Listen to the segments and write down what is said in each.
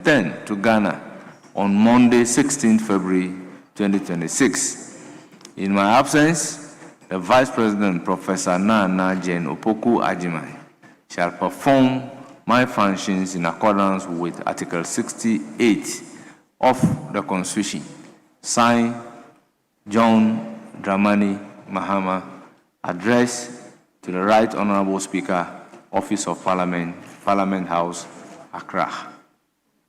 return to Ghana on Monday, 16 February 2026. In my absence, the Vice President, Professor Nana Jane Opoku Ajimai, shall perform my functions in accordance with Article 68 of the Constitution. Signed, John Dramani Mahama. Address to the Right Honorable Speaker, Office of Parliament, Parliament House, Accra.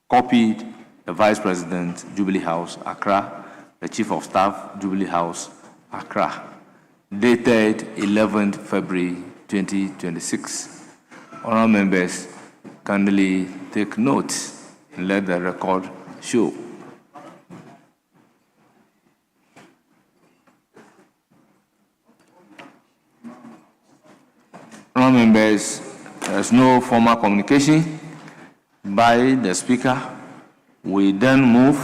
Copied, the Vice President, Jubilee House, Accra, the Chief of Staff, Jubilee House, Accra. Dated 11th February 2026. Honourable members, kindly take note and let the record show. Honourable members, there is no formal communication by the Speaker. We then move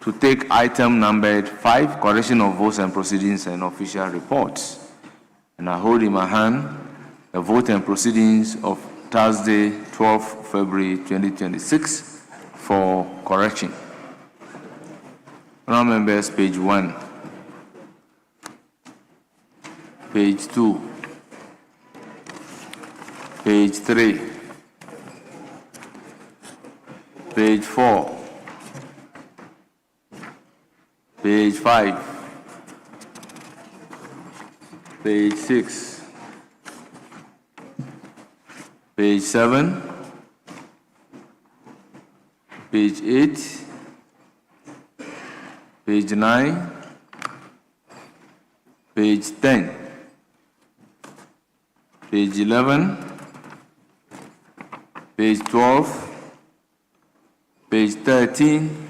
to take item numbered 5, correction of votes and proceedings and official reports. And I hold in my hand the vote and proceedings of Thursday, 12 February 2026 for correction. Honourable members, page 1, page 2, page 3, page 4, page 5, page 6, page 7, page 8, page 9, page 10, page 11, page 12, page 13,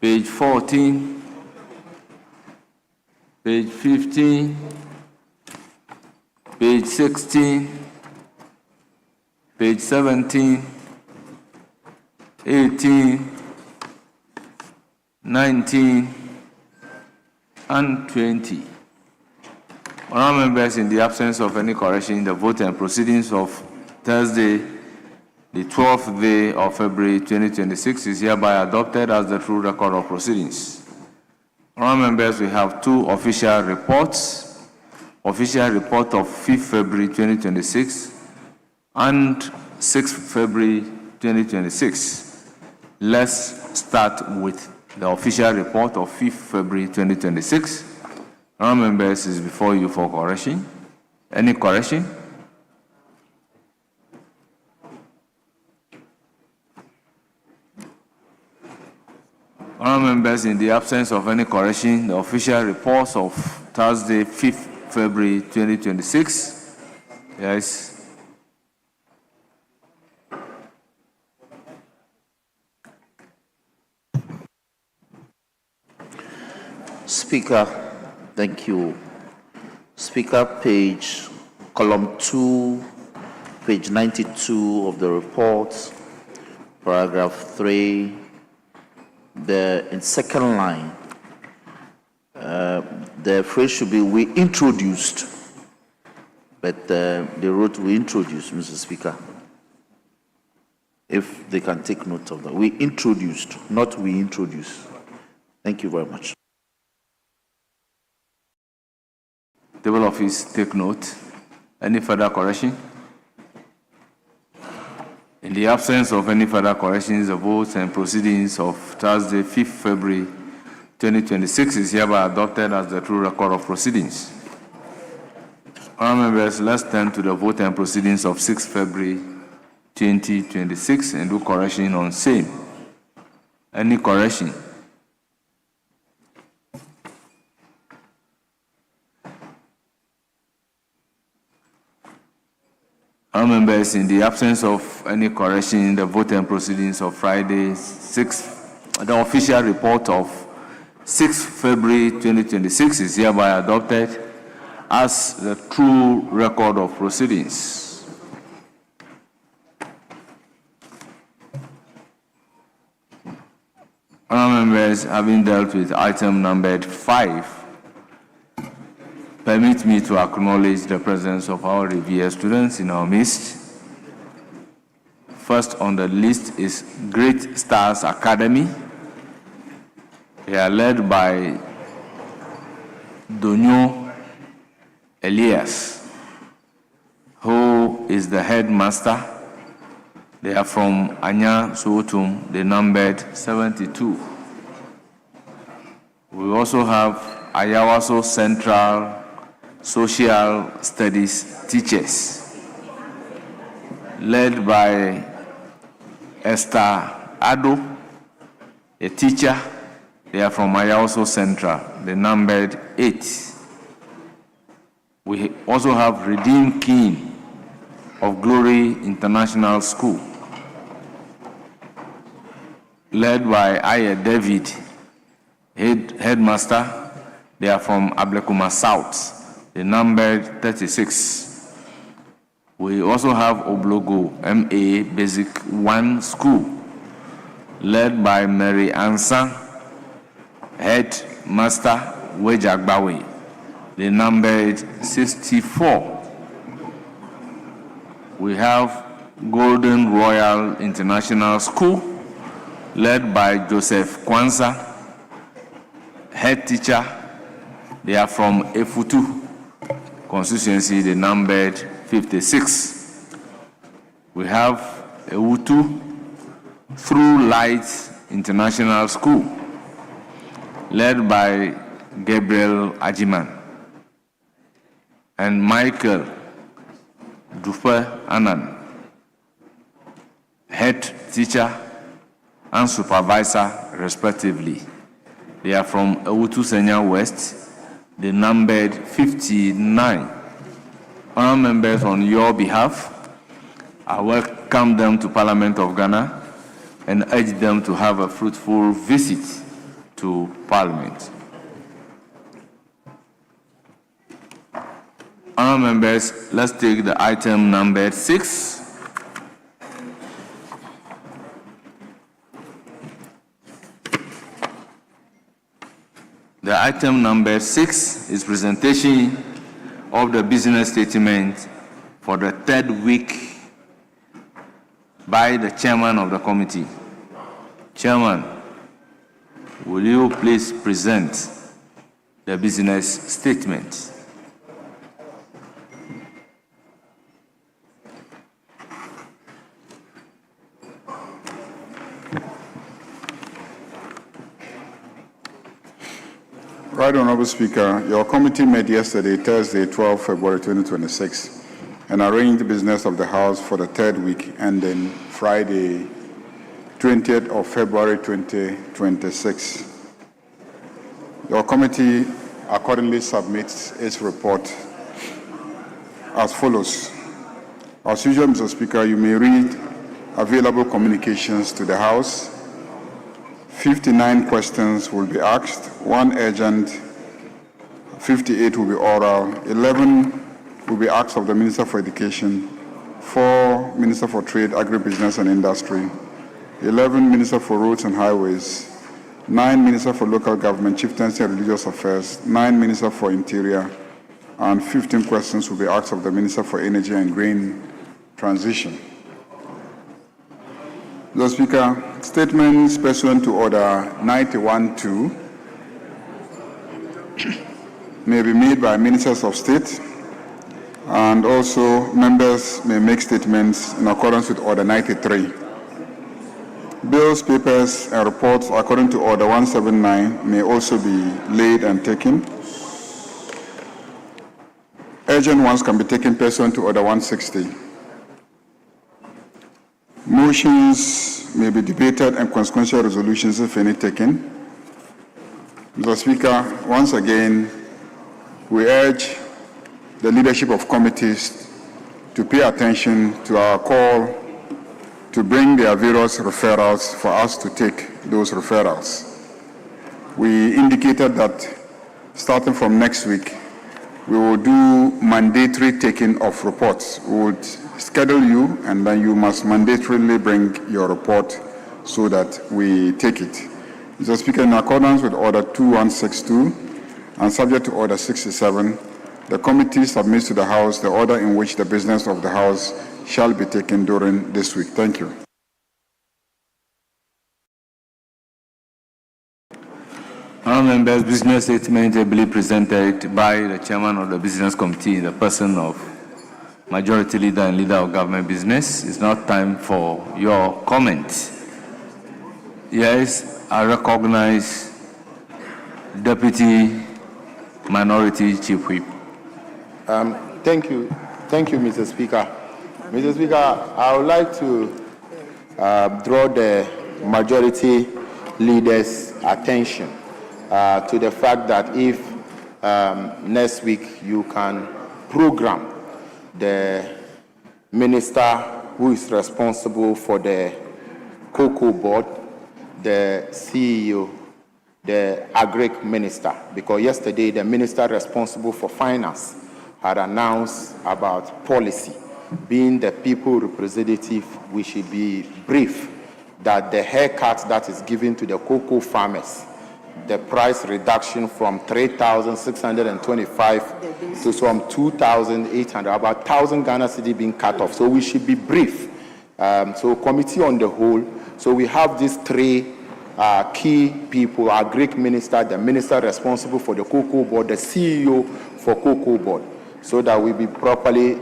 page 14, page 15, page 16, page 17, 18, 19, and 20. Honourable members, in the absence of any correction, the vote and proceedings of Thursday, the 12th day of February 2026 is hereby adopted as the true record of proceedings. Honourable members, we have 2 official reports. Official report of 5th February 2026 and 6th February 2026. Let's start with the official report of 5th February 2026. Honourable members, is before you for correction. Any correction? Honourable members, in the absence of any correction, the official reports of Thursday, 5th February 2026. Yes. Speaker, thank you. Speaker, column 2, page 92 of the report, paragraph 3. In second line, the phrase should be "we introduced," but they wrote "we introduced," Mr. Speaker. If they can take note of that. We introduced, not we introduce. Thank you very much. Table office, take note. Any further correction? In the absence of any further corrections, the votes and proceedings of Thursday, 5th February 2026 is hereby adopted as the true record of proceedings. Honourable members, let's turn to the vote and proceedings of 6th February 2026 and do correction on same. Any correction? Honourable members, in the absence of any correction in the vote and proceedings of Friday, the official report of 6th February 2026 is hereby adopted as the true record of proceedings. Honourable members, having dealt with item numbered 5, permit me to acknowledge the presence of our revered students in our midst. first on the list is Great Stars Academy. They are led by Donyo Elias, who is the headmaster. They are from Anya Suotum, they numbered 72. We also have Ayawaso Central Social Studies teachers, led by Esther Ado, a teacher. They are from Ayawaso Central, they numbered 8. We also have Redeemed King of Glory International School, led by Aye David, headmaster. They are from Ablekuma South. They numbered 36. We also have Oblogo MA Basic 1 School, led by Mary Ansa, headmaster Wejagbawe. They numbered 64. We have Golden Royal International School, led by Joseph Kwanzaa, head teacher. They are from Efutu constituency, they numbered 56. We have Ewutu Through Light International School, led by Gabriel Ajiman, and Michael Dufe Anan, head teacher and supervisor respectively. They are from Ewutu Senya West. They numbered 59. Honourable members, on your behalf, I welcome them to Parliament of Ghana and urge them to have a fruitful visit to Parliament. Honourable members, let's take the item numbered 6. The item number 6 is presentation of the business statement for the 3rd week by the chairman of the committee. Chairman, will you please present the business statement? Right Honourable Speaker, your committee met yesterday, Thursday, 12 February 2026, and arranged the business of the House for the 3rd week ending Friday, 20th of February 2026. Your committee accordingly submits its report as follows. As usual, Mr. Speaker, you may read available communications to the House. 59 questions will be asked, 1 urgent, 58 will be oral, 11 will be asked of the Minister for Education, 4 Minister for Trade, Agribusiness and Industry, 11 Minister for Roads and Highways, 9 Minister for Local Government, Chieftaincy and Religious Affairs, 9 Minister for Interior, and 15 questions will be asked of the Minister for Energy and Green Transition. Mr. Speaker, statements pursuant to Order 91-2 may be made by Ministers of State, and also members may make statements in accordance with Order 93. Bills, papers, and reports according to Order 179 may also be laid and taken. Urgent ones can be taken pursuant to Order 160. Motions may be debated and consequential resolutions, if any, taken. Mr. Speaker, once again, we urge the leadership of committees to pay attention to our call to bring their various referrals for us to take those referrals. We indicated that starting from next week, we will do mandatory taking of reports. We would schedule you, and then you must mandatorily bring your report so that we take it. Mr. Speaker, in accordance with Order 2162 and subject to Order 67, the committee submits to the House the order in which the business of the House shall be taken during this week. Thank you. Honourable members, business statement ably presented by the chairman of the business committee in the person of majority leader and leader of government business. It's now time for your comments. Yes, I recognize Deputy Minority Chief Whip. Thank you, Mr. Speaker. Mr. Speaker, I would like to draw the majority leader's attention to the fact that if next week you can program the minister who is responsible for the cocoa board, the CEO, the agric minister, because yesterday the minister responsible for finance had announced about policy. Being the people representative, we should be brief that the haircut that is given to the cocoa farmers, the price reduction from 3,625 to some 2,800, about 1,000 Ghana cedi being cut off. So we should be brief. So committee on the whole. So we have these three key people: our Greek minister, the minister responsible for the cocoa board, the CEO for cocoa board, so that we be properly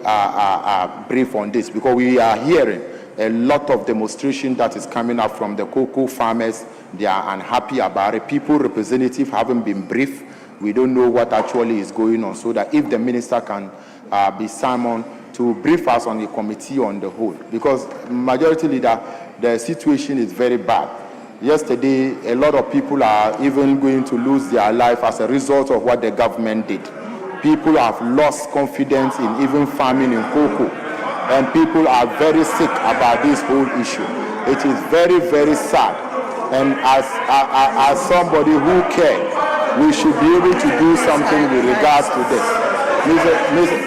brief on this, because we are hearing a lot of demonstration that is coming up from the cocoa farmers. They are unhappy about it. People representative haven't been briefed. We don't know what actually is going on, so that if the minister can be summoned to brief us on the committee on the whole, because majority leader, the situation is very bad. Yesterday, a lot of people are even going to lose their life as a result of what the government did. People have lost confidence in even farming in cocoa, and people are very sick about this whole issue. It is very, very sad. And as somebody who cares, we should be able to do something with regards to this. Mr.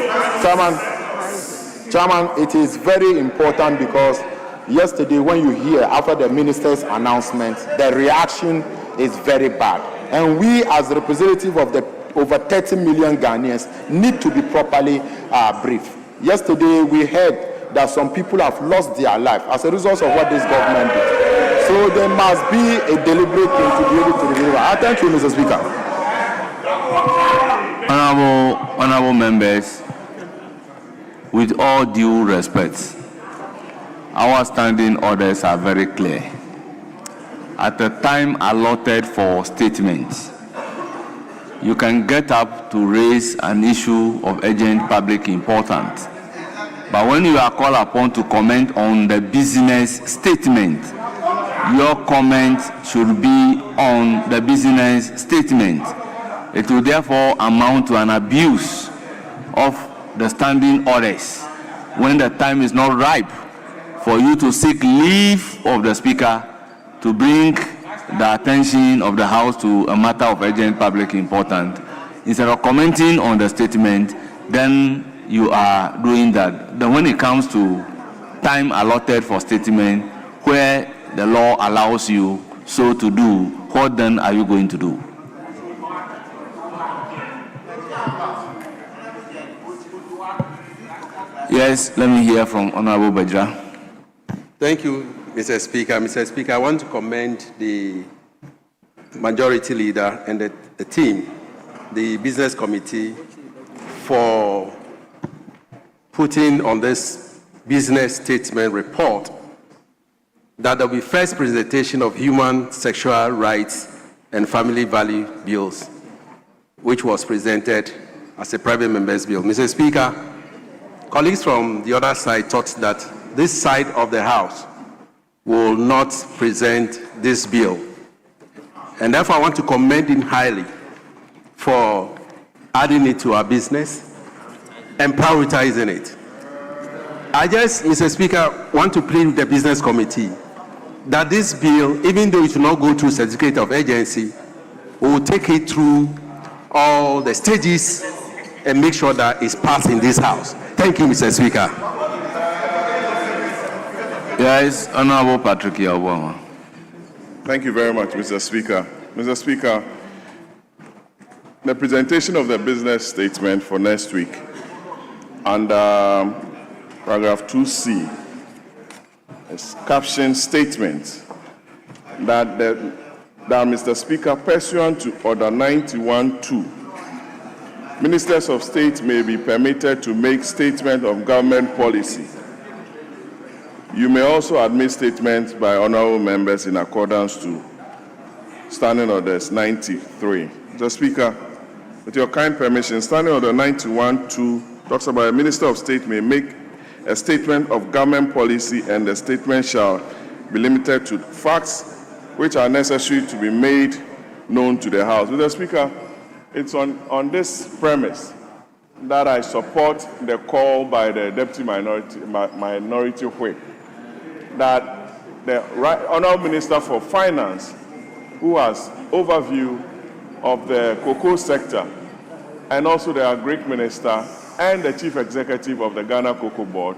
Chairman, it is very important, because yesterday when you hear after the minister's announcement, the reaction is very bad. And we as representative of the over 30 million Ghanaians need to be properly briefed. Yesterday we heard that some people have lost their life as a result of what this government did. So there must be a deliberate thing to be able to deliver. Thank you, Mr. Speaker. Honourable members, with all due respect, our standing orders are very clear. At the time allotted for statements, you can get up to raise an issue of urgent public importance. But when you are called upon to comment on the business statement, your comment should be on the business statement. It will therefore amount to an abuse of the standing orders when the time is not ripe for you to seek leave of the Speaker to bring the attention of the House to a matter of urgent public importance. Instead of commenting on the statement, then you are doing that. Then when it comes to time allotted for statement, where the law allows you so to do, what then are you going to do? Yes, let me hear from Honorable Bajra. Thank you, Mr. Speaker. Mr. Speaker, I want to commend the majority leader and the team, the business committee, for putting on this business statement report that there will be first presentation of human sexual rights and family value bills, which was presented as a private member's bill. Mr. Speaker, colleagues from the other side thought that this side of the House will not present this bill. And therefore, I want to commend him highly for adding it to our business and prioritizing it. I just, Mr. Speaker, want to plead with the business committee that this bill, even though it will not go through certificate of urgency, we will take it through all the stages and make sure that it's passed in this House. Thank you, Mr. Speaker. Yes, Honorable Patrick Yawama. Thank you very much, Mr. Speaker. Mr. Speaker, the presentation of the business statement for next week under paragraph 2C is caption statement that the that, Mr. Speaker, pursuant to Order 91-2, Ministers of State may be permitted to make statement of government policy. You may also admit statements by honorable members in accordance to Standing Orders 93. Mr. Speaker, with your kind permission, Standing Order 91-2 talks about a Minister of State may make a statement of government policy, and the statement shall be limited to facts which are necessary to be made known to the House. Mr. Speaker, it's on this premise that I support the call by the Deputy Minority Whip that the Honourable Minister for Finance, who has overview of the cocoa sector, and also the Agric Minister and the Chief Executive of the Ghana Cocoa Board,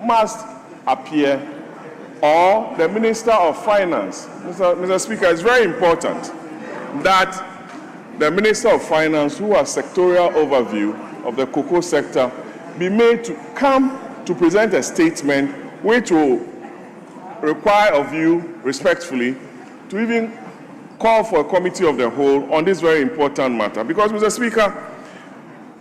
must appear, or the Minister of Finance. Mr. Speaker, it's very important that the Minister of Finance, who has sectorial overview of the cocoa sector, be made to come to present a statement which will require of you, respectfully, to even call for a committee of the whole on this very important matter. Because, Mr. Speaker,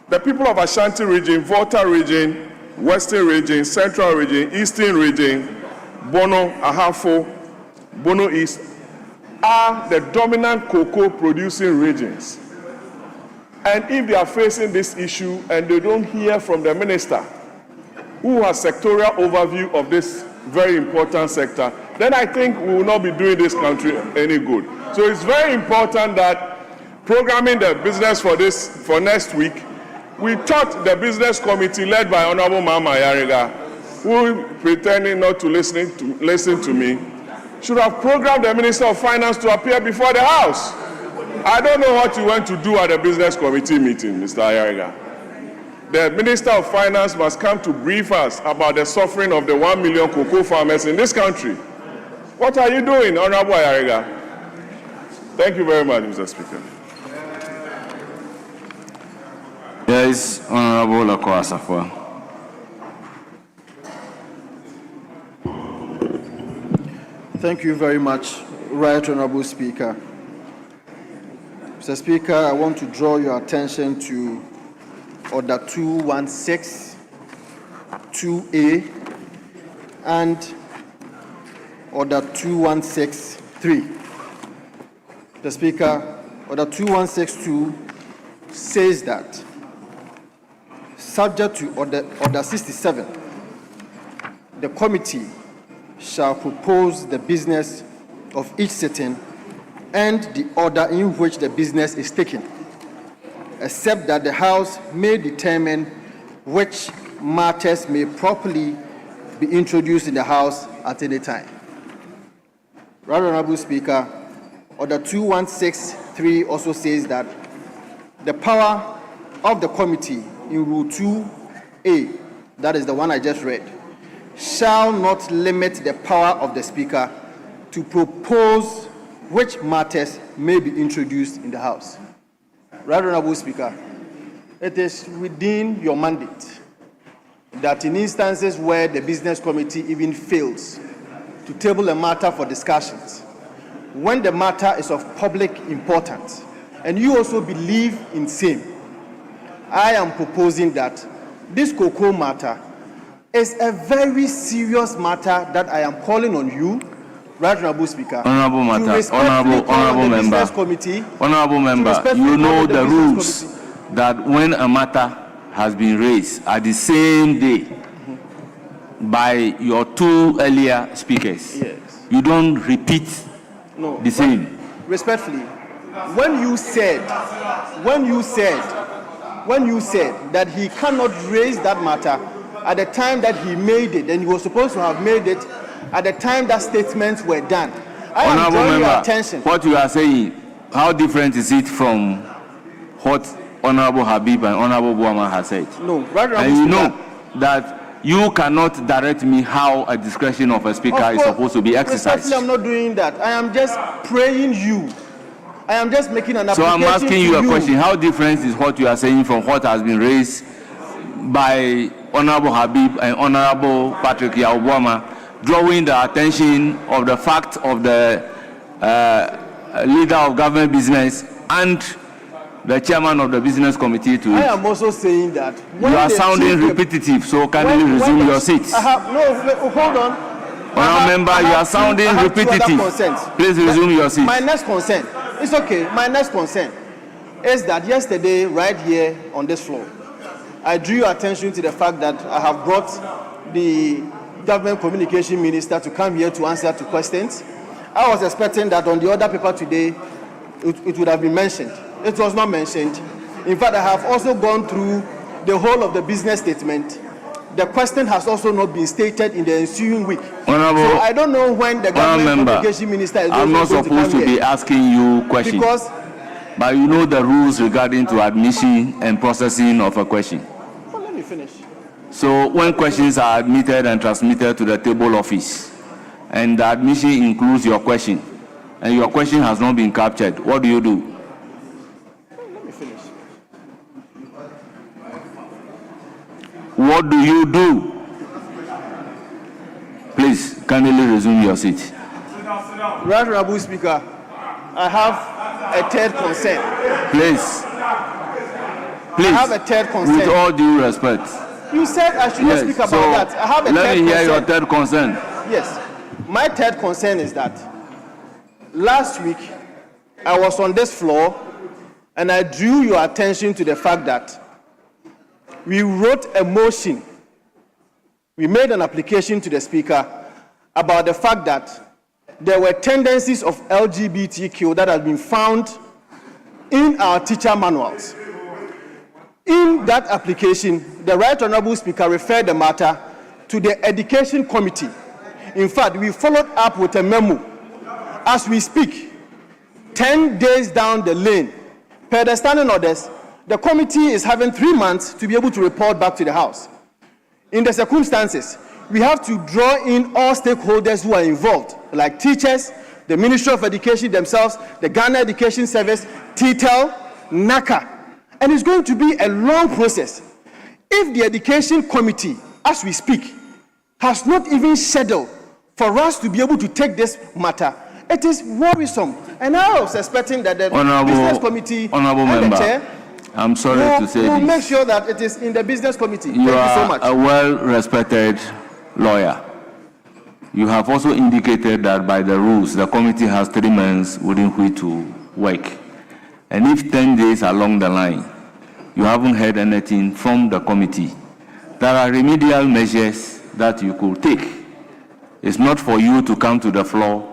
the people of Ashanti region, Volta region, Western region, Central region, Eastern region, Bono, Ahafo, Bono East, are the dominant cocoa producing regions. And if they are facing this issue and they don't hear from the minister who has sectorial overview of this very important sector, then I think we will not be doing this country any good. So it's very important that programming the business for next week, we thought the business committee led by Honorable Mama Yariga, who pretending not to listen to me, should have programmed the Minister of Finance to appear before the House. I don't know what you went to do at the business committee meeting, Mr. Ayariga. The Minister of Finance must come to brief us about the suffering of the 1 million cocoa farmers in this country. What are you doing, Honorable Ayariga? Thank you very much, Mr. Speaker. Yes, Honorable Akwasafwa. Thank you very much, Right Honorable Speaker. Mr. Speaker, I want to draw your attention to Order 216-2A and Order 216-3. The Speaker, Order 2162 says that, subject to Order 67, the committee shall propose the business of each sitting and the order in which the business is taken, except that the House may determine which matters may properly be introduced in the House at any time. Right Honorable Speaker, Order 2163 also says that the power of the committee in Rule 2A, that is the one I just read, shall not limit the power of the Speaker to propose which matters may be introduced in the House. Right Honorable Speaker, it is within your mandate that in instances where the business committee even fails to table a matter for discussions, when the matter is of public importance, and you also believe in same, I am proposing that this cocoa matter is a very serious matter that I am calling on you, Right Honorable Speaker. Honorable matter, honorable member, honorable member, you know the rules that when a matter has been raised at the same day by your two earlier speakers, yes, you don't repeat the same. Respectfully, when you said that he cannot raise that matter at the time that he made it, and he was supposed to have made it at the time that statements were done. I am drawing your attention. What you are saying, how different is it from what Honorable Habib and Honorable Buama has said? No, rather, and you know that you cannot direct me how a discretion of a speaker is supposed to be exercised. I'm not doing that. I am just praying you. I am just making an application. So I'm asking you a question. How different is what you are saying from what has been raised by Honorable Habib and Honorable Patrick Yaobwama, drawing the attention of the fact of the leader of government business and the chairman of the business committee to I it. am also saying that You are sounding repetitive, so kindly resume your seats. Hold on. Honourable member, you are sounding repetitive. Please resume your seat. My next concern, it's okay. My next concern is that yesterday, right here on this floor, I drew your attention to the fact that I have brought the government communication minister to come here to answer to questions. I was expecting that on the other paper today, it would have been mentioned. It was not mentioned. In fact, I have also gone through the whole of the business statement. The question has also not been stated in the ensuing week. Honourable, so I don't know when the government communication minister is going to come here. I'm not supposed to be asking you questions. Because, but you know the rules regarding to admission and processing of a question. well, let me finish. So when questions are admitted and transmitted to the table office, and the admission includes your question, and your question has not been captured, what do you do? Let me finish. What do you do? Please, kindly resume your seat. Right Honourable Speaker, I have a third concern. Please. I have a third concern. With all due respect. You said I should not speak about that. I have a third concern. Let me hear your third concern. Yes. My third concern is that last week I was on this floor and I drew your attention to the fact that we wrote a motion, we made an application to the Speaker about the fact that there were tendencies of LGBTQ that had been found in our teacher manuals. In that application, the Right Honourable Speaker referred the matter to the Education Committee. In fact, we followed up with a memo. As we speak, 10 days down the lane, per the standing orders, the committee is having 3 months to be able to report back to the House. In the circumstances, we have to draw in all stakeholders who are involved, like teachers, the Ministry of Education themselves, the Ghana Education Service, TTEL, NACA. And it's going to be a long process. If the Education Committee, as we speak, has not even scheduled for us to be able to take this matter, it is worrisome. And I was expecting that the Business Committee and the Chair I'm sorry to say will this. make sure that it is in the Business Committee. You Thank are you so much. a well-respected lawyer. You have also indicated that by the rules, the committee has 3 months within which to work. And if 10 days along the line, you haven't heard anything from the committee, there are remedial measures that you could take. It's not for you to come to the floor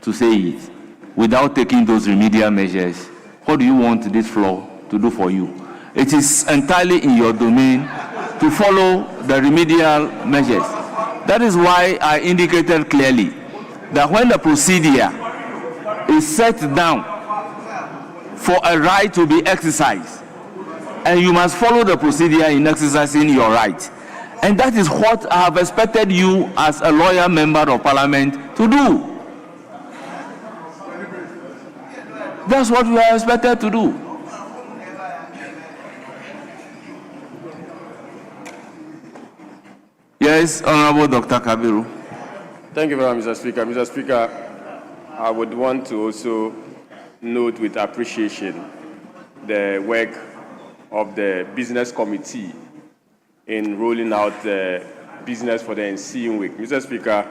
to say it. Without taking those remedial measures, what do you want this floor to do for you? It is entirely in your domain to follow the remedial measures. That is why I indicated clearly that when the procedure is set down for a right to be exercised, and you must follow the procedure in exercising your right. And that is what I have expected you as a lawyer member of parliament to do. That's what we are expected to do. Yes, Honourable Dr. Kabiru. Thank you very much, Mr. Speaker. Mr. Speaker, I would want to also note with appreciation the work of the Business Committee in rolling out the business for the ensuing week. Mr. Speaker,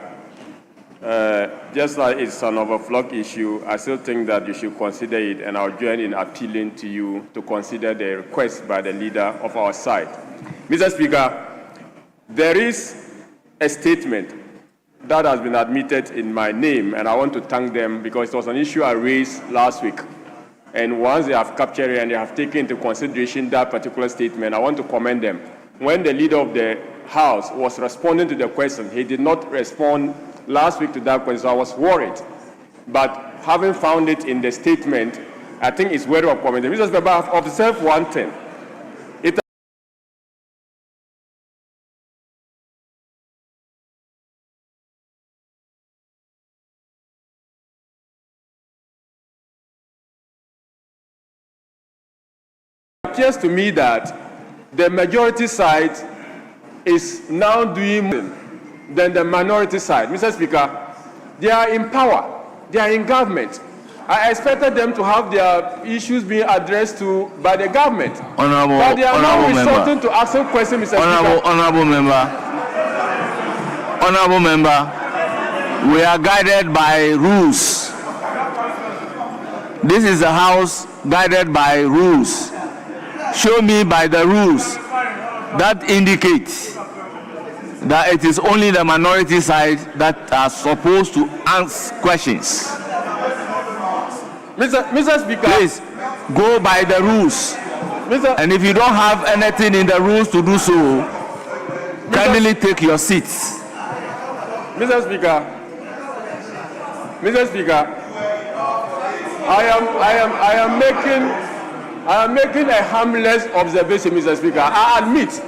just like it's an overflow issue, I still think that you should consider it, and I'll join in appealing to you to consider the request by the leader of our side. Mr. Speaker, there is a statement that has been admitted in my name, and I want to thank them because it was an issue I raised last week. And once they have captured it and they have taken into consideration that particular statement, I want to commend them. When the leader of the House was responding to the question, he did not respond last week to that question, so I was worried. But having found it in the statement, I think it's worthy of commending. Mr. Speaker, I have observed one thing. It appears to me that the majority side is now doing more than the minority side. Mr. Speaker, they are in power, they are in government, I expected them to have their issues being addressed to by the government. Honorable, but they are now honorable resorting member. to asking questions, Mr. Honorable, Speaker. honorable member, we are guided by rules. This is a house guided by rules. Show me by the rules that indicates that it is only the minority side that are supposed to ask questions. Mr. Speaker. Please go by the rules. And if you don't have anything in the rules to do so, kindly take your seats. Mr. Speaker, I am making a harmless observation, Mr. Speaker. I admit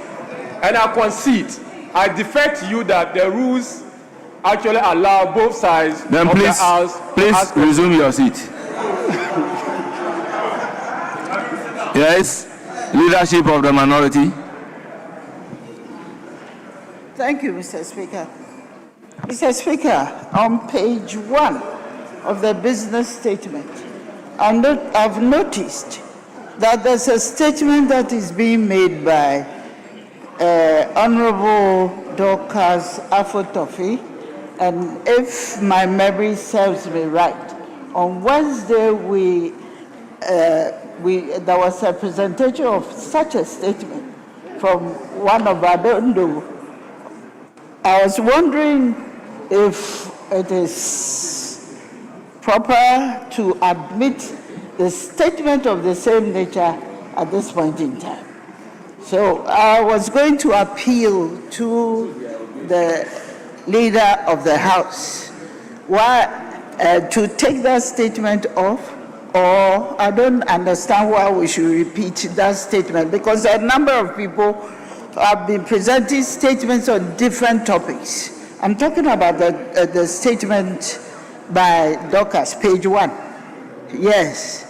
and I concede. I defect you that the rules actually allow both sides then of please, the house. Please resume your seat. Yes, leadership of the minority. Thank you, Mr. Speaker. Mr. Speaker, on page 1 of the business statement, I've noticed that there's a statement that is being made by Honorable Dorcas Afotofi, and if my memory serves me right, on Wednesday there was a presentation of such a statement from one of our Adondo. I was wondering if it is proper to admit the statement of the same nature at this point in time. So I was going to appeal to the leader of the House to take that statement off, or I don't understand why we should repeat that statement, because a number of people have been presenting statements on different topics. I'm talking about the statement by Dorcas, page 1. Yes.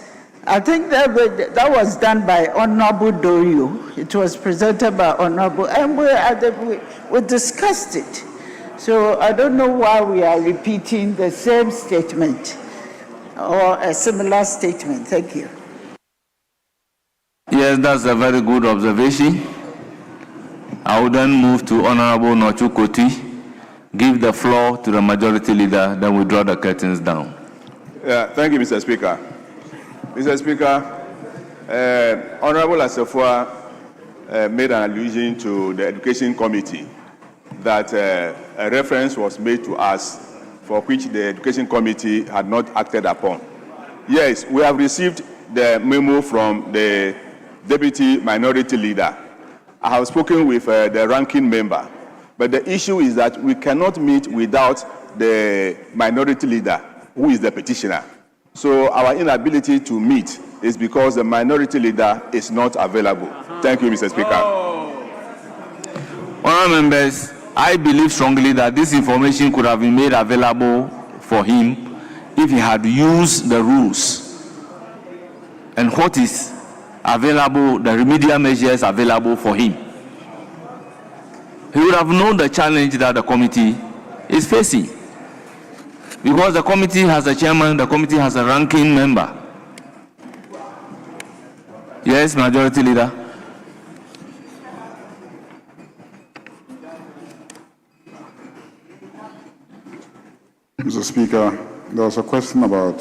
I think that was done by Honorable Dorio. It was presented by Honorable, and we discussed it. So I don't know why we are repeating the same statement or a similar statement. Thank you. Yes, that's a very good observation. I will then move to Honorable Nochukoti, give the floor to the majority leader, then we draw the curtains down. Thank you, Mr. Speaker. Mr. Speaker, Honorable Asafua made an allusion to the Education Committee, that a reference was made to us for which the Education Committee had not acted upon. Yes, we have received the memo from the Deputy Minority Leader. I have spoken with the ranking member, but the issue is that we cannot meet without the Minority Leader, who is the petitioner. So our inability to meet is because the Minority Leader is not available. Thank you, Mr. Speaker. Honourable members, I believe strongly that this information could have been made available for him if he had used the rules and what is available, the remedial measures available for him. He would have known the challenge that the committee is facing. Because the committee has a chairman, the committee has a ranking member. Yes, Majority Leader. Mr. Speaker, there was a question about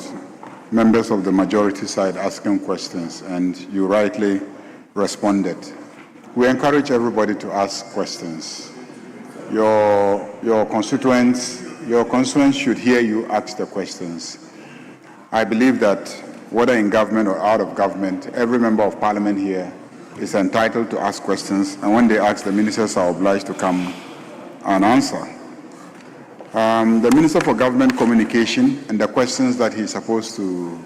members of the majority side asking questions, and you rightly responded. We encourage everybody to ask questions. Your constituents should hear you ask the questions. I believe that whether in government or out of government, every member of parliament here is entitled to ask questions, and when they ask, the ministers are obliged to come and answer. The Minister for Government Communication and the questions that he's supposed to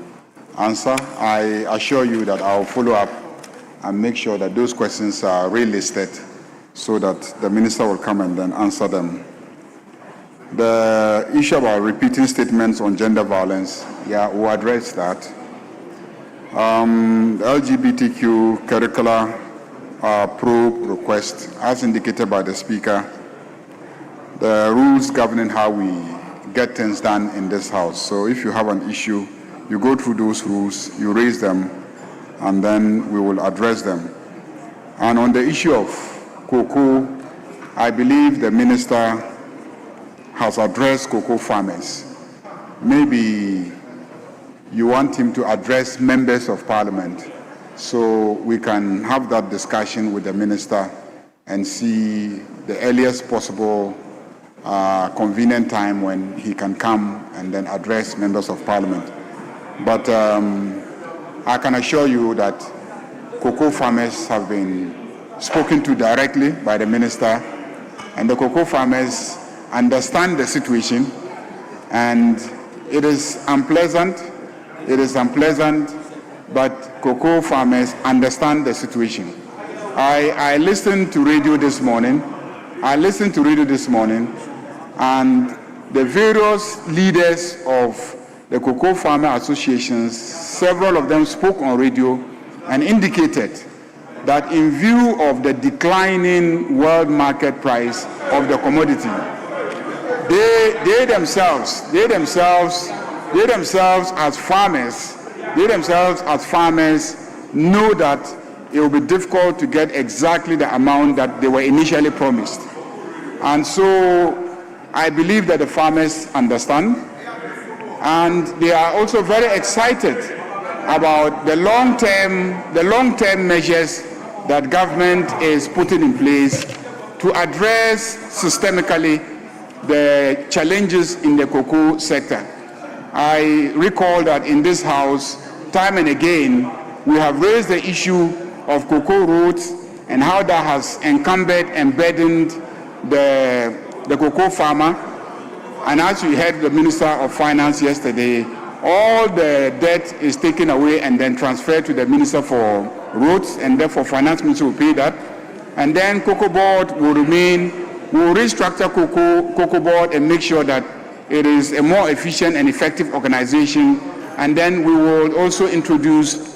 answer, I assure you that I'll follow up and make sure that those questions are relisted so that the minister will come and then answer them. The issue about repeating statements on gender violence, yeah, we'll address that. The LGBTQ curricular probe request, as indicated by the Speaker, the rules governing how we get things done in this House. So if you have an issue, you go through those rules, you raise them, and then we will address them. And on the issue of cocoa, I believe the minister has addressed cocoa farmers. Maybe you want him to address members of parliament, so we can have that discussion with the minister and see the earliest possible convenient time when he can come and then address members of parliament. But I can assure you that cocoa farmers have been spoken to directly by the minister, and the cocoa farmers understand the situation, and it is unpleasant, but cocoa farmers understand the situation. I listened to radio this morning, and the various leaders of the cocoa farmer associations, several of them spoke on radio and indicated that in view of the declining world market price of the commodity, they themselves as farmers know that it will be difficult to get exactly the amount that they were initially promised. And so I believe that the farmers understand, and they are also very excited about the long-term measures that government is putting in place to address systemically the challenges in the cocoa sector. I recall that in this house, time and again, we have raised the issue of cocoa roads and how that has encumbered and burdened the cocoa farmer. And as we heard the Minister of Finance yesterday, all the debt is taken away and then transferred to the Minister for Roads, and therefore Finance Minister will pay that. And then Cocoa Board will remain, we will restructure Cocoa Board and make sure that it is a more efficient and effective organization. And then we will also introduce,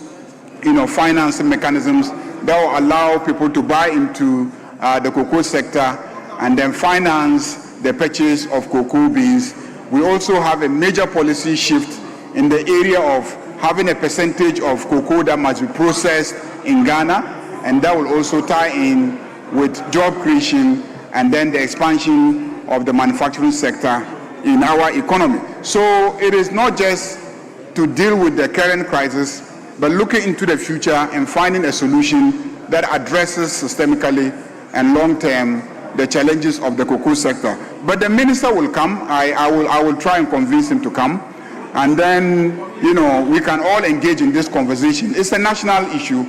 financing mechanisms that will allow people to buy into the cocoa sector and then finance the purchase of cocoa beans. We also have a major policy shift in the area of having a percentage of cocoa that must be processed in Ghana, and that will also tie in with job creation and then the expansion of the manufacturing sector in our economy. So it is not just to deal with the current crisis, but looking into the future and finding a solution that addresses systemically and long-term the challenges of the cocoa sector. But the minister will come. I will try and convince him to come, and then we can all engage in this conversation. It's a national issue,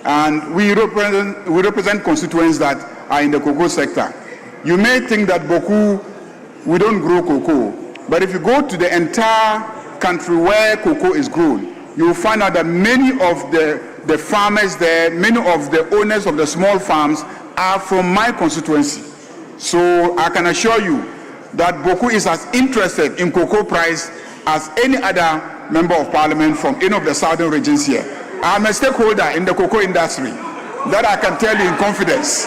and we represent constituents that are in the cocoa sector. You may think that Boku, we don't grow cocoa, but if you go to the entire country where cocoa is grown, you will find out that many of the farmers there, many of the owners of the small farms are from my constituency. So I can assure you that Boku is as interested in cocoa price as any other member of parliament from any of the southern regions here. I'm a stakeholder in the cocoa industry. That I can tell you in confidence.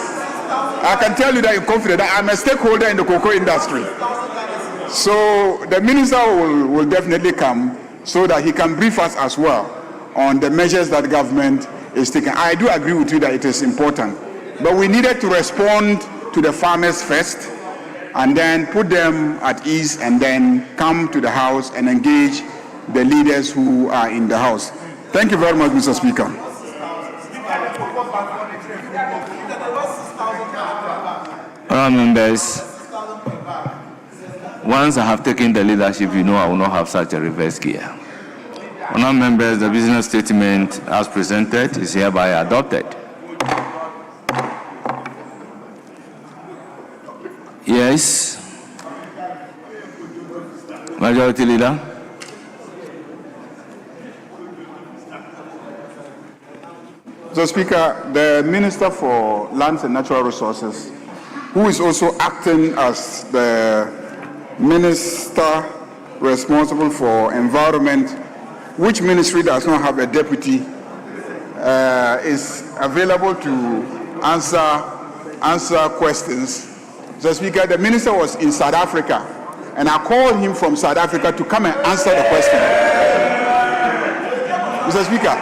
That I'm a stakeholder in the cocoa industry. So the minister will definitely come so that he can brief us as well on the measures that government is taking. I do agree with you that it is important, but we needed to respond to the farmers first and then put them at ease and then come to the house and engage the leaders who are in the house. Thank you very much, Mr. Speaker. Honourable members, once I have taken the leadership, I will not have such a reverse gear. Honourable members, the business statement as presented is hereby adopted. Yes. Majority Leader. So, Speaker, the Minister for Lands and Natural Resources, who is also acting as the Minister responsible for Environment, which ministry does not have a deputy, is available to answer questions. So, Speaker, the Minister was in South Africa, and I called him from South Africa to come and answer the question. Mr. Speaker,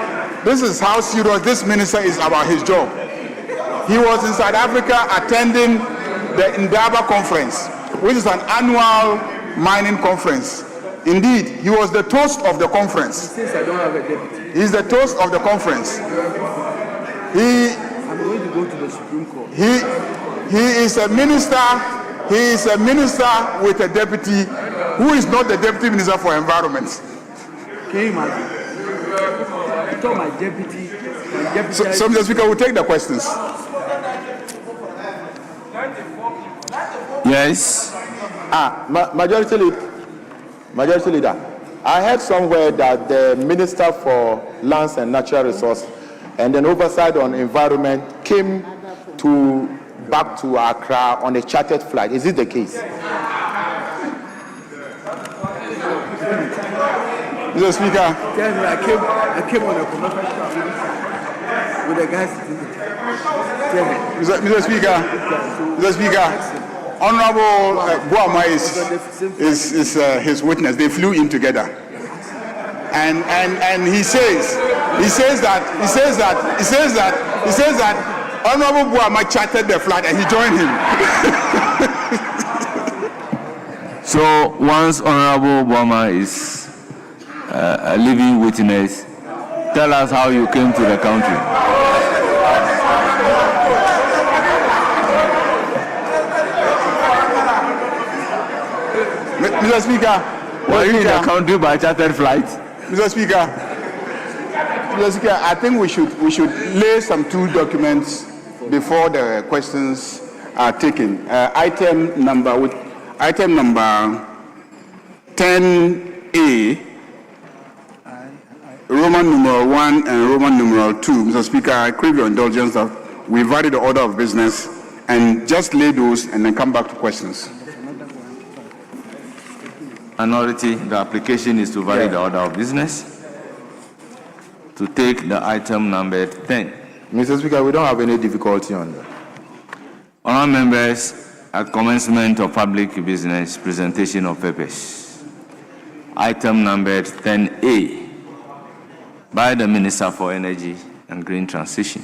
this is how serious this minister is about his job. He was in South Africa attending the Indaba conference, which is an annual mining conference. Indeed, he was the toast of the conference. Since I don't have a deputy, He's the toast of the conference. I'm going to go to the Supreme Court. He is a minister. He is a minister with a deputy who is not the deputy minister for environment. Can you imagine? I told my deputy. So, Mr. Speaker, we'll take the questions. Yes. Majority Leader, I heard somewhere that the Minister for Lands and Natural Resources and then Oversight on Environment came back to Accra on a chartered flight. Is it the case? Mr. Speaker. Tell me, I came on a commercial flight with the guys. Mr. Speaker, Honorable Boama is his witness. They flew in together, and he says that Honorable Boama chartered the flight and he joined him. So once Honorable Boama is a living witness, tell us how you came to the country. Mr. Speaker, were you in the country by chartered flight? Mr. Speaker, I think we should lay some two documents before the questions are taken. Item number 10A, Roman numeral 1 and Roman numeral 2. Mr. Speaker, I crave your indulgence that we vary the order of business and just lay those and then come back to questions. Minority, the application is to vary the order of business to take the item number 10. Mr. Speaker, we don't have any difficulty on that. Honourable members, at commencement of public business, presentation of papers. Item number 10A by the Minister for Energy and Green Transition.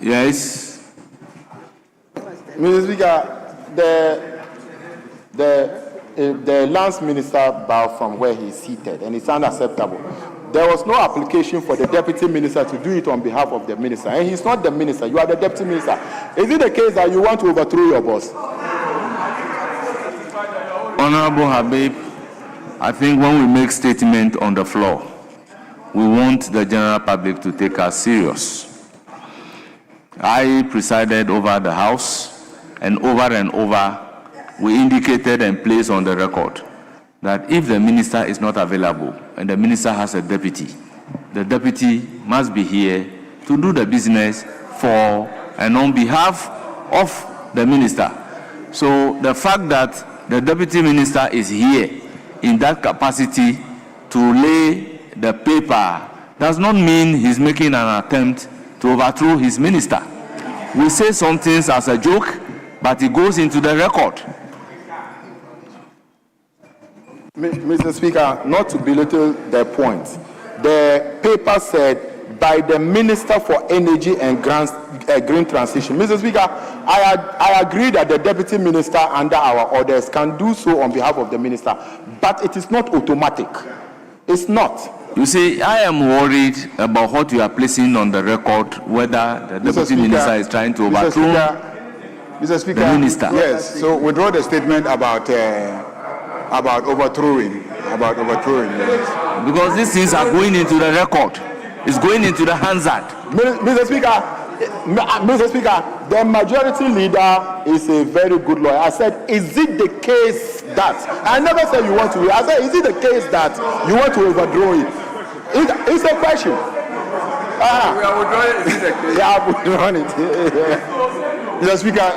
Yes. Mr. Speaker, the lands minister bowed from where he's seated, and it's unacceptable. There was no application for the deputy minister to do it on behalf of the minister, and he's not the minister. You are the deputy minister. Is it the case that you want to overthrow your boss? Honorable Habib, I think when we make statement on the floor, we want the general public to take us serious. I presided over the House, and over, we indicated and placed on the record that if the minister is not available and the minister has a deputy, the deputy must be here to do the business for and on behalf of the minister. So the fact that the deputy minister is here in that capacity to lay the paper does not mean he's making an attempt to overthrow his minister. We say some things as a joke, but it goes into the record. Mr. Speaker, not to belittle the point, the paper said by the Minister for Energy and Green Transition. Mr. Speaker, I agree that the Deputy Minister under our orders can do so on behalf of the Minister, but it is not automatic. It's not. You see, I am worried about what you are placing on the record, whether the Deputy Minister is trying to overthrow Mr. Speaker, the minister. Yes, so withdraw the statement about overthrowing. Because these things are going into the record. It's going into the Hansard. Mr. Speaker, the majority leader is a very good lawyer. I said, is it the case that, I never said you want to, I said, is it the case that you want to overthrow it? It's a question. We are withdrawing it. Is it the case? Yeah, I'm withdrawing it. Mr. Speaker,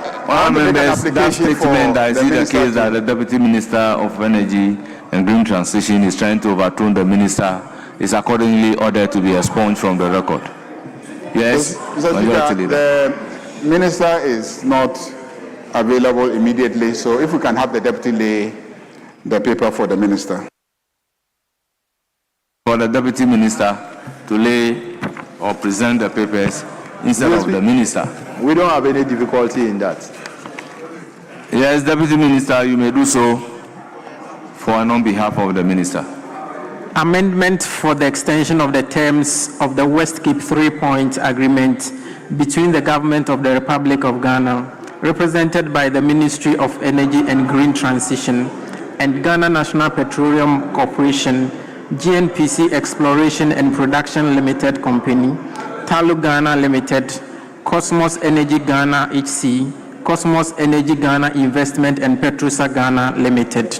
that statement that is it the case that the Deputy Minister of Energy and Green Transition is trying to overturn the minister is accordingly ordered to be expunged from the record. Yes, Mr. Majority Speaker, Leader. the minister is not available immediately, so if we can have the deputy lay the paper for the minister. For the deputy minister to lay or present the papers instead of the minister. We don't have any difficulty in that. Yes, deputy minister, you may do so for and on behalf of the minister. Amendment for the extension of the terms of the West Cape 3-point agreement between the government of the Republic of Ghana, represented by the Ministry of Energy and Green Transition, and Ghana National Petroleum Corporation, GNPC Exploration and Production Limited Company, Talu Ghana Limited, Cosmos Energy Ghana HC, Cosmos Energy Ghana Investment and Petrusa Ghana Limited.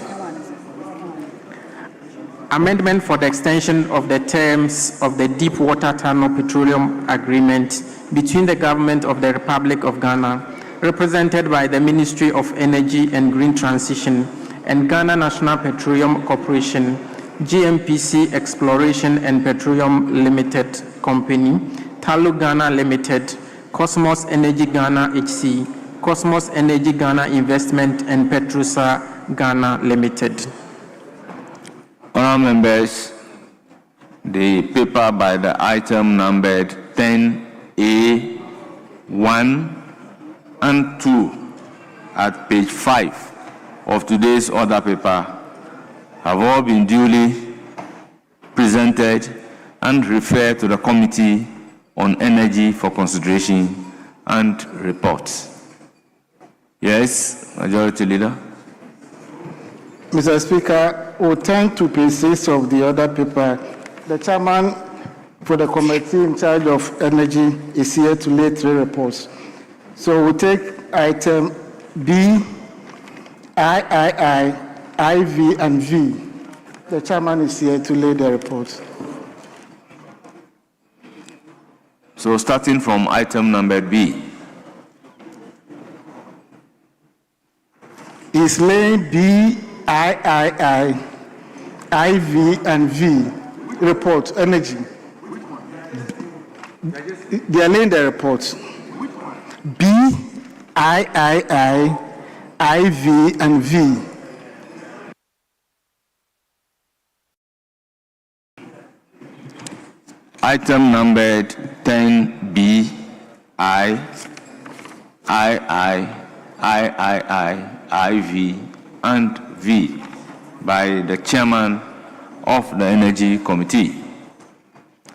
Amendment for the extension of the terms of the Deepwater Tunnel Petroleum Agreement between the government of the Republic of Ghana, represented by the Ministry of Energy and Green Transition, and Ghana National Petroleum Corporation, GNPC Exploration and Petroleum Limited Company, Talu Ghana Limited, Cosmos Energy Ghana HC, Cosmos Energy Ghana Investment and Petrusa Ghana Limited. Honourable members, the paper by the item numbered 10A, 1 and 2 at page 5 of today's order paper have all been duly presented and referred to the Committee on Energy for consideration and reports. Yes, Majority Leader. Mr. Speaker, we'll turn to page 6 of the order paper. The chairman for the committee in charge of energy is here to lay 3 reports. So we'll take item B, III, IV, and V. The chairman is here to lay the reports. So starting from item number B. Is laying B, III, IV, and V. Report, energy. They are laying the reports. B, III, IV, and V. Item numbered 10B, I, IV, and V by the chairman of the Energy Committee.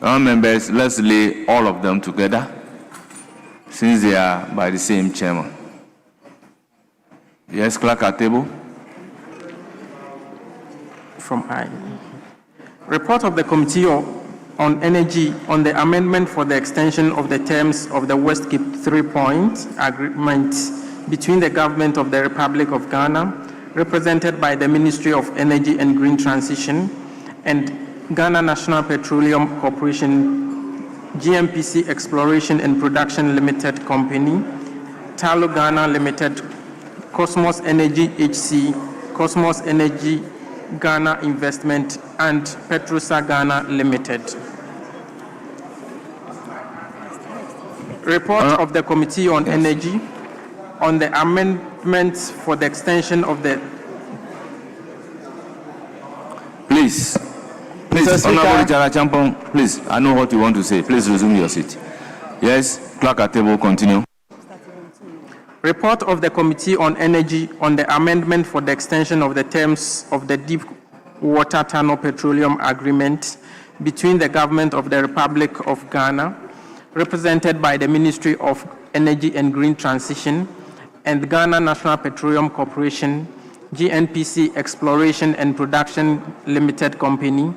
Our members, let's lay all of them together since they are by the same chairman. Yes, clerk at table. From I. Report of the Committee on Energy on the amendment for the extension of the terms of the West Cape 3-point agreement between the government of the Republic of Ghana, represented by the Ministry of Energy and Green Transition, and Ghana National Petroleum Corporation, GNPC Exploration and Production Limited Company, Talu Ghana Limited, Cosmos Energy HC, Cosmos Energy Ghana Investment, and Petrusa Ghana Limited. Report of the Committee on Energy on the amendments for the extension of the... Please, Honorable Jara Champon, please, I know what you want to say. Please resume your seat. Yes, clerk at table, continue. Report of the Committee on Energy on the amendment for the extension of the terms of the Deepwater Tunnel Petroleum Agreement between the Government of the Republic of Ghana, represented by the Ministry of Energy and Green Transition, and Ghana National Petroleum Corporation, GNPC Exploration and Production Limited Company,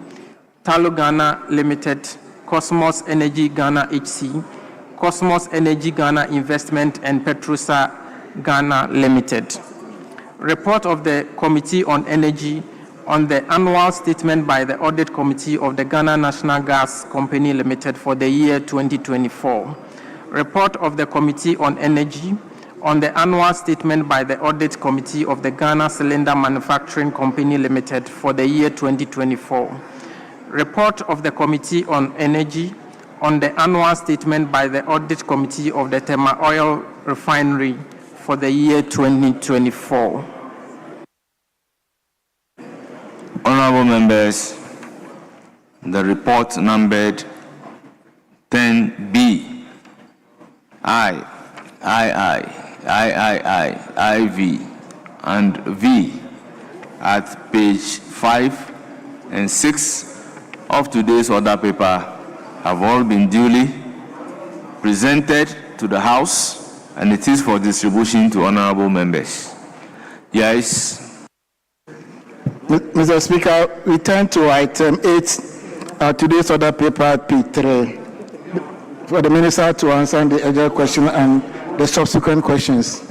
Talu Ghana Limited, Cosmos Energy Ghana HC, Cosmos Energy Ghana Investment, and Petrusa Ghana Limited. Report of the Committee on Energy on the annual statement by the Audit Committee of the Ghana National Gas Company Limited for the year 2024. Report of the Committee on Energy on the annual statement by the Audit Committee of the Ghana Cylinder Manufacturing Company Limited for the year 2024. report of the Committee on Energy on the annual statement by the Audit Committee of the Tema Oil Refinery for the year 2024. Honorable members, the report numbered 10B, IV, and V at page 5 and 6 of today's order paper have all been duly presented to the House, and it is for distribution to honorable members. Yes. Mr. Speaker, we turn to item 8, today's order paper P3, for the Minister to answer the earlier question and the subsequent questions.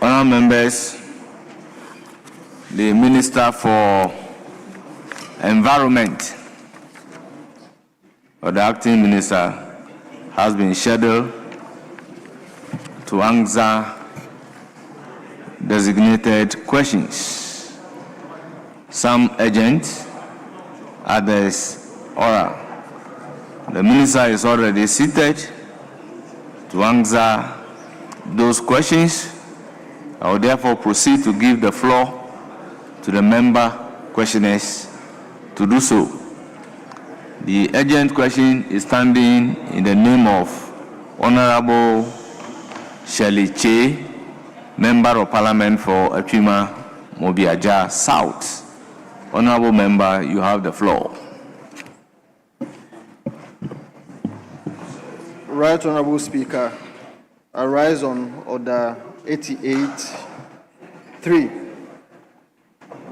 Honourable members, the Minister for Environment, or the Acting Minister, has been scheduled to answer designated questions, some urgent, others oral. The Minister is already seated to answer those questions. I will therefore proceed to give the floor to the member questioners to do so. The urgent question is standing in the name of Honorable Shirley Che, Member of Parliament for Epima Mobiaja South. Honorable Member, you have the floor. Right Honorable Speaker, I rise on Order 88.3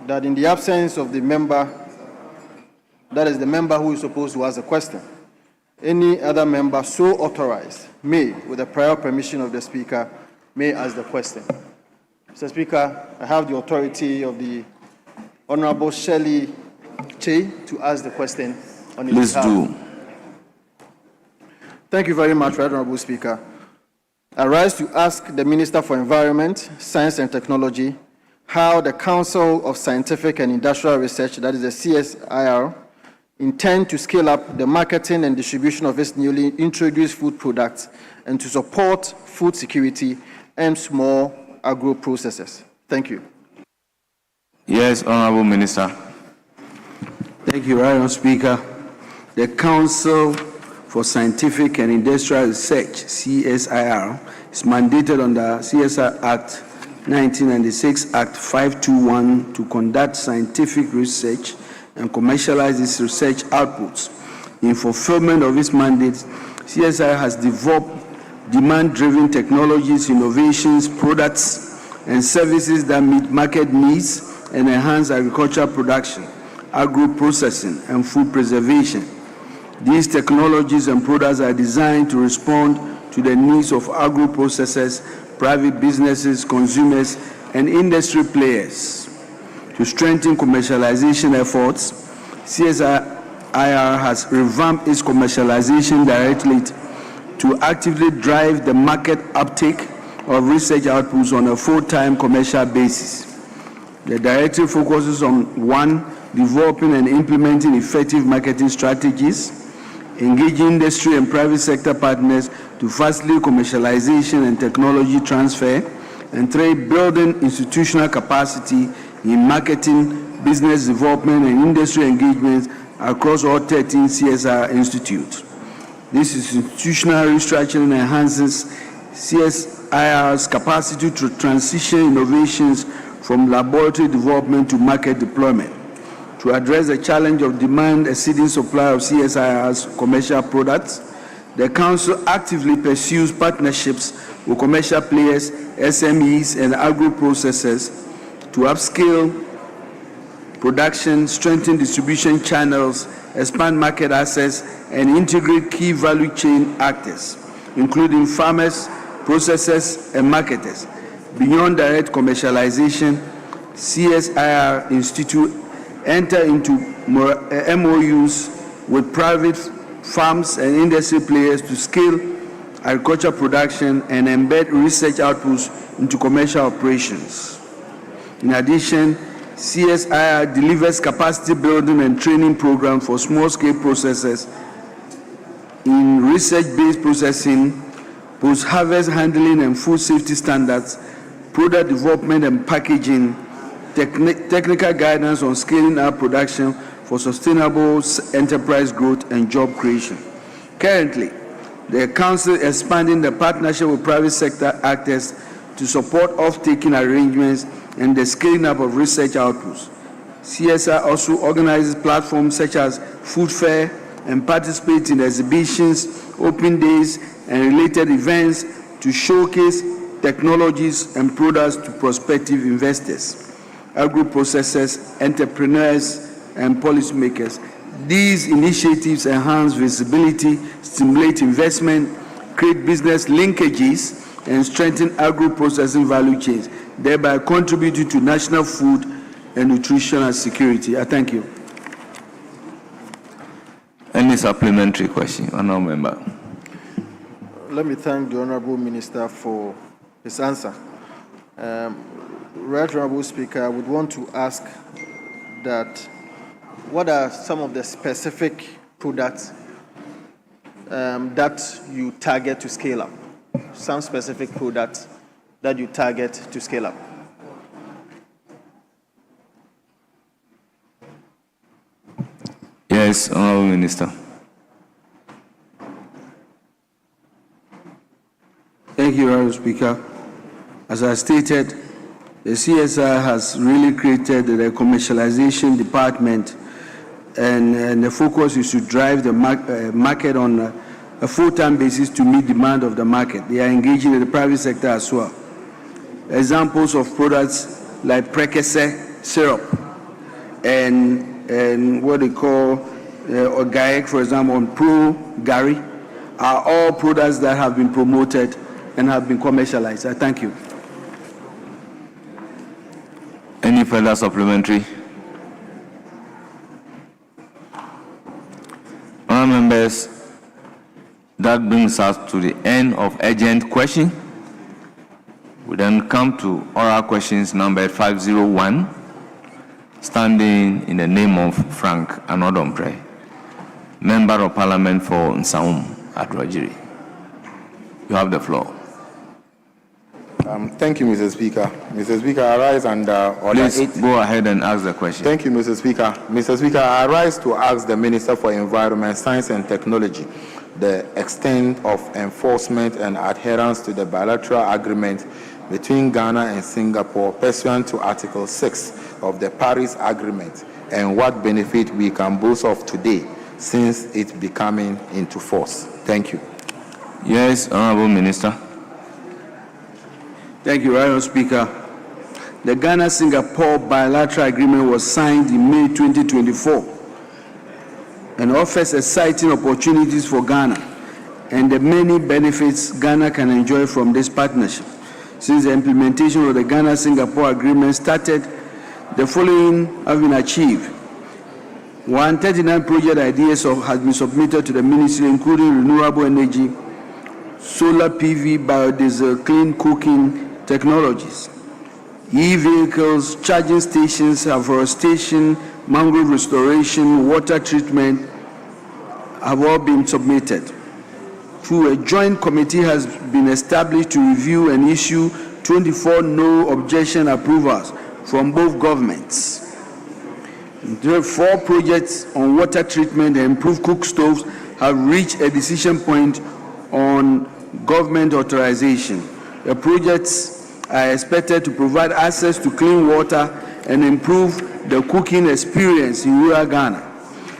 that in the absence of the member, that is the member who is supposed to ask the question, any other member so authorized may, with the prior permission of the Speaker, may ask the question. Mr. Speaker, I have the authority of the Honorable Shirley Che to ask the question on his behalf. Please do. Thank you very much, Right Honorable Speaker. I rise to ask the Minister for Environment, Science and Technology how the Council of Scientific and Industrial Research, that is the CSIR, intend to scale up the marketing and distribution of its newly introduced food products and to support food security and small agro processors. Thank you. Yes, Honorable Minister. Thank you, Honorable Speaker. The Council for Scientific and Industrial Research, CSIR, is mandated under CSR Act 1996, Act 521 to conduct scientific research and commercialize its research outputs. In fulfillment of its mandate, CSIR has developed demand-driven technologies, innovations, products, and services that meet market needs and enhance agricultural production, agro-processing, and food preservation. These technologies and products are designed to respond to the needs of agro-processors, private businesses, consumers, and industry players. To strengthen commercialization efforts, CSIR has revamped its commercialization directorate to actively drive the market uptake of research outputs on a full-time commercial basis. The directive focuses on 1, developing and implementing effective marketing strategies, engaging industry and private sector partners to facilitate commercialization and technology transfer, and 3, building institutional capacity in marketing, business development, and industry engagements across all 13 CSR institutes. This institutional restructuring enhances CSIR's capacity to transition innovations from laboratory development to market deployment. To address the challenge of demand exceeding supply of CSIR's commercial products, the Council actively pursues partnerships with commercial players, SMEs, and agro-processors to upscale production, strengthen distribution channels, expand market access, and integrate key value chain actors, including farmers, processors, and marketers. Beyond direct commercialization, CSIR Institute enter into MOUs with private farms and industry players to scale agriculture production and embed research outputs into commercial operations. In addition, CSIR delivers capacity building and training programs for small-scale processors in research-based processing, post-harvest handling and food safety standards, product development and packaging, technical guidance on scaling up production for sustainable enterprise growth and job creation. Currently, the Council is expanding the partnership with private sector actors to support off-taking arrangements and the scaling up of research outputs. CSR also organizes platforms such as food fair and participates in exhibitions, open days, and related events to showcase technologies and products to prospective investors, agro-processors, entrepreneurs, and policymakers. These initiatives enhance visibility, stimulate investment, create business linkages, and strengthen agro-processing value chains, thereby contributing to national food and nutritional security. I thank you. Any supplementary question? Honourable member. Let me thank the Honourable Minister for his answer. Right Honourable Speaker, I would want to ask that what are some of the specific products that you target to scale up? Some specific products that you target to scale up? Yes, Honourable Minister. Thank you, Honourable Speaker. As I stated, the CSR has really created the commercialization department, and the focus is to drive the market on a full-time basis to meet demand of the market. They are engaging in the private sector as well. Examples of products like Prekese syrup and what they call Orgaic, for example, on Pro Gary, are all products that have been promoted and have been commercialized. I thank you. Any further supplementary? Honourable members, that brings us to the end of urgent question. We then come to oral questions number 501, standing in the name of Frank Anodompre, Member of Parliament for Nsaum Adrojiri. You have the floor. Thank you, Mr. Speaker. Mr. Speaker, I rise under Order 8. Please go ahead and ask the question. Thank you, Mr. Speaker. Mr. Speaker, I rise to ask the Minister for Environment, Science and Technology the extent of enforcement and adherence to the bilateral agreement between Ghana and Singapore pursuant to Article 6 of the Paris Agreement, and what benefit we can boast of today since it's becoming into force. Thank you. Yes, Honourable Minister. Thank you, Honourable Speaker. The Ghana-Singapore bilateral agreement was signed in May 2024 and offers exciting opportunities for Ghana and the many benefits Ghana can enjoy from this partnership. Since the implementation of the Ghana-Singapore agreement started, the following have been achieved. 139 project ideas have been submitted to the Ministry, including renewable energy, solar PV, biodiesel, clean cooking technologies, e-vehicles, charging stations, afforestation, mangrove restoration, water treatment have all been submitted. A joint committee has been established to review and issue 24 no objection approvals from both governments. There are 4 projects on water treatment and improved cook stoves have reached a decision point on government authorization. The projects are expected to provide access to clean water and improve the cooking experience in rural Ghana,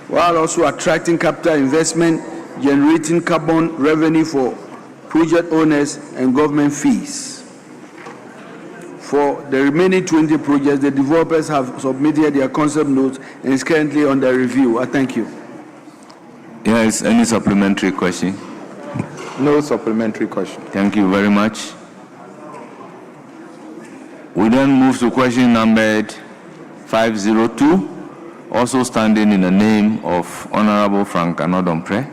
while also attracting capital investment, generating carbon revenue for project owners and government fees. For the remaining 20 projects, the developers have submitted their concept notes and is currently under review. I thank you. Yes, any supplementary question? No supplementary question. Thank you very much. We then move to question numbered 502, also standing in the name of Honourable Frank Anodompre.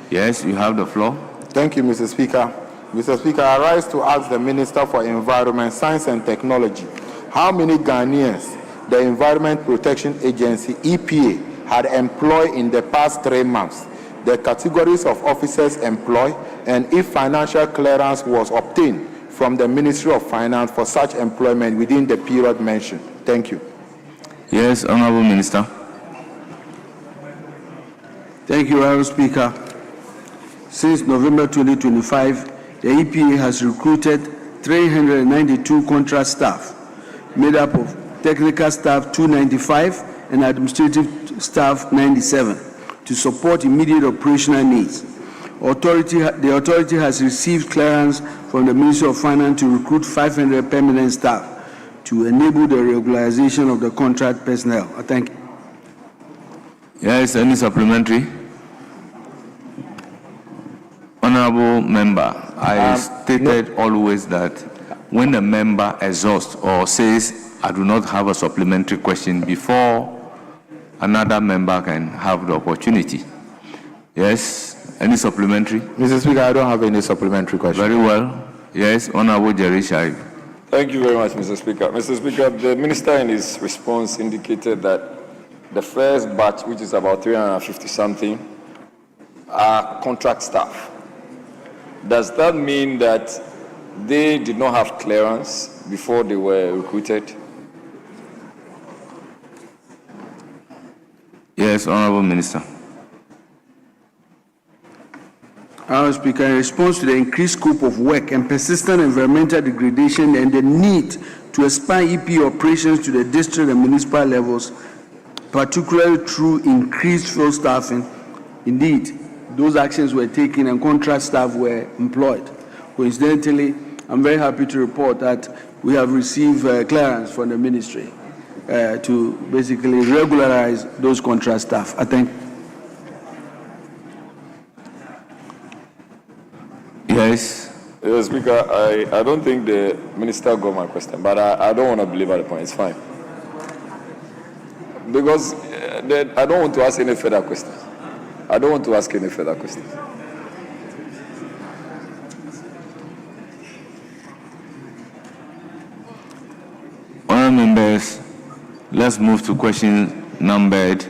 Yes, you have the floor. Thank you, Mr. Speaker. Mr. Speaker, I rise to ask the Minister for Environment, Science and Technology how many Ghanaians the Environment Protection Agency, EPA, had employed in the past 3 months, the categories of officers employed, and if financial clearance was obtained from the Ministry of Finance for such employment within the period mentioned. Thank you. Yes, Honorable Minister. Thank you, Honorable Speaker. Since November 2025, the EPA has recruited 392 contract staff, made up of technical staff 295 and administrative staff 97, to support immediate operational needs. The authority has received clearance from the Ministry of Finance to recruit 500 permanent staff to enable the regularization of the contract personnel. I thank you. Yes, any supplementary? Honorable member, I stated always that when a member exhausts or says, I do not have a supplementary question, before another member can have the opportunity. Yes, any supplementary? Mr. Speaker, I don't have any supplementary question. Very well. Yes, Honorable Jerry Shaib. Thank you very much, Mr. Speaker. Mr. Speaker, the Minister in his response indicated that the first batch, which is about 350-something, are contract staff. Does that mean that they did not have clearance before they were recruited? Yes, Honorable Minister. Honorable Speaker, in response to the increased scope of work and persistent environmental degradation and the need to expand EP operations to the district and municipal levels, particularly through increased field staffing, indeed, those actions were taken and contract staff were employed. Coincidentally, I'm very happy to report that we have received clearance from the ministry to basically regularize those contract staff. I thank. Yes. Yes, Speaker, I don't think the Minister got my question, but I don't want to belabor the point. It's fine. Because I don't want to ask any further questions. I don't want to ask any further questions. Honourable members, let's move to question numbered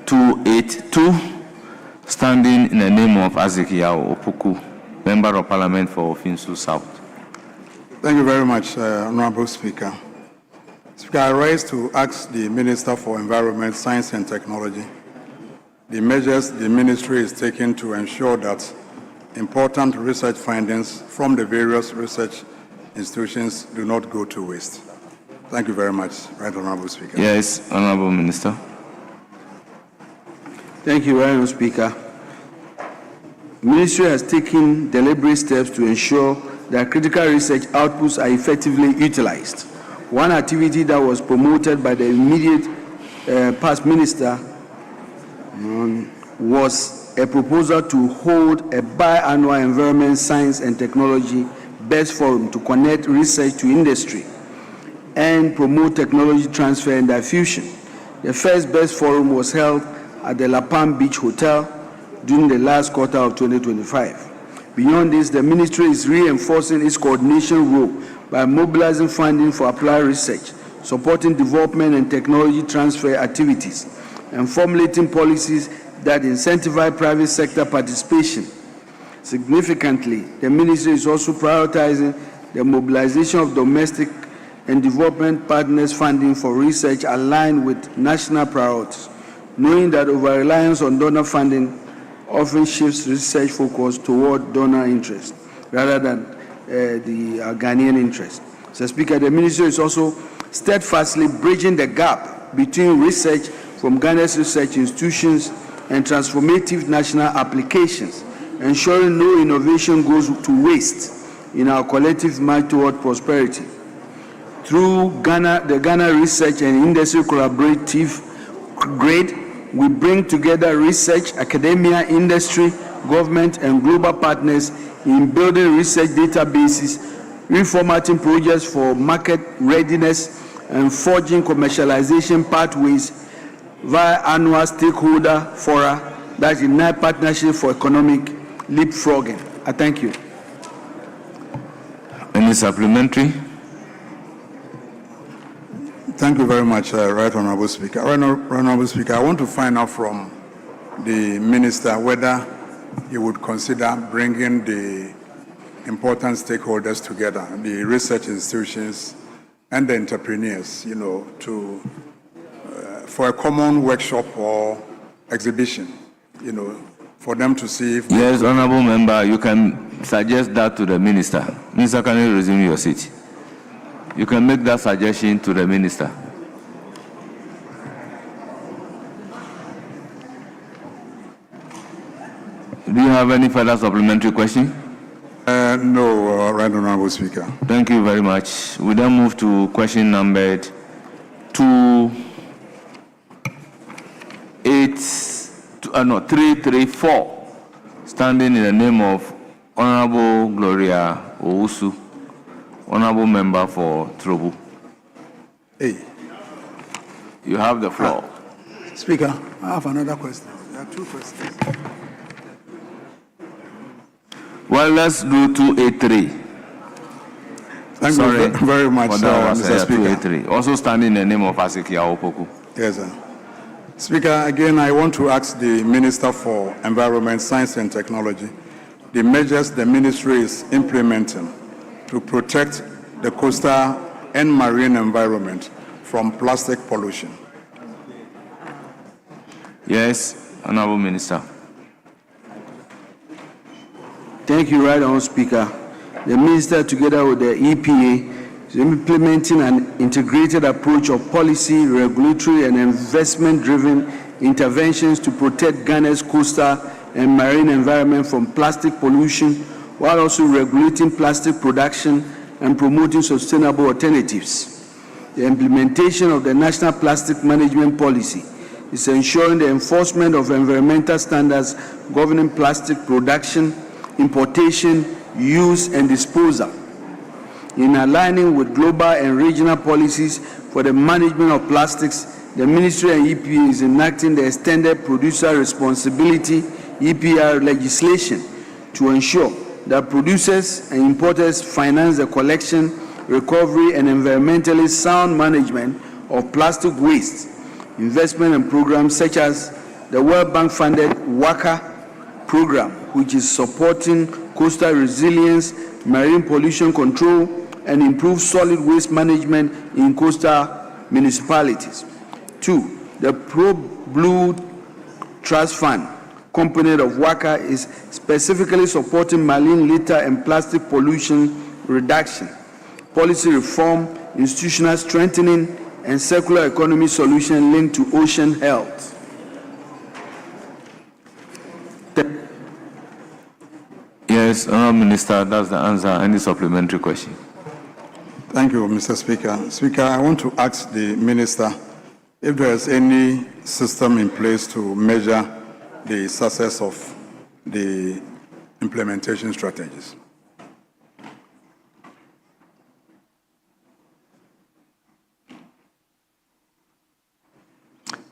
282, standing in the name of Azekiah Opoku, Member of Parliament for Finsu South. Thank you very much, Honorable Speaker. Speaker, I rise to ask the Minister for Environment, Science and Technology the measures the ministry is taking to ensure that important research findings from the various research institutions do not go to waste. Thank you very much, Right Honorable Speaker. Yes, Honorable Minister. Thank you, Honorable Speaker. The ministry has taken deliberate steps to ensure that critical research outputs are effectively utilized. One activity that was promoted by the immediate past minister was a proposal to hold a biannual Environment, Science and Technology BEST Forum to connect research to industry and promote technology transfer and diffusion. The first BEST Forum was held at the La Palm Beach Hotel during the last quarter of 2025. Beyond this, the ministry is reinforcing its coordination role by mobilizing funding for applied research, supporting development and technology transfer activities, and formulating policies that incentivize private sector participation. Significantly, the ministry is also prioritizing the mobilization of domestic and development partners funding for research aligned with national priorities, knowing that over-reliance on donor funding often shifts research focus toward donor interest rather than the Ghanaian interest. Mr. Speaker, the ministry is also steadfastly bridging the gap between research from Ghana's research institutions and transformative national applications, ensuring no innovation goes to waste in our collective march toward prosperity. Through the Ghana Research and Industry Collaborative GRADE, we bring together research, academia, industry, government, and global partners in building research databases, reformatting projects for market readiness, and forging commercialization pathways via annual stakeholder fora that unite partnership for economic leapfrogging. I thank you. Any supplementary? Thank you very much, Right Honorable Speaker. Right Honorable Speaker, I want to find out from the Minister whether he would consider bringing the important stakeholders together, the research institutions and the entrepreneurs, to for a common workshop or exhibition, for them to see if... Yes, Honorable Member, you can suggest that to the Minister. Minister, can you resume your seat? You can make that suggestion to the Minister. Do you have any further supplementary question? No, Right Honorable Speaker. Thank you very much. We then move to question numbered 334, standing in the name of Honorable Gloria Owusu, Honorable Member for Trobu. Hey. You have the floor. Speaker, I have another question. There are two questions. Well, let's do 283. Thank you very much, Mr. Speaker. 283. Also standing in the name of Asiki Awopoku. Yes, sir. Speaker, again, I want to ask the Minister for Environment, Science and Technology the measures the ministry is implementing to protect the coastal and marine environment from plastic pollution. Yes, Honorable Minister. Thank you, Right Honourable Speaker. The Minister, together with the EPA, is implementing an integrated approach of policy, regulatory, and investment-driven interventions to protect Ghana's coastal and marine environment from plastic pollution, while also regulating plastic production and promoting sustainable alternatives. The implementation of the National Plastic Management Policy is ensuring the enforcement of environmental standards governing plastic production, importation, use, and disposal. In aligning with global and regional policies for the management of plastics, the Ministry and EPA is enacting the Extended Producer Responsibility (EPR) legislation to ensure that producers and importers finance the collection, recovery, and environmentally sound management of plastic waste. Investment in programs such as the World Bank-funded WACA program, which is supporting coastal resilience, marine pollution control, and improved solid waste management in coastal municipalities. 2, the Pro-Blue Trust Fund, component of WACA, is specifically supporting marine litter and plastic pollution reduction, policy reform, institutional strengthening, and circular economy solution linked to ocean health. Yes, Honourable Minister, that's the answer. Any supplementary question? Thank you, Mr. Speaker. Speaker, I want to ask the Minister if there is any system in place to measure the success of the implementation strategies.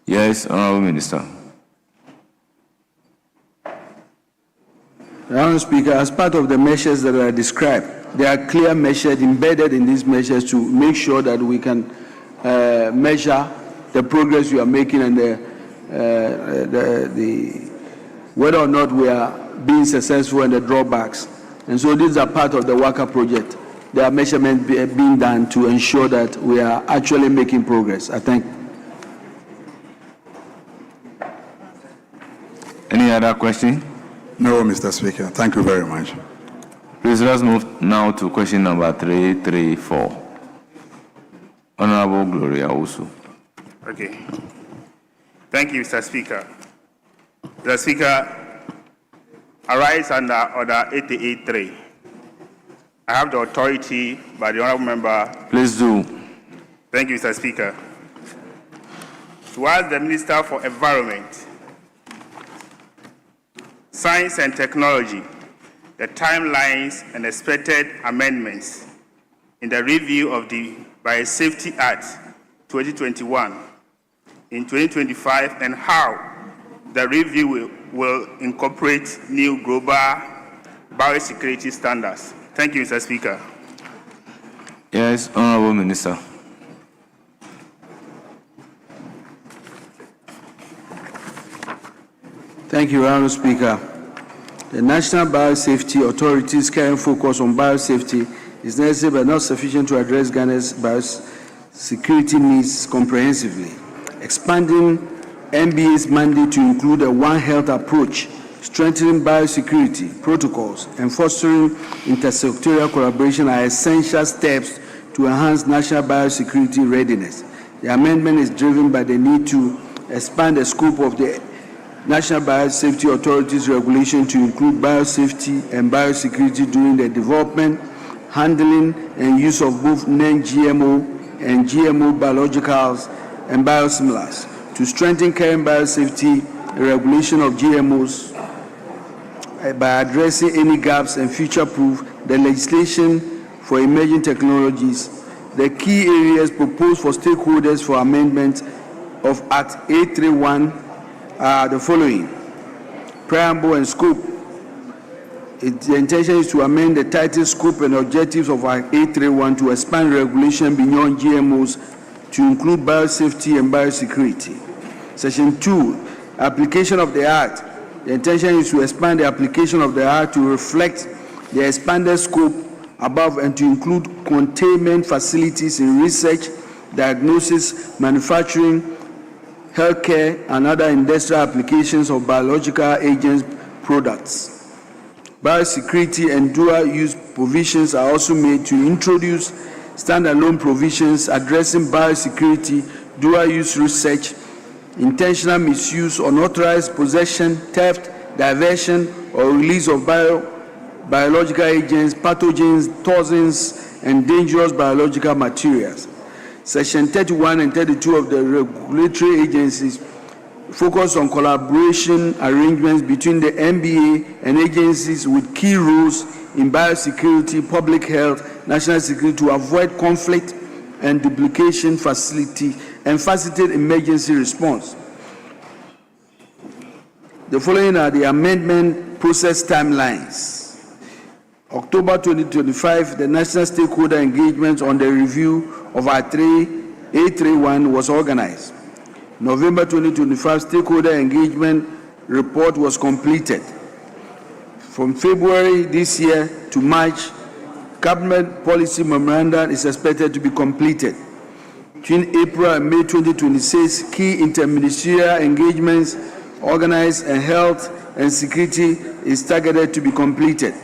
Yes, Honourable Minister. Honourable Speaker, as part of the measures that are described, there are clear measures embedded in these measures to make sure that we can measure the progress we are making and whether or not we are being successful and the drawbacks. And so these are part of the WACA project. There are measurements being done to ensure that we are actually making progress. I thank you. Any other question? No, Mr. Speaker. Thank you very much. Please, let's move now to question number 334. Honorable Gloria Owusu. Okay. Thank you, Mr. Speaker. Mr. Speaker, I rise under Order 88.3. I have the authority by the Honourable Member. Please do. Thank you, Mr. Speaker. To ask the Minister for Environment, Science and Technology the timelines and expected amendments in the review of the Biosafety Act 2021 in 2025 and how the review will incorporate new global biosecurity standards. Thank you, Mr. Speaker. Yes, Honourable Minister. Thank you, Honourable Speaker. The National Biosafety Authority's current focus on biosafety is necessary but not sufficient to address Ghana's biosecurity needs comprehensively. Expanding NBA's mandate to include a One Health approach, strengthening biosecurity protocols, and fostering intersectoral collaboration are essential steps to enhance national biosecurity readiness. The amendment is driven by the need to expand the scope of the National Biosafety Authority's regulation to include biosafety and biosecurity during the development, handling, and use of both non-GMO and GMO biologicals and biosimilars, to strengthen current biosafety regulation of GMOs by addressing any gaps and future-proof the legislation for emerging technologies. The key areas proposed for stakeholders for amendment of Act 831 are the following: preamble and scope. The intention is to amend the title, scope, and objectives of Act 831 to expand regulation beyond GMOs to include biosafety and biosecurity. Section 2, application of the Act. The intention is to expand the application of the Act to reflect the expanded scope above and to include containment facilities in research, diagnosis, manufacturing, healthcare, and other industrial applications of biological agents products. Biosecurity and dual-use provisions are also made to introduce standalone provisions addressing biosecurity, dual-use research, intentional misuse, unauthorized possession, theft, diversion, or release of biological agents, pathogens, toxins, and dangerous biological materials. Section 31 and 32 of the regulatory agencies focus on collaboration arrangements between the NBA and agencies with key roles in biosecurity, public health, national security to avoid conflict and duplication, facilitate emergency response. The following are the amendment process timelines. October 2025, the national stakeholder engagement on the review of Act 831 was organized. November 2025, stakeholder engagement report was completed. From February this year to March, cabinet policy memorandum is expected to be completed. Between April and May 2026, key interministerial engagements organized and health and security is targeted to be completed.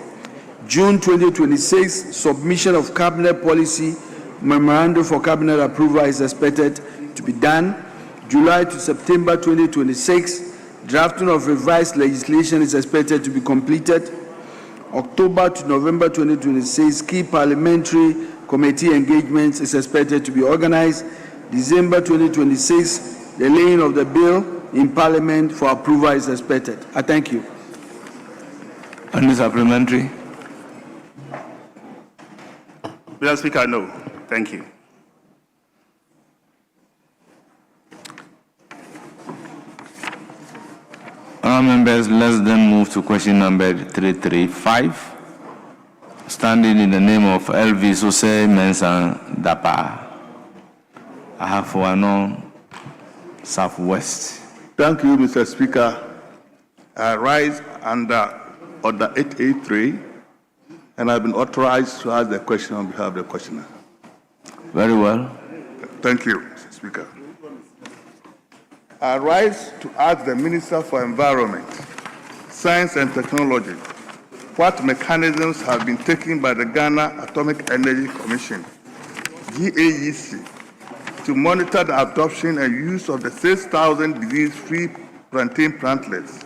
June 2026, submission of cabinet policy memorandum for cabinet approval is expected to be done. July to September 2026, drafting of revised legislation is expected to be completed. October to November 2026, key parliamentary committee engagements is expected to be organized. December 2026, the laying of the bill in Parliament for approval is expected. I thank you. Any supplementary? Mr. Speaker, no. Thank you. Members, let's then move to question number 335. Standing in the name of LV Sose Mensah Dapa. I have for Anon Southwest. Thank you, Mr. Speaker. I rise under Order 883, and I've been authorized to ask the question on behalf of the questioner. Very well. Thank you, Mr. Speaker. I rise to ask the Minister for Environment, Science and Technology what mechanisms have been taken by the Ghana Atomic Energy Commission, GAEC, to monitor the adoption and use of the 6,000 disease-free plantain plantlets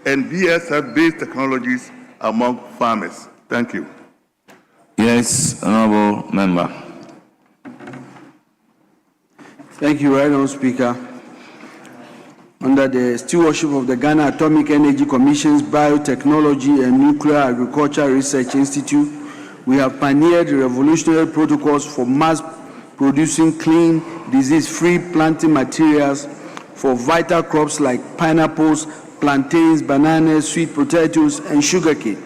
and BSF-based technologies among farmers. Thank you. Yes, Honorable Member. Thank you, Honorable Speaker. Under the stewardship of the Ghana Atomic Energy Commission's Biotechnology and Nuclear Agriculture Research Institute, we have pioneered revolutionary protocols for mass producing clean, disease-free planting materials for vital crops like pineapples, plantains, bananas, sweet potatoes, and sugarcane,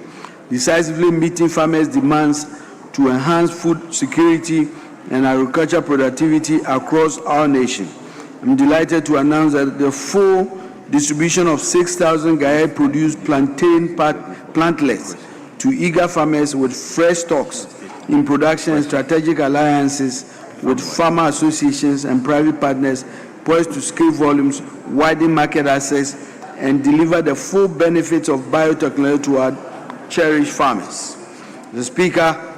decisively meeting farmers' demands to enhance food security and agricultural productivity across our nation. I'm delighted to announce that the full distribution of 6,000 GAE-produced plantain plantlets to eager farmers with fresh stocks in production and strategic alliances with farmer associations and private partners poised to scale volumes, widen market access, and deliver the full benefits of biotechnology to our cherished farmers. Mr. Speaker,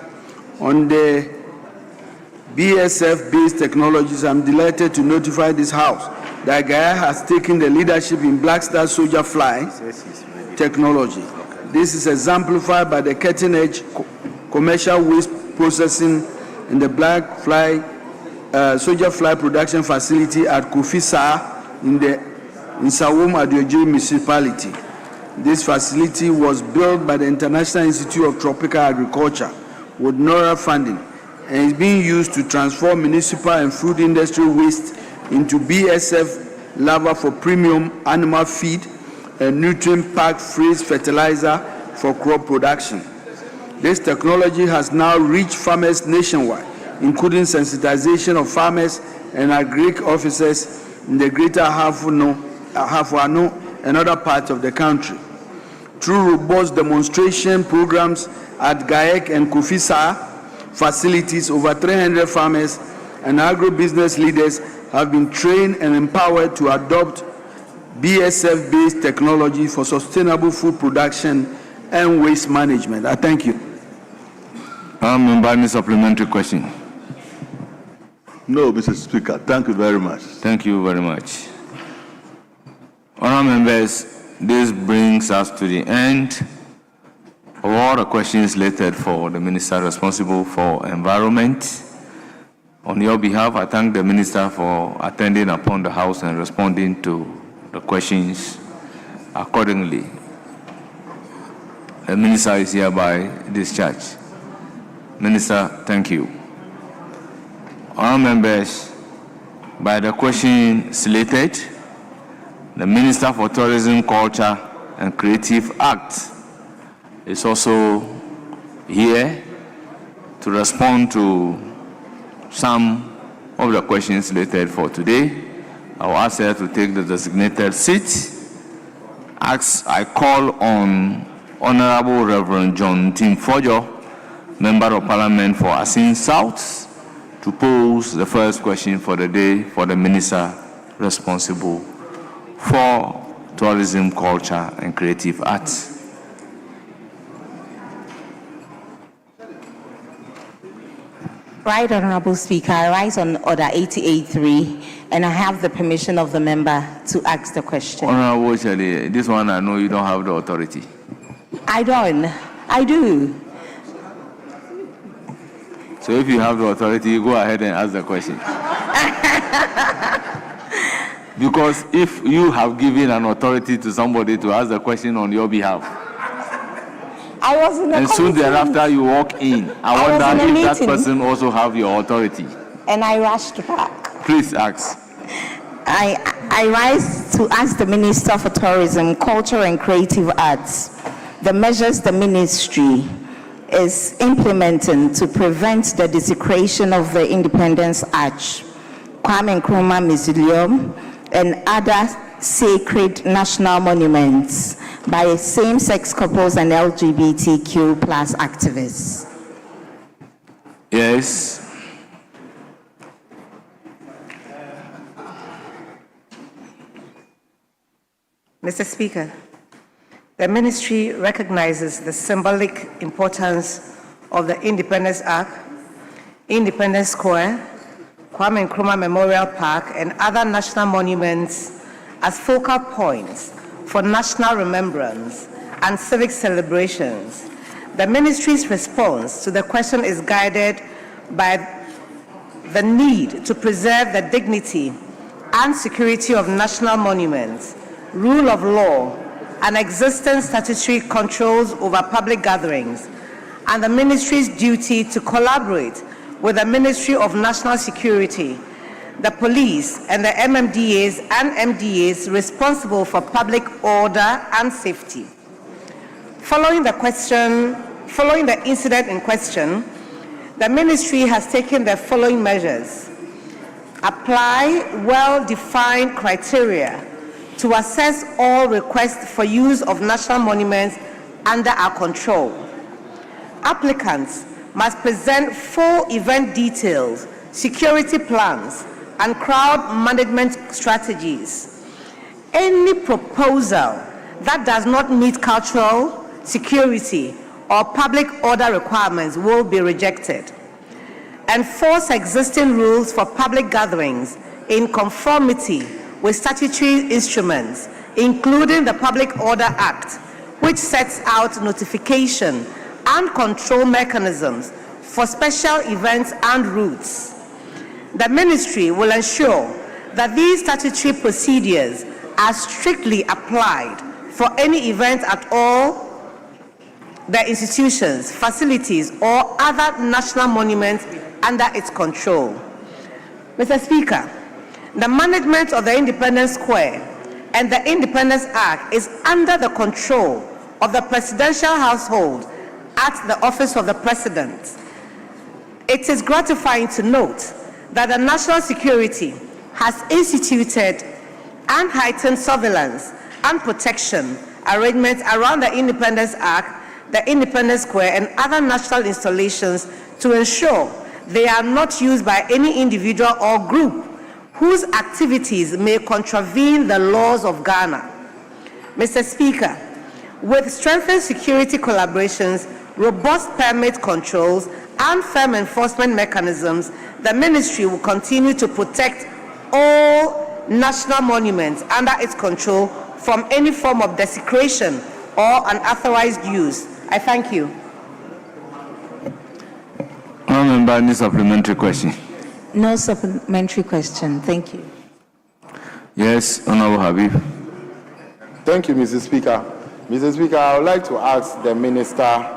on the BSF-based technologies, I'm delighted to notify this House that Gaya has taken the leadership in Black Star Soldier Fly technology. This is exemplified by the cutting-edge commercial waste processing in the Black Fly Soldier Fly production facility at Kofisa in Sawom Adioji municipality. This facility was built by the International Institute of Tropical Agriculture with NORA funding and is being used to transform municipal and food industry waste into BSF larvae for premium animal feed and nutrient-packed freeze fertilizer for crop production. This technology has now reached farmers nationwide, including sensitization of farmers and agric officers in the greater Hafuano and other parts of the country. Through robust demonstration programs at GAEC and Kofisa facilities, over 300 farmers and agro-business leaders have been trained and empowered to adopt BSF-based technology for sustainable food production and waste management. I thank you. Member, any supplementary question? No, Mr. Speaker. Thank you very much. Thank you very much. Honourable members, this brings us to the end of all the questions slated for the Minister responsible for environment. On your behalf, I thank the Minister for attending upon the House and responding to the questions accordingly. The Minister is hereby discharged. Minister, thank you. Honourable members, by the question slated, the Minister for Tourism, Culture and Creative Act is also here to respond to some of the questions slated for today. I will ask her to take the designated seat. I call on Honorable Reverend John Timfojo, Member of Parliament for Asin South, to pose the first question for the day for the Minister responsible for Tourism, Culture and Creative Arts. Right, Honorable Speaker, I rise on Order 88.3, and I have the permission of the member to ask the question. Honorable Shelley, this one I know you don't have the authority. I don't. I do. So if you have the authority, you go ahead and ask the question. Because if you have given an authority to somebody to ask the question on your behalf, I was in a and soon thereafter you walk in, I wonder if that meeting. person also have your authority. And I rushed back. Please ask. I rise to ask the Minister for Tourism, Culture and Creative Arts the measures the ministry is implementing to prevent the desecration of the Independence Arch, Kwame Nkrumah Mausoleum, and other sacred national monuments by same-sex couples and LGBTQ+ activists. Yes. Mr. Speaker, the ministry recognizes the symbolic importance of the Independence Arch, Independence Square, Kwame Nkrumah Memorial Park, and other national monuments as focal points for national remembrance and civic celebrations. The ministry's response to the question is guided by the need to preserve the dignity and security of national monuments, rule of law, and existing statutory controls over public gatherings, and the ministry's duty to collaborate with the Ministry of National Security, the police, and the MMDAs and MDAs responsible for public order and safety. Following the incident in question, the ministry has taken the following measures: apply well-defined criteria to assess all requests for use of national monuments under our control. Applicants must present full event details, security plans, and crowd management strategies. Any proposal that does not meet cultural, security, or public order requirements will be rejected. Enforce existing rules for public gatherings in conformity with statutory instruments, including the Public Order Act, which sets out notification and control mechanisms for special events and routes. The Ministry will ensure that these statutory procedures are strictly applied for any event at all the institutions, facilities, or other national monuments under its control. Mr. Speaker, the management of the Independence Square and the Independence Arch is under the control of the presidential household at the office of the President. It is gratifying to note that the national security has instituted and heightened surveillance and protection arrangements around the Independence Arch, the Independence Square, and other national installations to ensure they are not used by any individual or group whose activities may contravene the laws of Ghana. Mr. Speaker, with strengthened security collaborations, robust permit controls, and firm enforcement mechanisms, the Ministry will continue to protect all national monuments under its control from any form of desecration or unauthorized use. I thank you. Honourable Member, any supplementary question? No supplementary question. Thank you. Yes, Honourable Habib. Thank you, Mr. Speaker. Mr. Speaker, I would like to ask the Minister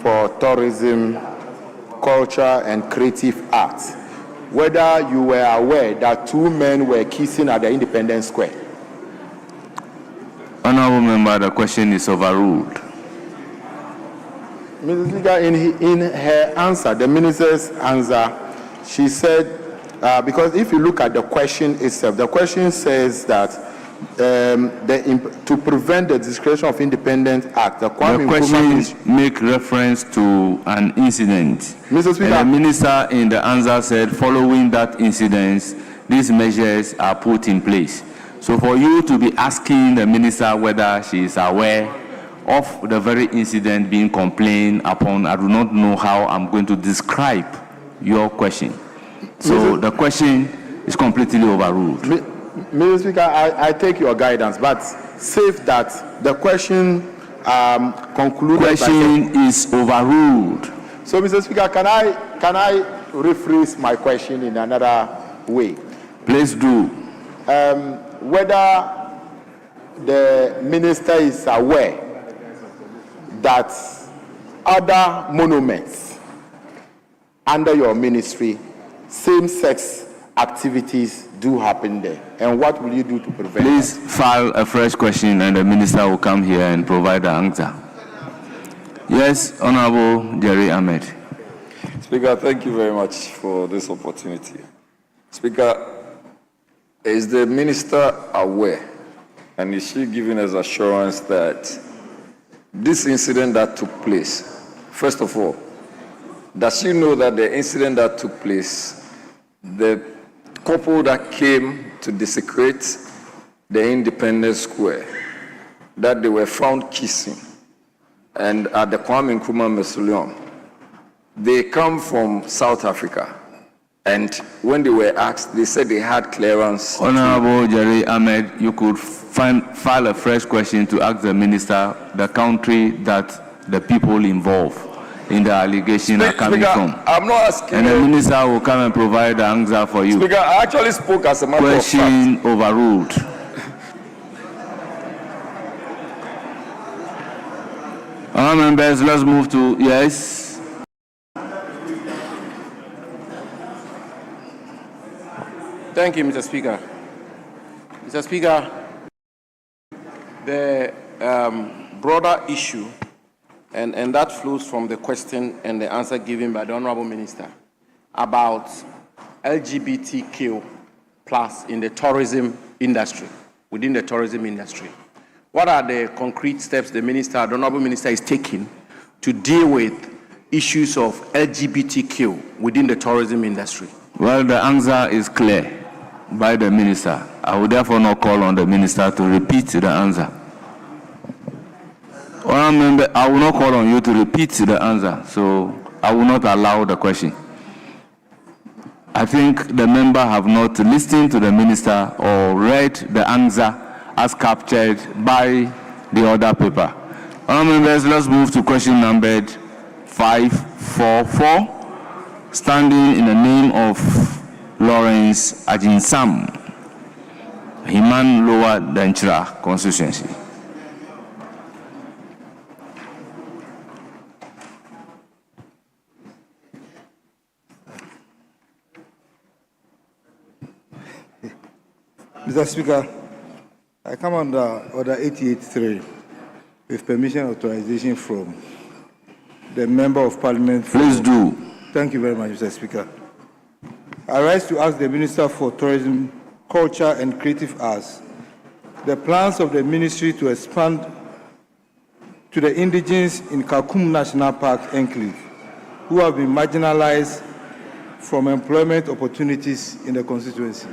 for Tourism, Culture and Creative Arts whether you were aware that two men were kissing at the Independence Square. Honourable Member, the question is overruled. Mr. Speaker, in her answer, the minister's answer, she said, because if you look at the question itself, the question says that to prevent the discretion of Independence Act, the question make reference to an incident. Mr. Speaker, and the minister in the answer said, following that incident, these measures are put in place. So for you to be asking the minister whether she is aware of the very incident being complained upon, I do not know how I'm going to describe your question. So the question is completely overruled. Mr. Speaker, I take your guidance, but safe that the question concluded. Question is overruled. So, Mr. Speaker, can I rephrase my question in another way? Please do. Whether the minister is aware that other monuments under your ministry, same-sex activities do happen there, and what will you do to prevent Please file a fresh question and the minister will come here and provide the answer. Yes, Honorable Jerry Ahmed. Speaker, thank you very much for this opportunity. Speaker, is the minister aware and is she giving us assurance that this incident that took place, first of all, does she know that the incident that took place, the couple that came to desecrate the Independence Square, that they were found kissing, and at the Kwame Nkrumah Mausoleum, they come from South Africa, and when they were asked, they said they had clearance. Honorable Jerry Ahmed, you could file a fresh question to ask the minister the country that the people involved in the allegation are coming from. I'm not asking. And the minister will come and provide the answer for you. Speaker, I actually spoke as a matter of fact. Question overruled. Honourable members, let's move to yes. Thank you, Mr. Speaker. Mr. Speaker, the broader issue, and that flows from the question and the answer given by the Honorable Minister about LGBTQ plus in the tourism industry. within the tourism industry. What are the concrete steps the Honorable Minister is taking to deal with issues of LGBTQ within the tourism industry? Well, the answer is clear by the minister. I will therefore not call on the minister to repeat the answer. I will not call on you to repeat the answer, so I will not allow the question. I think the member have not listened to the minister or read the answer as captured by the other paper. Members, let's move to question number 544, standing in the name of Lawrence Ajinsam, Himan Lower Denchira constituency. Mr. Speaker, I come under Order 88.3 with permission and authorization from the Member of Parliament. Please do. Thank you very much, Mr. Speaker. I rise to ask the Minister for Tourism, Culture and Creative Arts the plans of the Ministry to expand to the indigenes in Kakum National Park Enclave who have been marginalized from employment opportunities in the constituency.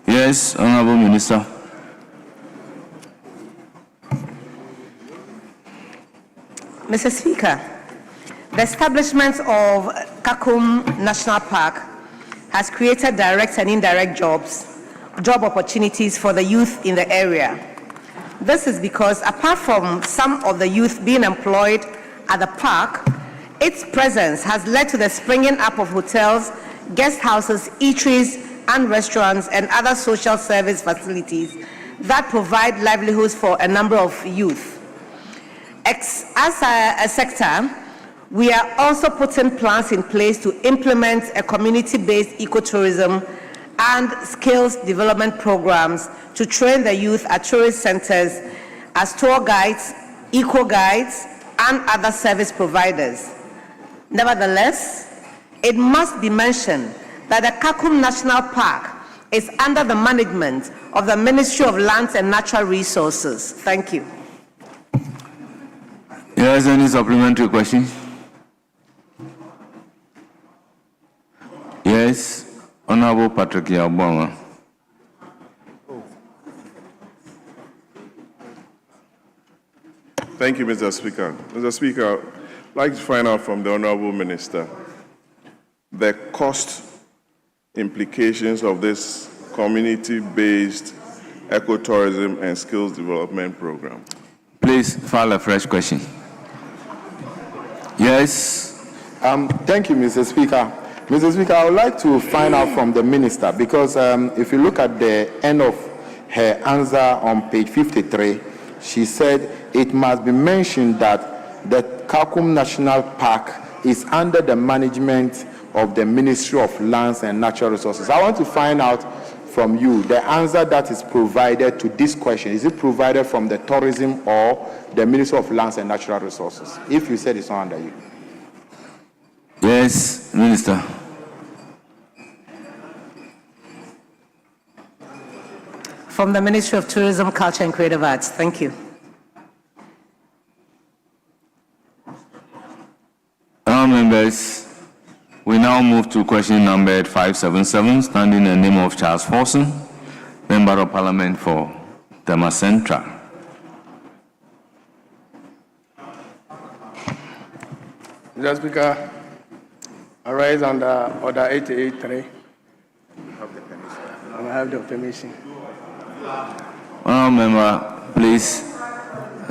Yes, Honorable Minister. Mr. Speaker, the establishment of Kakum National Park has created direct and indirect job opportunities for the youth in the area. This is because apart from some of the youth being employed at the park, its presence has led to the springing up of hotels, guest houses, eateries, and restaurants and other social service facilities that provide livelihoods for a number of youth. As a sector, we are also putting plans in place to implement a community-based ecotourism and skills development programs to train the youth at tourist centers as tour guides, eco-guides, and other service providers. Nevertheless, it must be mentioned that the Kakum National Park is under the management of the Ministry of Lands and Natural Resources. Thank you. Yes, any supplementary question? Yes, Honorable Patrick Yabonga. Thank you, Mr. Speaker. Mr. Speaker, I'd like to find out from the Honorable Minister the cost implications of this community-based ecotourism and skills development program. Please file a fresh question. Yes. Thank you, Mr. Speaker. Mr. Speaker, I would like to find out from the minister, because if you look at the end of her answer on page 53, she said it must be mentioned that the Kakum National Park is under the management of the Ministry of Lands and Natural Resources. I want to find out from you the answer that is provided to this question. Is it provided from the tourism or the Ministry of Lands and Natural Resources? If you said it's not under you. Yes, Minister. From the Ministry of Tourism, Culture and Creative Arts. Thank you. Members, we now move to question number 577, standing in the name of Charles Forson, Member of Parliament for Tema Central. Mr. Speaker, I rise under Order 88.3. I have the permission. Member, please.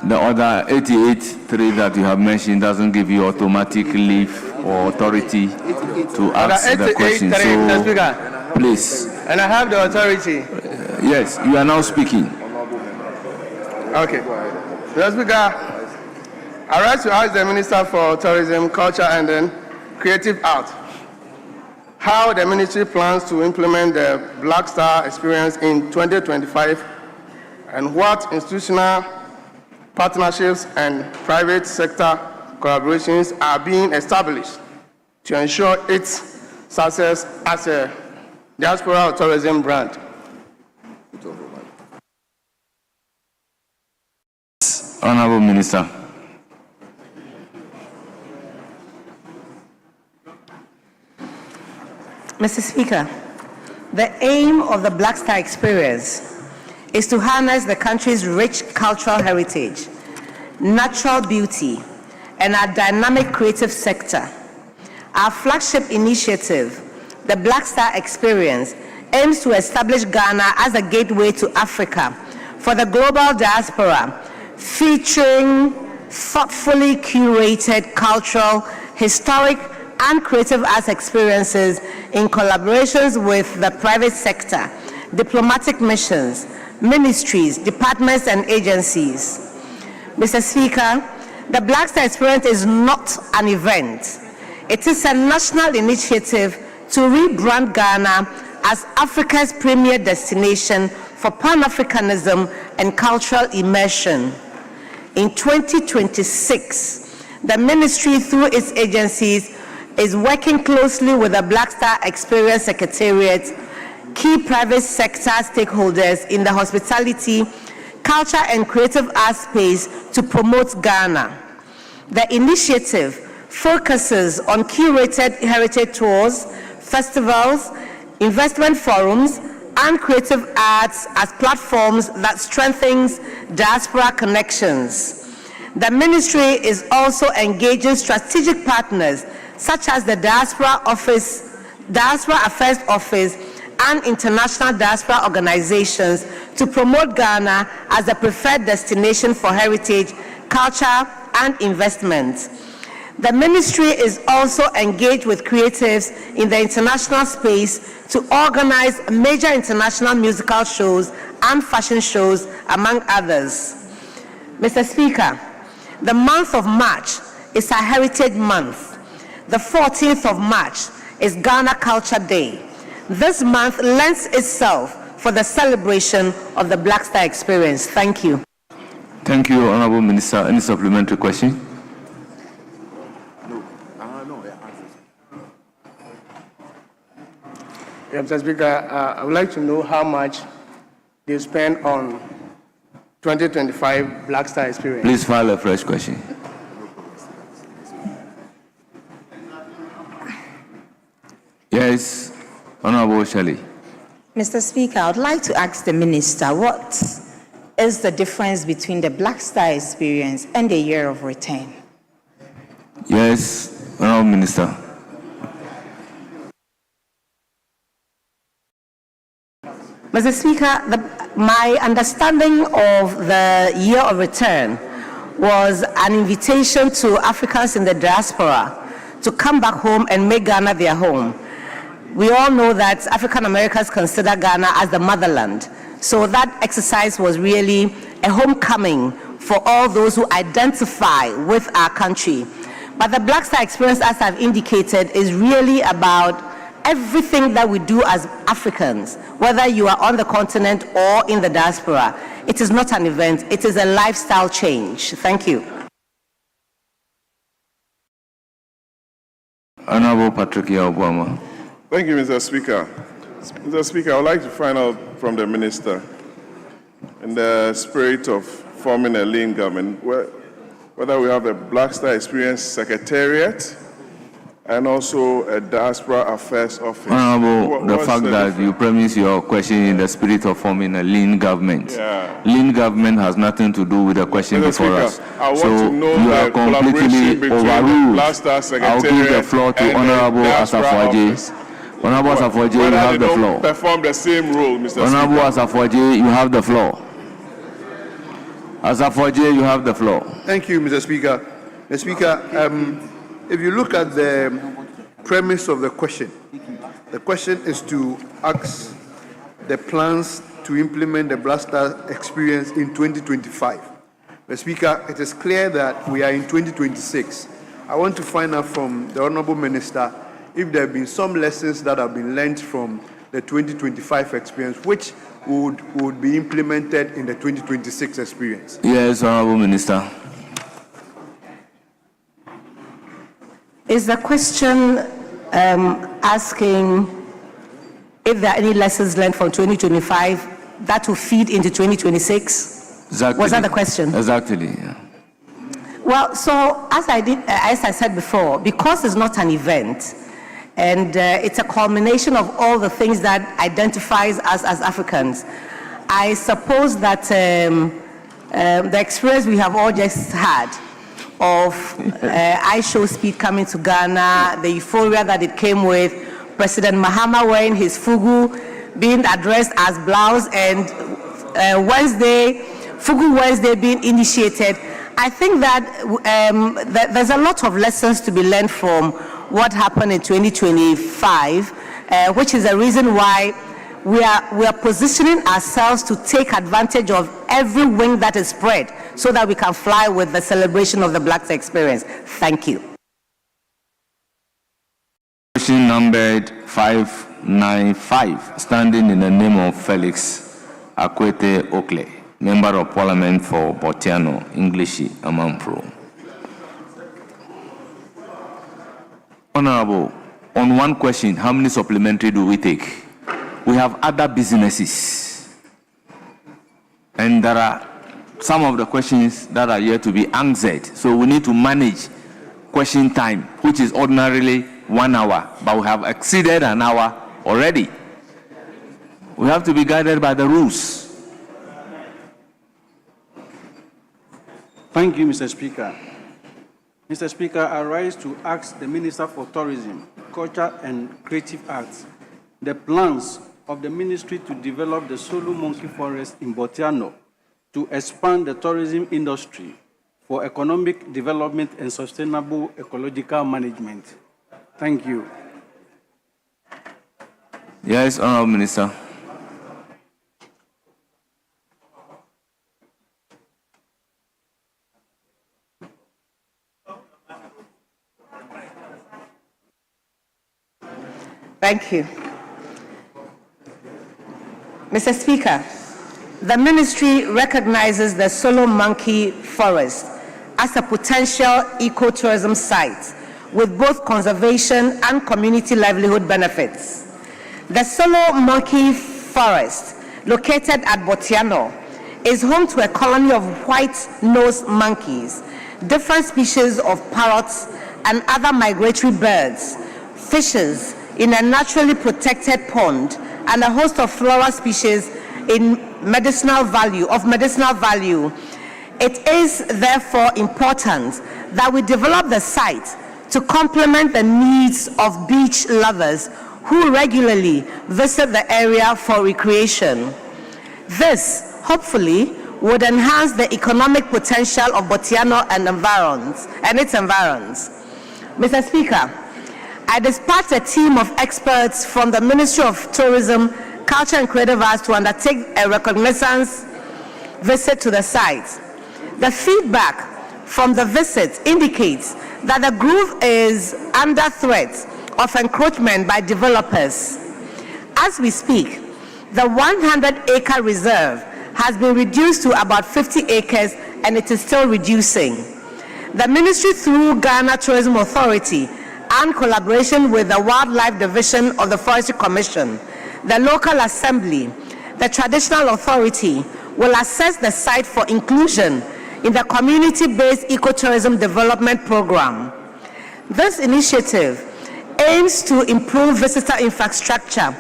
The order 88.3 that you have mentioned doesn't give you automatic leave or authority to ask the question. So, please. And I have the authority. Yes, you are now speaking. Okay. Mr. Speaker, I rise to ask the Minister for Tourism, Culture and then Creative Art how the ministry plans to implement the Black Star experience in 2025 and what institutional partnerships and private sector collaborations are being established to ensure its success as a diaspora tourism brand. Honorable Minister. Mr. Speaker, the aim of the Black Star Experience is to harness the country's rich cultural heritage, natural beauty, and our dynamic creative sector. Our flagship initiative, the Black Star Experience, aims to establish Ghana as a gateway to Africa for the global diaspora, featuring thoughtfully curated cultural, historic, and creative arts experiences in collaborations with the private sector, diplomatic missions, ministries, departments, and agencies. Mr. Speaker, the Black Star Experience is not an event. It is a national initiative to rebrand Ghana as Africa's premier destination for Pan-Africanism and cultural immersion. In 2026, the ministry, through its agencies, is working closely with the Black Star Experience Secretariat, key private sector stakeholders in the hospitality, culture, and creative arts space to promote Ghana. The initiative focuses on curated heritage tours, festivals, investment forums, and creative arts as platforms that strengthens diaspora connections. The ministry is also engaging strategic partners such as the Diaspora Affairs Office, and international diaspora organizations to promote Ghana as a preferred destination for heritage, culture, and investment. The ministry is also engaged with creatives in the international space to organize major international musical shows and fashion shows, among others. Mr. Speaker, the month of March is a heritage month. The 14th of March is Ghana Culture Day. This month lends itself for the celebration of the Black Star Experience. Thank you. Thank you, Honorable Minister. Any supplementary question? Mr. Speaker, I would like to know how much they spend on 2025 Black Star Experience. Please file a fresh question. Yes, Honorable Shelley. Mr. Speaker, I would like to ask the Minister, what is the difference between the Black Star Experience and the Year of Return? Yes, Honorable Minister. Mr. Speaker, my understanding of the Year of Return was an invitation to Africans in the diaspora to come back home and make Ghana their home. We all know that African Americans consider Ghana as the motherland. So that exercise was really a homecoming for all those who identify with our country. But the Black Star Experience, as I've indicated, is really about everything that we do as Africans, whether you are on the continent or in the diaspora. It is not an event, it is a lifestyle change. Thank you. Honorable Patrick Obama. Thank you, Mr. Speaker. Mr. Speaker, I would like to find out from the Minister, in the spirit of forming a lean government, whether we have a Black Star Experience Secretariat and also a Diaspora Affairs Office. Honorable, the fact that you premise your question in the spirit of forming a lean government. Yeah. Lean government has nothing to do with the question Mr. before Speaker, us. I want So to know you are the collaboration completely between overruled. the Black Star Secretariat I'll give the floor to and the Honorable Diaspora Office. Asafo-Adjei. Honorable Asafo-Adjei, you Whether have they the don't floor. perform the same role, Mr. Honorable Speaker. Asafo-Adjei, you have the floor. Asafo-Adjei, you have the floor. Thank you, Mr. Speaker. Mr. Speaker, if you look at the premise of the question is to ask the plans to implement the Black Star Experience in 2025. Mr. Speaker, it is clear that we are in 2026. I want to find out from the Honorable Minister if there have been some lessons that have been learned from the 2025 experience, which would be implemented in the 2026 experience. Yes, Honorable Minister. Is the question asking if there are any lessons learned from 2025 that will feed into 2026? Exactly. Was that the question? Exactly. Yeah. Well, so as I said before, because it's not an event, and it's a culmination of all the things that identifies us as Africans, I suppose that the experience we have all just had of I Show Speed coming to Ghana, the euphoria that it came with, President Mahama wearing his fugu, being addressed as blouse, and Fugu Wednesday being initiated. I think that there's a lot of lessons to be learned from what happened in 2025, which is the reason why we are positioning ourselves to take advantage of every wing that is spread so that we can fly with the celebration of the Blacks experience. Thank you. Question numbered 595, standing in the name of Felix Akwete Oakley, Member of Parliament for Botiano, English, Amampro. Honorable, on one question, how many supplementary do we take? We have other businesses, and there are some of the questions that are yet to be answered. So we need to manage question time, which is ordinarily 1 hour, but we have exceeded an hour already. We have to be guided by the rules. Thank you, Mr. Speaker. Mr. Speaker, I rise to ask the Minister for Tourism, Culture and Creative Arts the plans of the ministry to develop the Solo Monkey Forest in Botiano to expand the tourism industry for economic development and sustainable ecological management. Thank you. Yes, Honorable Minister. Thank you. Mr. Speaker, the ministry recognizes the Solo Monkey Forest as a potential ecotourism site with both conservation and community livelihood benefits. The Solo Monkey Forest, located at Botiano, is home to a colony of white-nosed monkeys, different species of parrots and other migratory birds, fishes in a naturally protected pond, and a host of floral species of medicinal value. It is therefore important that we develop the site to complement the needs of beach lovers who regularly visit the area for recreation. This, hopefully, would enhance the economic potential of Botiano and its environs. Mr. Speaker, I dispatched a team of experts from the Ministry of Tourism, Culture and Creative Arts to undertake a reconnaissance visit to the site. The feedback from the visit indicates that the grove is under threat of encroachment by developers. As we speak, the 100-acre reserve has been reduced to about 50 acres and it is still reducing. The ministry, through Ghana Tourism Authority, and collaboration with the Wildlife Division of the Forestry Commission, the local assembly, the traditional authority will assess the site for inclusion in the community-based ecotourism development program. This initiative aims to improve visitor infrastructure,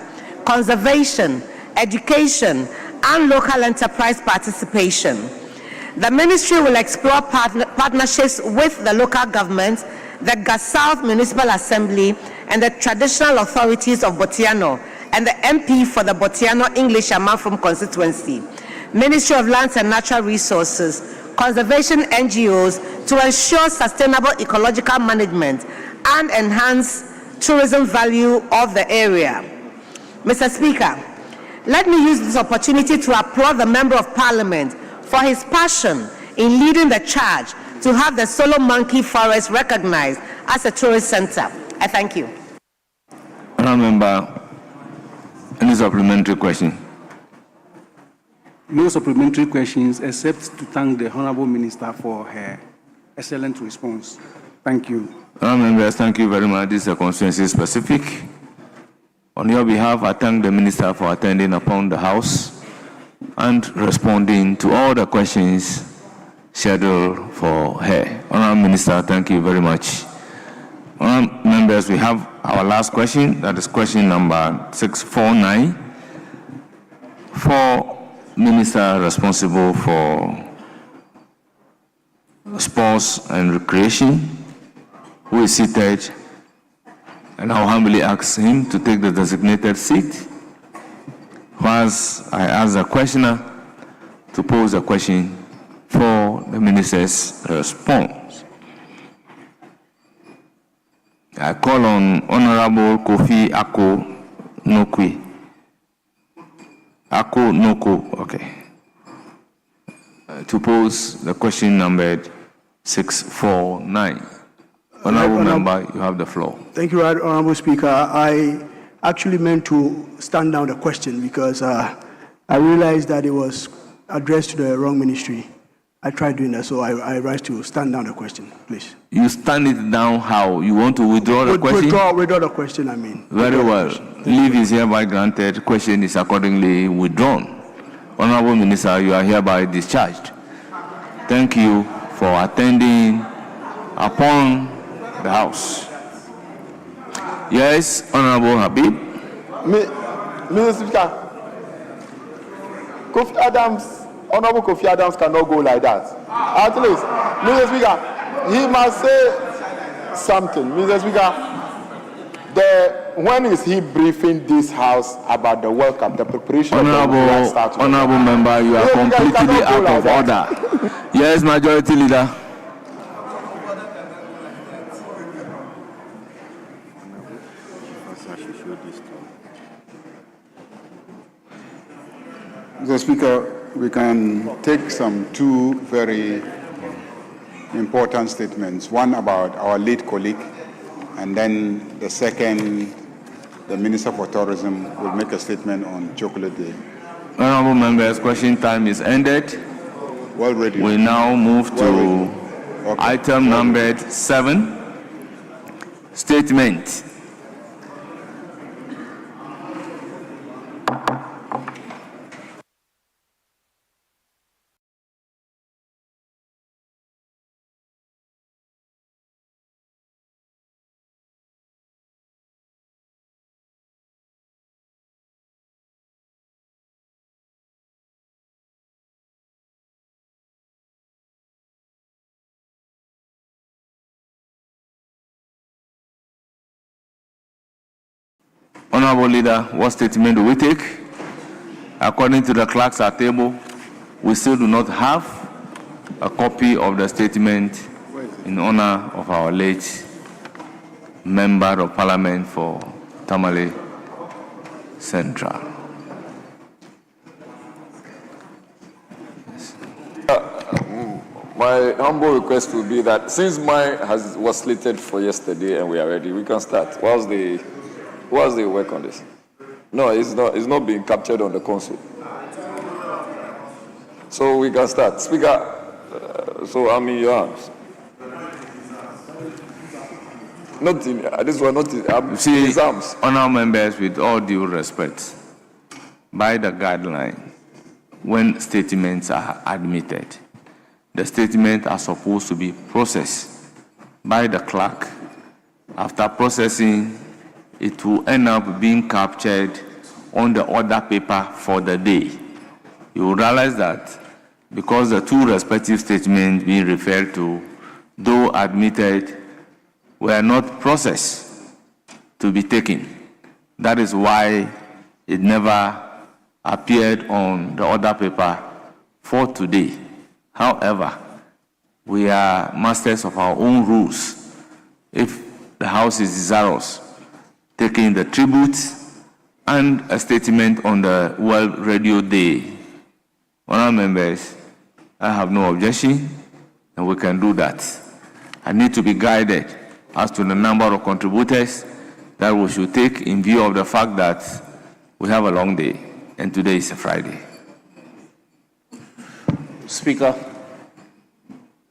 conservation, education, and local enterprise participation. The ministry will explore partnerships with the local government, the South Municipal Assembly, and the traditional authorities of Botiano, and the MP for the Botiano English Amanfrom constituency, Ministry of Lands and Natural Resources, conservation NGOs to ensure sustainable ecological management and enhance tourism value of the area. Mr. Speaker, let me use this opportunity to applaud the Member of Parliament for his passion in leading the charge to have the Solo Monkey Forest recognized as a tourist center. I thank you. Honourable Member, any supplementary question? No supplementary questions except to thank the Honourable Minister for her excellent response. Thank you. Honourable Members, thank you very much. This is a constituency specific. On your behalf, I thank the Minister for attending upon the House and responding to all the questions scheduled for her. Honourable Minister, thank you very much. Honourable members, we have our last question, that is question number 649. For Minister responsible for Sports and Recreation, who is seated, and I'll humbly ask him to take the designated seat. Whilst I ask the questioner to pose a question for the Minister's response. I call on Honorable Kofi Ako-Nokwe. Ako-Noko, okay. To pose the question numbered 649. Honorable Member, you have the floor. Thank you, Honorable Speaker. I actually meant to stand down the question because I realized that it was addressed to the wrong ministry. I tried doing that, so I rise to stand down the question, please. You stand it down how? You want to withdraw the question? Withdraw the question, I mean. Very well. Leave is hereby granted. Question is accordingly withdrawn. Honorable Minister, you are hereby discharged. Thank you for attending upon the House. Yes, Honorable Habib. Mr. Speaker, Kofi Adams, Honorable Kofi Adams cannot go like that. At least, Mr. Speaker, he must say something. Mr. Speaker, when is he briefing this House about the World Cup, the preparation of the World Cup? Honorable Member, you are completely out of order. Yes, Majority Leader. Mr. Speaker, we can take two very important statements. One about our late colleague, and then the second, the Minister for Tourism will make a statement on Chocolate Day. Honorable members, question time is ended. Well ready. We now move to item numbered 7, statement. Honorable Leader, what statement do we take? According to the clerks at table, we still do not have a copy of the statement in honor of our late Member of Parliament for Tamale Central. My humble request will be that since mine was slated for yesterday and we are ready, we can start. What's the work on this? No, it's not being captured on the console. So we can start. Speaker, so I'm in your hands. Not in, this one, not in, I'm in his arms. Honourable members, with all due respect, by the guideline, when statements are admitted, the statements are supposed to be processed by the clerk. After processing, it will end up being captured on the order paper for the day. You will realize that because the two respective statements being referred to, though admitted, were not processed to be taken. That is why it never appeared on the order paper for today. However, we are masters of our own rules. If the House is desirous, taking the tribute and a statement on the World Radio Day. Honourable members, I have no objection, and we can do that. I need to be guided as to the number of contributors that we should take in view of the fact that we have a long day, and today is a Friday. Speaker,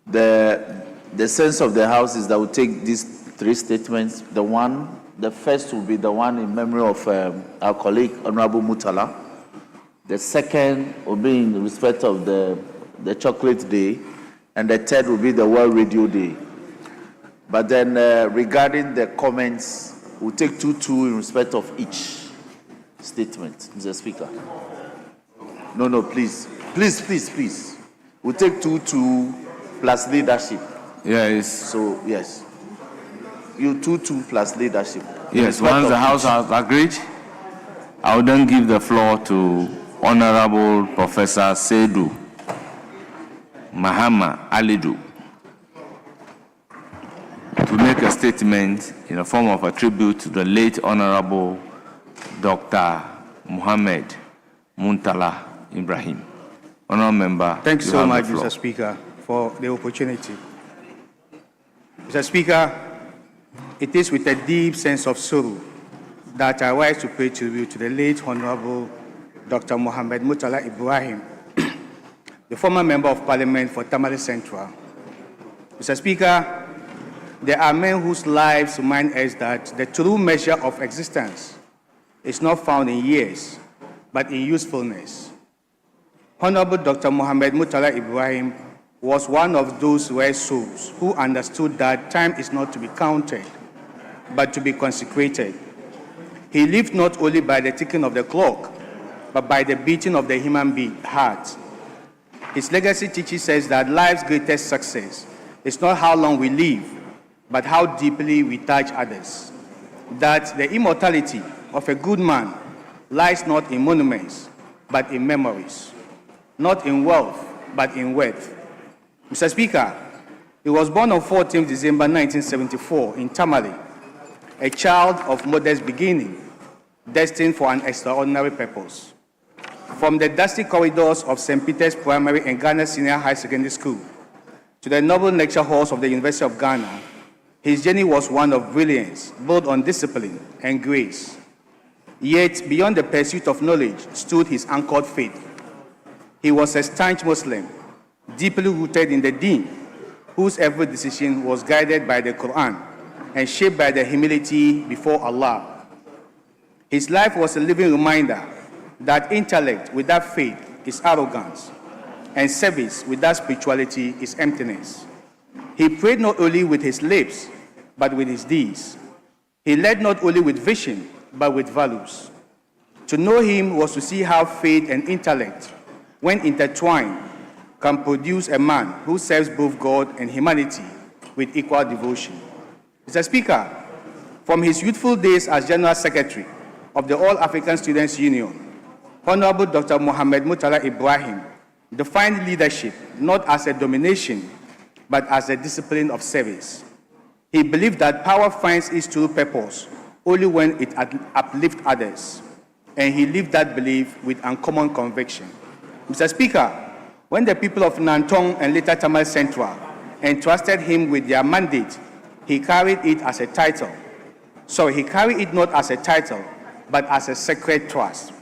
the sense of the House is that we take these three statements, the one The first will be the one in memory of our colleague, Honorable Mutala. The second will be in respect of the Chocolate Day. And the third will be the World Radio Day. But then regarding the comments, we'll take 2-2 in respect of each statement, Mr. Speaker. No, please. Please. We'll take 2-2 plus leadership. Yes. So, yes. You 2-2 plus leadership. Yes, once the House has agreed, I will then give the floor to Honorable Professor Seydou Mahama Alidu to make a statement in the form of a tribute to the late Honorable Dr. Muhammad Muntala Ibrahim. Honorable Member, thank you so much, Mr. Speaker, for the opportunity. Mr. Speaker, it is with a deep sense of sorrow that I rise to pay tribute to the late Honorable Dr. Muhammad Muntala Ibrahim, the former Member of Parliament for Tamale Central. Mr. Speaker, there are men whose lives remind us that the true measure of existence is not found in years, but in usefulness. Honorable Dr. Muhammad Muntala Ibrahim was one of those rare souls who understood that time is not to be counted, but to be consecrated. He lived not only by the ticking of the clock, but by the beating of the human heart. His legacy teaches us that life's greatest success is not how long we live, but how deeply we touch others. That the immortality of a good man lies not in monuments, but in memories. Not in wealth, but in worth. Mr. Speaker, he was born on 14th December 1974 in Tamale, a child of modest beginning, destined for an extraordinary purpose. From the dusty corridors of St. Peter's Primary and Ghana Senior High Secondary School to the noble lecture halls of the University of Ghana, his journey was one of brilliance, both on discipline and grace. Yet, beyond the pursuit of knowledge stood his anchored faith. He was a staunch Muslim, deeply rooted in the Deen, whose every decision was guided by the Quran and shaped by the humility before Allah. His life was a living reminder that intellect without faith is arrogance, and service without spirituality is emptiness. He prayed not only with his lips, but with his deeds. He led not only with vision, but with values. To know him was to see how faith and intellect, when intertwined, can produce a man who serves both God and humanity with equal devotion. Mr. Speaker, from his youthful days as General Secretary of the All African Students Union, Honorable Dr. Muhammad Muntala Ibrahim defined leadership not as a domination, but as a discipline of service. He believed that power finds its true purpose only when it uplifts others, and he lived that belief with uncommon conviction. Mr. Speaker, when the people of Nantong and later Tamale Central entrusted him with their mandate, he carried it as a title. So he carried it not as a title, but as a sacred trust.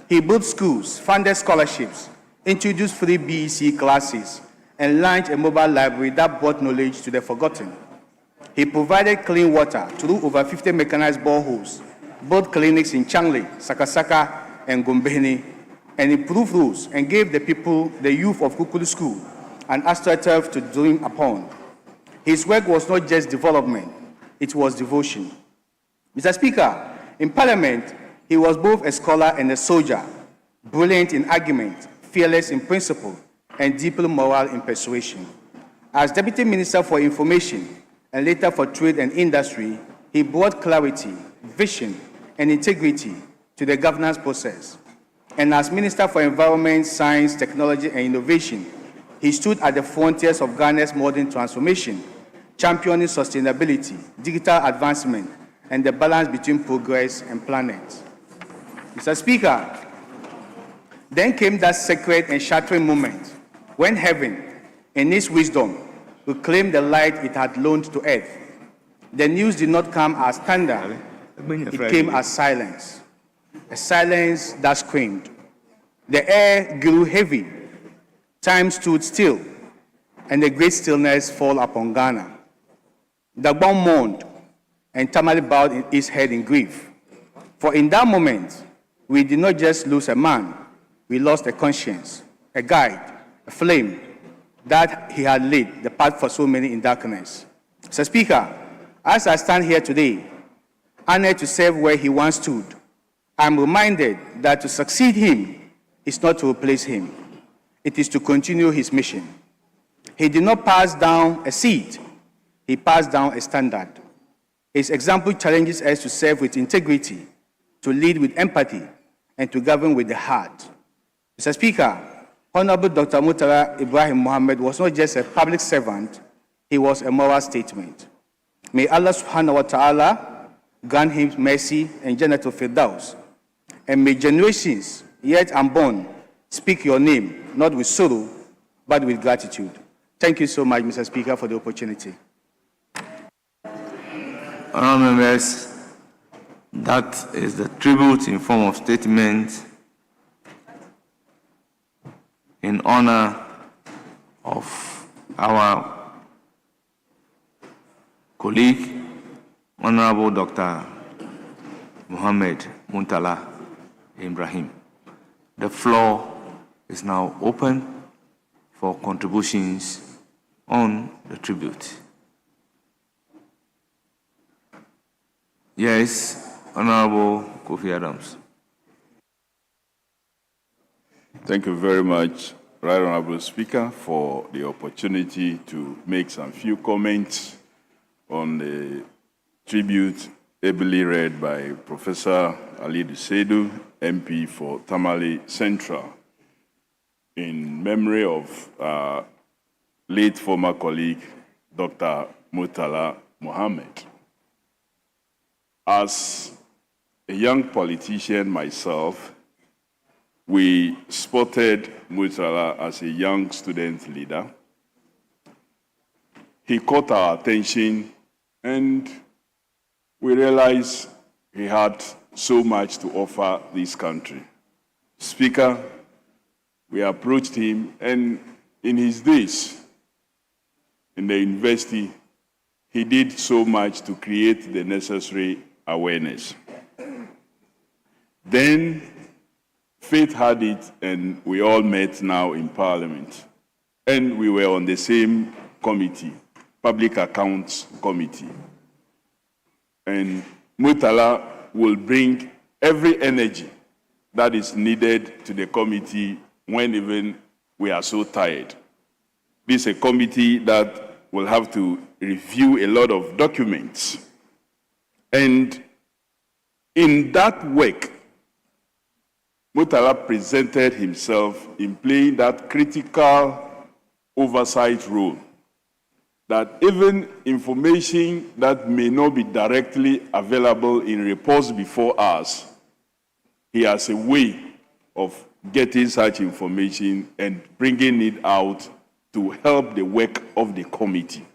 He built schools, funded scholarships, introduced free BEC classes, and launched a mobile library that brought knowledge to the forgotten. He provided clean water through over 50 mechanized boreholes, built clinics in Changle, Sakasaka, and Gumbeni, and improved roads and gave the people, the youth of Kukulu School, an astroturf to dream upon. His work was not just development, it was devotion. Mr. Speaker, in Parliament, he was both a scholar and a soldier, brilliant in argument, fearless in principle, and deeply moral in persuasion. As Deputy Minister for Information and later for Trade and Industry, he brought clarity, vision, and integrity to the governance process. And as Minister for Environment, Science, Technology, and Innovation, he stood at the frontiers of Ghana's modern transformation, championing sustainability, digital advancement, and the balance between progress and planet. Mr. Speaker, then came that sacred and shattering moment when heaven, in its wisdom, reclaimed the light it had loaned to earth. The news did not come as thunder, it came as silence, a silence that screamed. The air grew heavy, time stood still, and the great stillness fell upon Ghana. The bomb mourned, and Tamale bowed his head in grief. For in that moment, we did not just lose a man, we lost a conscience, a guide, a flame that he had lit the path for so many in darkness. Mr. Speaker, as I stand here today, honored to serve where he once stood, I'm reminded that to succeed him is not to replace him. It is to continue his mission. He did not pass down a seat, he passed down a standard. His example challenges us to serve with integrity, to lead with empathy, and to govern with the heart. Mr. Speaker, Honorable Dr. Murtala Ibrahim Mohammed was not just a public servant, he was a moral statement. May Allah subhanahu wa ta'ala grant him mercy and Jannatul Firdaus, and may generations yet unborn speak your name, not with sorrow, but with gratitude. Thank you so much, Mr. Speaker, for the opportunity. Honourable members, that is the tribute in form of statement in honor of our colleague, Honorable Dr. Mohammed Muntala Ibrahim. The floor is now open for contributions on the tribute. Yes, Honorable Kofi Adams. Thank you very much, Right Honorable Speaker, for the opportunity to make some few comments on the tribute ably read by Professor Ali Dusedu, MP for Tamale Central, in memory of late former colleague, Dr. Murtala Mohammed. As a young politician myself, we spotted Murtala as a young student leader. He caught our attention and we realized he had so much to offer this country. Speaker, we approached him, and in his days in the university, he did so much to create the necessary awareness. Then fate had it, and we all met now in Parliament. And we were on the same committee, Public Accounts Committee. And Murtala will bring every energy that is needed to the committee when even we are so tired. This is a committee that will have to review a lot of documents. And in that work, Murtala presented himself in playing that critical oversight role, that even information that may not be directly available in reports before us, he has a way of getting such information and bringing it out to help the work of the committee.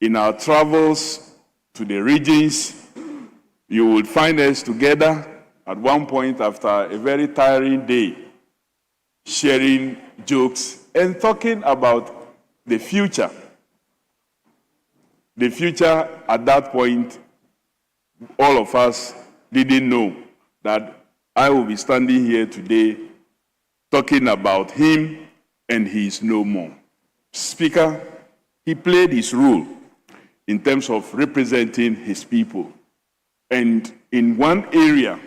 In our travels to the regions, you will find us together at one point after a very tiring day, sharing jokes and talking about the future. The future at that point, all of us didn't know that I will be standing here today talking about him and he is no more. Speaker, he played his role in terms of representing his people. And in one area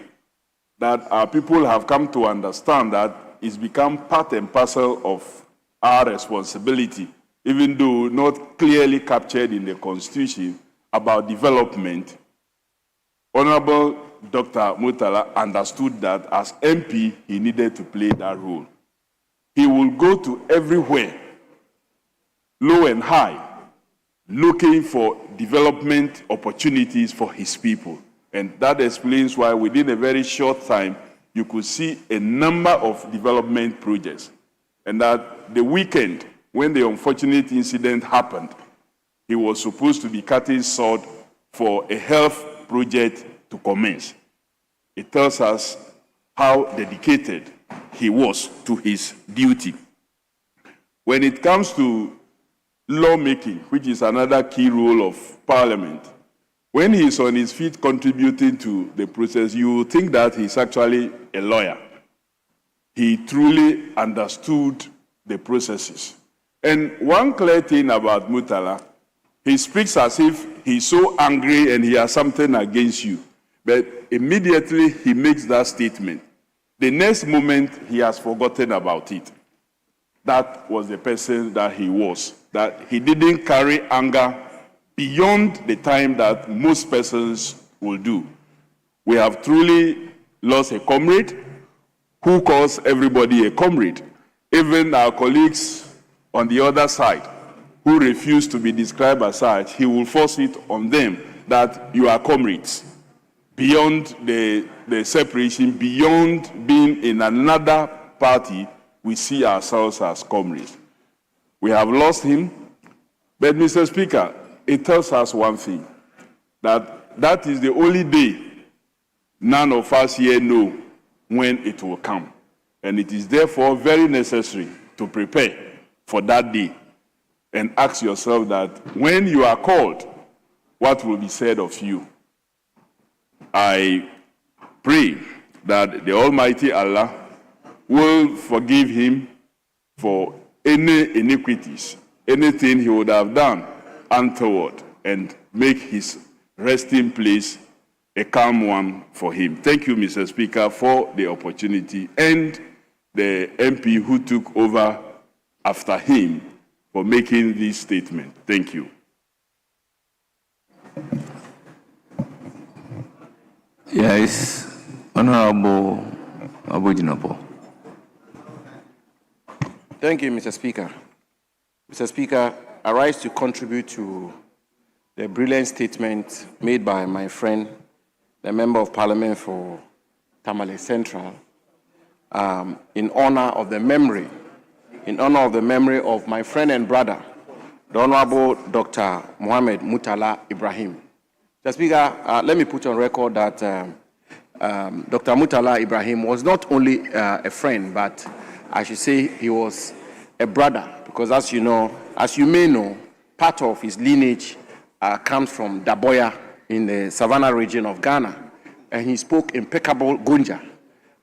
that our people have come to understand that it's become part and parcel of our responsibility, even though not clearly captured in the Constitution, about development. Honorable Dr. Murtala understood that as MP, he needed to play that role. He will go to everywhere, low and high, looking for development opportunities for his people. And that explains why within a very short time, you could see a number of development projects. And that the weekend, when the unfortunate incident happened, he was supposed to be cutting sod for a health project to commence. It tells us how dedicated he was to his duty. When it comes to lawmaking, which is another key role of Parliament, when he's on his feet contributing to the process, you will think that he's actually a lawyer. He truly understood the processes. And one clear thing about Murtala, he speaks as if he's so angry and he has something against you. But immediately he makes that statement. The next moment, he has forgotten about it. That was the person that he was, that he didn't carry anger beyond the time that most persons will do. We have truly lost a comrade who calls everybody a comrade. Even our colleagues on the other side who refuse to be described as such, he will force it on them that you are comrades. Beyond the separation, beyond being in another party, we see ourselves as comrades. We have lost him, but Mr. Speaker, it tells us one thing, that is the only day none of us here know when it will come. And it is therefore very necessary to prepare for that day and ask yourself that when you are called, what will be said of you? I pray that the Almighty Allah will forgive him for any iniquities, anything he would have done untoward, and make his resting place a calm one for him. Thank you, Mr. Speaker, for the opportunity, and the MP who took over after him for making this statement. Thank you. Yes, Honorable Abojinapo. Thank you, Mr. Speaker. Mr. Speaker, I rise to contribute to the brilliant statement made by my friend, the Member of Parliament for Tamale Central, in honor of the memory of my friend and brother, the Honorable Dr. Mohammed Murtala Ibrahim. Mr. Speaker, let me put on record that Dr. Murtala Ibrahim was not only a friend, but I should say he was a brother, because as you may know, part of his lineage comes from Daboya in the Savannah region of Ghana, and he spoke impeccable Gunja.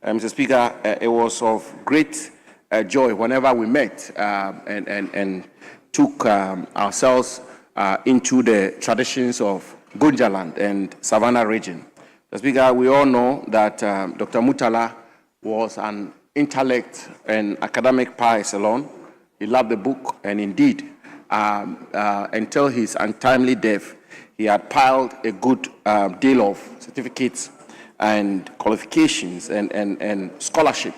Mr. Speaker, it was of great joy whenever we met and took ourselves into the traditions of Gunjaland and Savannah region. Mr. Speaker, we all know that Dr. Murtala was an intellect and academic par excellence. He loved the book, and indeed, until his untimely death, he had piled a good deal of certificates and qualifications and scholarship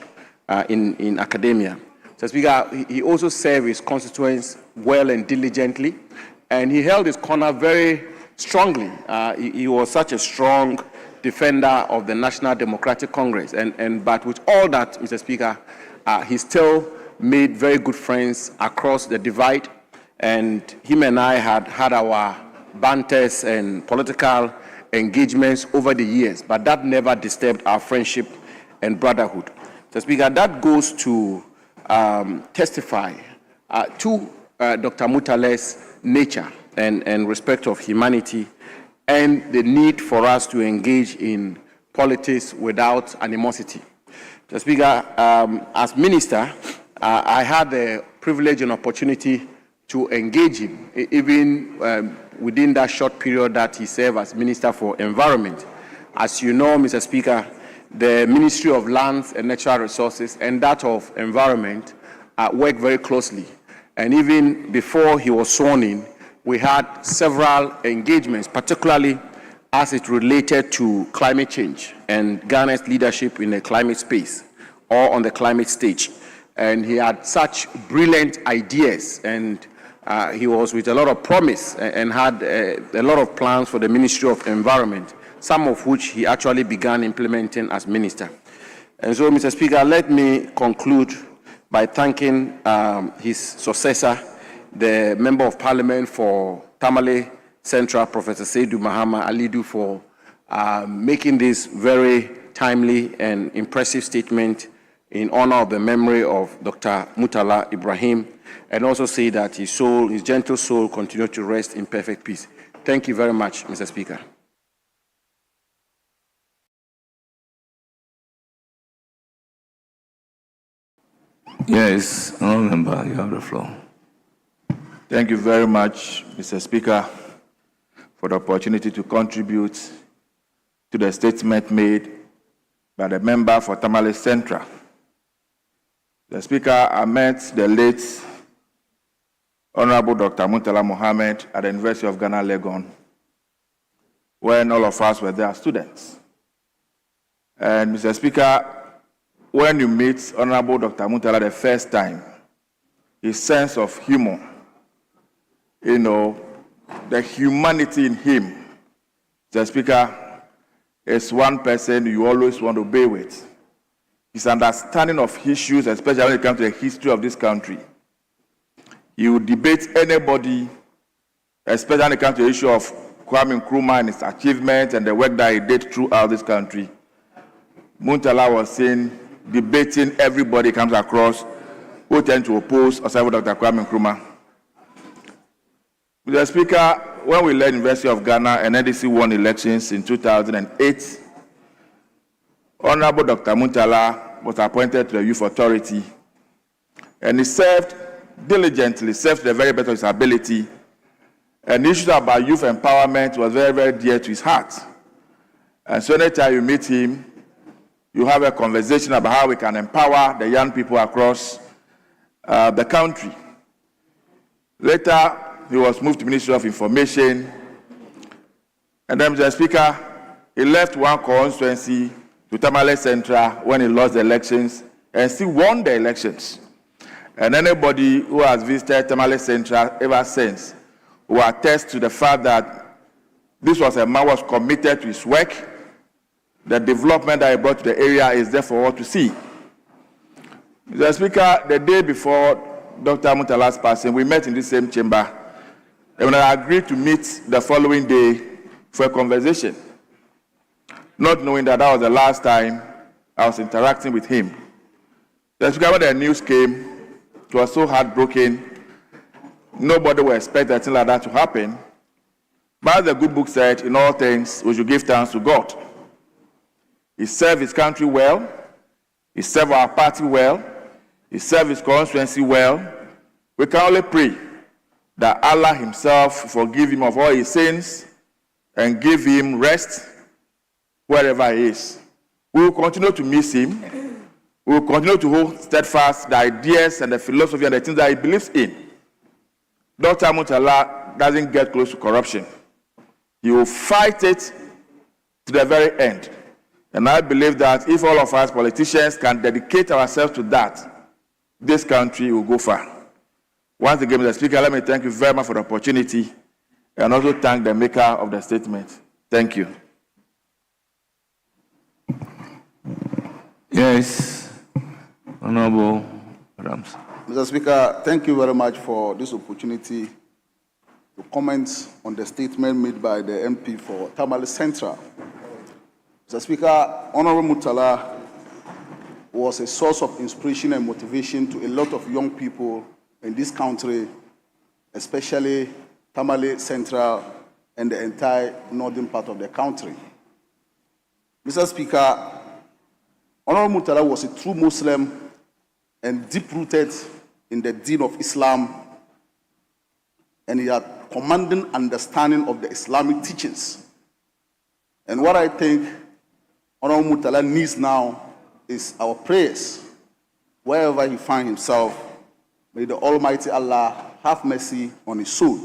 in academia. So, Speaker, he also served his constituents well and diligently, and he held his corner very strongly. He was such a strong defender of the National Democratic Congress, but with all that, Mr. Speaker, he still made very good friends across the divide, and him and I had our banters and political engagements over the years, but that never disturbed our friendship and brotherhood. So, Speaker, that goes to testify to Dr. Murtala's nature and respect of humanity, and the need for us to engage in politics without animosity. So, Speaker, as minister, I had the privilege and opportunity to engage him, even within that short period that he served as Minister for Environment. As you know, Mr. Speaker, the Ministry of Lands and Natural Resources and that of Environment work very closely. And even before he was sworn in, we had several engagements, particularly as it related to climate change and Ghana's leadership in the climate space or on the climate stage. And he had such brilliant ideas, and he was with a lot of promise and had a lot of plans for the Ministry of Environment, some of which he actually began implementing as minister. And so, Mr. Speaker, let me conclude by thanking his successor, the Member of Parliament for Tamale Central, Professor Seydou Mahama Alidu, for making this very timely and impressive statement in honor of the memory of Dr. Murtala Ibrahim, and also say that his gentle soul, continue to rest in perfect peace. Thank you very much, Mr. Speaker. Yes, honourable member, you have the floor. Thank you very much, Mr. Speaker, for the opportunity to contribute to the statement made by the member for Tamale Central. The Speaker, I met the late Honorable Dr. Muntala Mohammed at the University of Ghana, Legon, when all of us were there students. And Mr. Speaker, when you meet Honorable Dr. Muntala the first time, his sense of humor, the humanity in him, Mr. Speaker, is one person you always want to be with. His understanding of issues, especially when it comes to the history of this country. He will debate anybody, especially when it comes to the issue of Kwame Nkrumah and his achievements and the work that he did throughout this country. Muntala was saying, debating everybody comes across who tend to oppose Dr. Kwame Nkrumah. Mr. Speaker, when we led University of Ghana and NDC won elections in 2008, Honorable Dr. Muntala was appointed to the Youth Authority, and he served diligently, served to the very best of his ability, and issues about youth empowerment was very, very dear to his heart. And so anytime you meet him, you have a conversation about how we can empower the young people across the country. Later, he was moved to Ministry of Information. And then, Mr. Speaker, he left one constituency to Tamale Central when he lost the elections and still won the elections. And anybody who has visited Tamale Central ever since will attest to the fact that this was a man who was committed to his work. The development that he brought to the area is there for all to see. Mr. Speaker, the day before Dr. Muntala's passing, we met in the same chamber, and when I agreed to meet the following day for a conversation, not knowing that that was the last time I was interacting with him. Mr. Speaker, when the news came, it was so heartbroken. Nobody would expect a thing like that to happen. But as the good book said, in all things, we should give thanks to God. He served his country well. He served our party well. He served his constituency well. We can only pray that Allah himself forgive him of all his sins and give him rest wherever he is. We will continue to miss him. We will continue to hold steadfast the ideas and the philosophy and the things that he believes in. Dr. Muntala doesn't get close to corruption. He will fight it to the very end. And I believe that if all of us politicians can dedicate ourselves to that, this country will go far. Once again, Mr. Speaker, let me thank you very much for the opportunity and also thank the maker of the statement. Thank you. Yes, Honorable Adams. Mr. Speaker, thank you very much for this opportunity to comment on the statement made by the MP for Tamale Central. Mr. Speaker, Honorable Muntala was a source of inspiration and motivation to a lot of young people in this country, especially Tamale Central and the entire northern part of the country. Mr. Speaker, Honorable Muntala was a true Muslim and deep-rooted in the deen of Islam, and he had commanding understanding of the Islamic teachings. And what I think Honorable Muntala needs now is our prayers. Wherever he finds himself, may the Almighty Allah have mercy on his soul.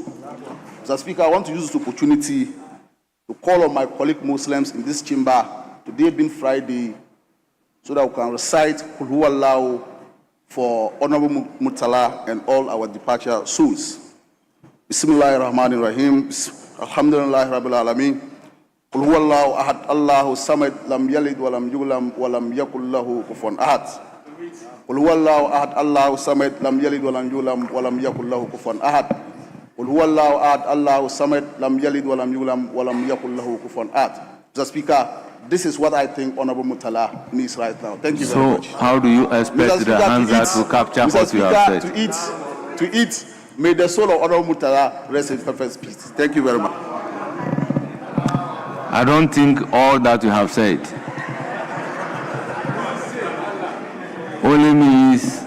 Mr. Speaker, I want to use this opportunity to call on my colleague Muslims in this chamber, today being Friday, so that we can recite Qul Huwallahu for Honorable Muntala and all our departure souls. Bismillahirrahmanirrahim. Alhamdulillahi Rabbil Alameen. Qul Huwallahu Ahad, Allahu Samad, Lam Yalid Walam Yulam Walam Yakul Lahu Kufuwan Ahad. Qul Huwallahu Ahad, Allahu Samad, Lam Yalid Walam Yulam Walam Yakul Lahu Kufuwan Ahad. Qul Huwallahu Ahad, Allahu Samad, Lam Yalid Walam Yulam Walam Yakul Lahu Kufuwan Ahad. Mr. Speaker, this is what I think Honorable Muntala needs right now. Thank you very much. So, how do you expect the answer to capture what you have said? To eat, may the soul of Honorable Muntala rest in perfect peace. Thank you very much. I don't think all that you have said only means